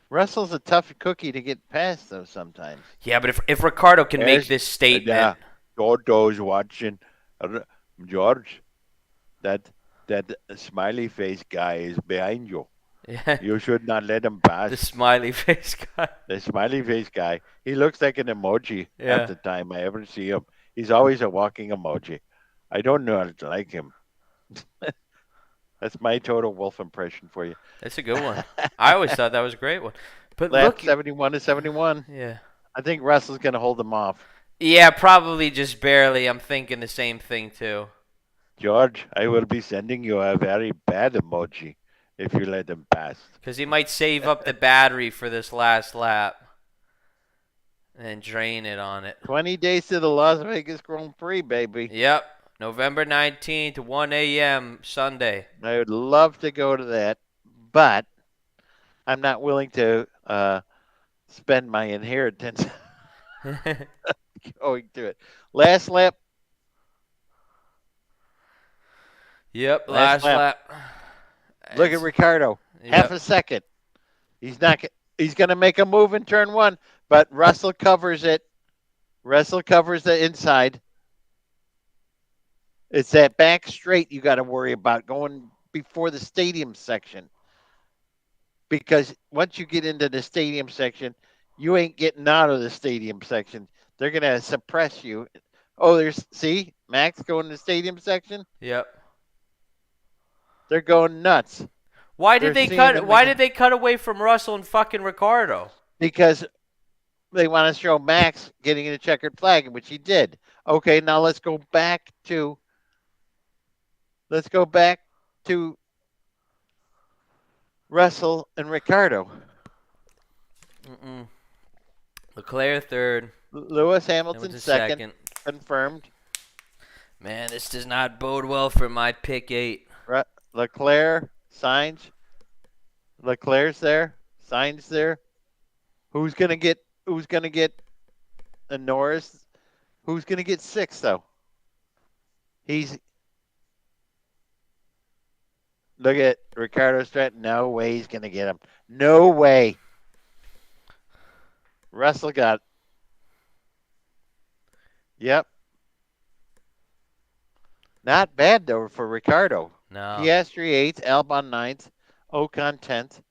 Russell's a tough cookie to get past, though, sometimes. Yeah, but if Ricardo can make There's- this statement, George's watching. George, that smiley face guy is behind you. Yeah. You should not let him The pass. smiley face guy. The smiley face guy. He looks like an emoji half Yeah. the time I ever see him. He's always a walking emoji. I don't know how to like him. That's my total wolf impression for you. That's a good one. I always thought that was a great one. But Lap look, 71 to 71. yeah. I think Russell's going to hold him off. Yeah, probably just barely. I'm thinking the same thing too. George, I will be sending you a very bad emoji if you let him pass. Because he might save up the battery for this last lap and drain it on it. 20 days to the Las Vegas Grand Prix, baby. Yep. November 19th, 1 a.m. Sunday. I would love to go to that, but I'm not willing to spend my inheritance going to it. Last lap. Yep, Last last lap. lap. Look at Ricardo. Half a second. He's not. He's going to make a move in turn one, but Russell covers it. Russell covers the inside. It's that back straight you got to worry about going before the stadium section. Because once you get into the stadium section, you ain't getting out of the stadium section. They're going to suppress you. Oh, see, Max going to the stadium section. Yep. They're going nuts. Why did they cut? Why did they cut away from Russell and fucking Ricardo? Because they want to show Max getting a checkered flag, which he did. Okay, now let's go back to Russell and Ricardo. Leclerc third. Lewis Hamilton second. Confirmed. Man, this does not bode well for my pick 8. Leclerc, Sainz. Leclerc's there. Sainz there. Who's gonna get a Norris? Who's gonna get 6 though? Look at Ricardo Stratton. No way he's gonna get him. No way. Russell got. Yep. Not bad though for Ricardo. No. Piastri 8th, Albon 9th, Ocon 10th.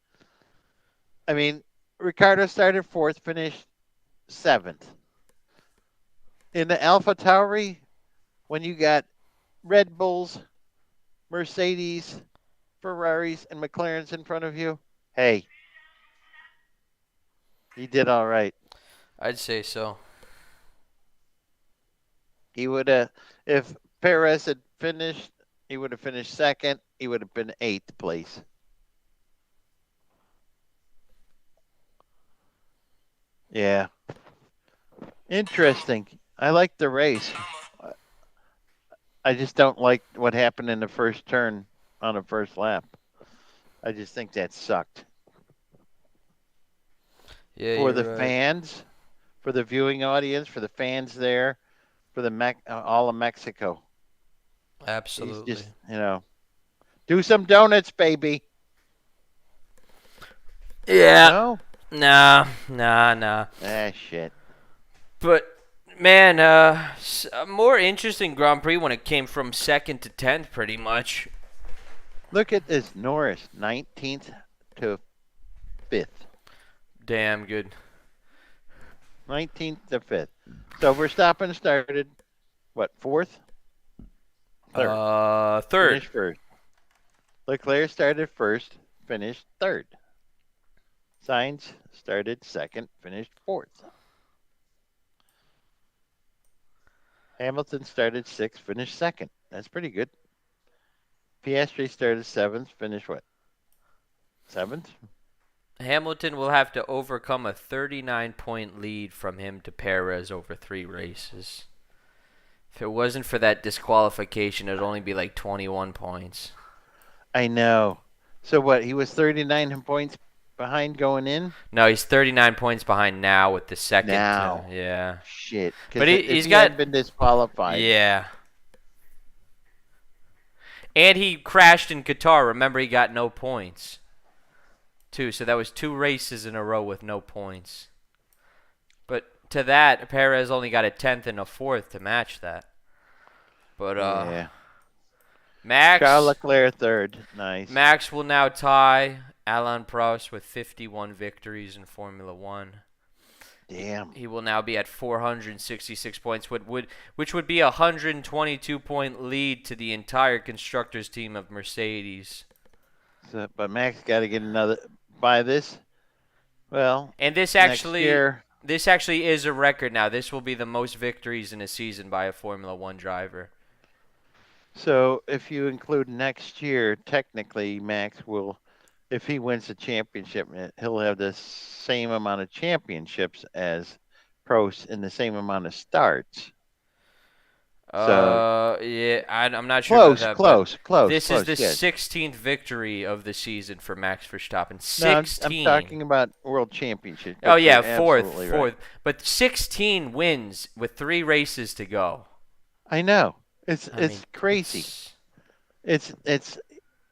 I mean, Ricardo started 4th, finished 7th. In the Alpha Tauri, when you got Red Bulls, Mercedes, Ferraris, and McLarens in front of you, hey, he did all right. I'd say so. He would have, if Perez had finished, he would have finished 2nd. He would have been 8th place. Yeah. Interesting. I like the race. I just don't like what happened in the first turn on the first lap. I just think that sucked. Yeah, for the right. fans, for the viewing audience, for the fans there, for the all of Mexico. Absolutely. He's just, do some donuts, baby. Yeah. No? Nah. Ah, shit. But man, a more interesting Grand Prix when it came from 2nd to 10th, pretty much. Look at this, Norris, 19th to 5th. Damn good. 19th to 5th. So Verstappen started, what, 4th? 3rd. Finished 1st. Leclerc started 1st, finished 3rd. Sainz started 2nd, finished 4th. Hamilton started 6th, finished 2nd. That's pretty good. Piastri started 7th, finished what? 7th? Hamilton will have to overcome a 39-point lead from him to Perez over 3 races. If it wasn't for that disqualification, it'd only be like 21 points. I know. So what, he was 39 points behind going in? No, he's 39 points behind now with the second. Now. Yeah. Shit. But he's got been disqualified. Yeah. And he crashed in Qatar. Remember, he got no points. Too. So that was 2 races in a row with no points. But to that, Perez only got a 10th and a 4th to match that. But yeah. Max. Charles Leclerc 3rd. Nice. Max will now tie Alain Prost with 51 victories in Formula One. Damn. He will now be at 466 points, which would be a 122-point lead to the entire constructors team of Mercedes. So, but Max got to get another by this. Well, And next year. this actually is a record now. This will be the most victories in a season by a Formula One driver. So if you include next year, technically Max will, if he wins the championship, he'll have the same amount of championships as Prost and the same amount of starts. So Yeah, I'm not sure about that, but this is the yes. 16th victory of the season for Max Verstappen. No, 16. I'm talking about World Championship. Oh yeah, you're fourth, absolutely fourth. right. But 16 wins with 3 races to go. I know. It's I mean, crazy. It's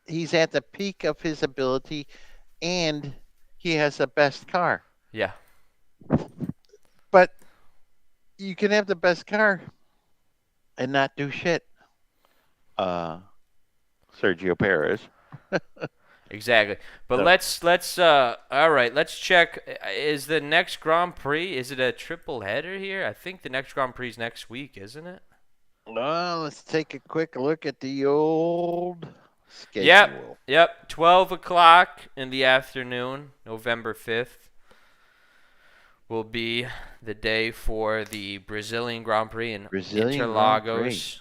he's at the peak of his ability, and he has the best car. Yeah. But you can have the best car and not do shit. Sergio Perez. Exactly. But let's all right, let's check. Is the next Grand Prix, is it a triple header here? I think the next Grand Prix is next week, isn't it? Well, let's take a quick look at the old schedule. Yep. 12 o'clock in the afternoon, November 5th, will be the day for the Brazilian Grand Prix in Interlagos.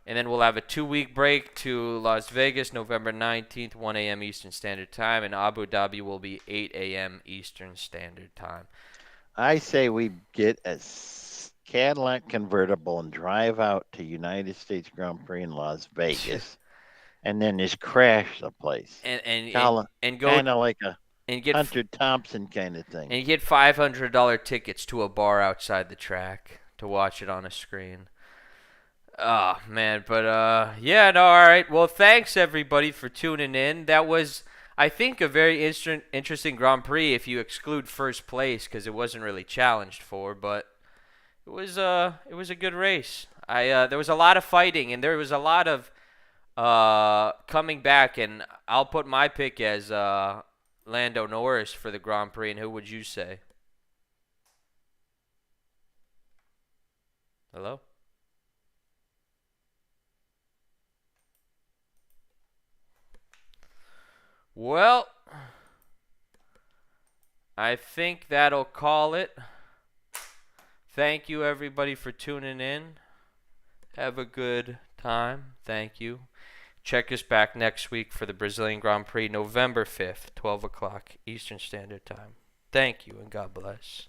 And then we'll have a 2-week break to Las Vegas, November 19th, 1 a.m. Eastern Standard Time. And Abu Dhabi will be 8 a.m. Eastern Standard Time. I say we get a Cadillac convertible and drive out to United States Grand Prix in Las Vegas. And then just crash the place. And go kind of like a and get Hunter Thompson kind of thing. And get $500 tickets to a bar outside the track to watch it on a screen. Oh, man. But, yeah, no, all right. Well, thanks, everybody, for tuning in. That was, I think, a very interesting Grand Prix if you exclude first place because it wasn't really challenged for. But it was a good race. There was a lot of fighting, and there was a lot of coming back. And I'll put my pick as Lando Norris for the Grand Prix. And who would you say? Hello? Well, I think that'll call it. Thank you, everybody, for tuning in. Have a good time. Thank you. Check us back next week for the Brazilian Grand Prix, November 5th, 12 o'clock Eastern Standard Time. Thank you, and God bless.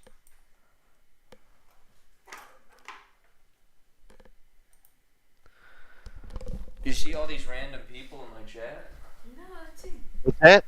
You see all these random people in my chat? No, that's it. What's that?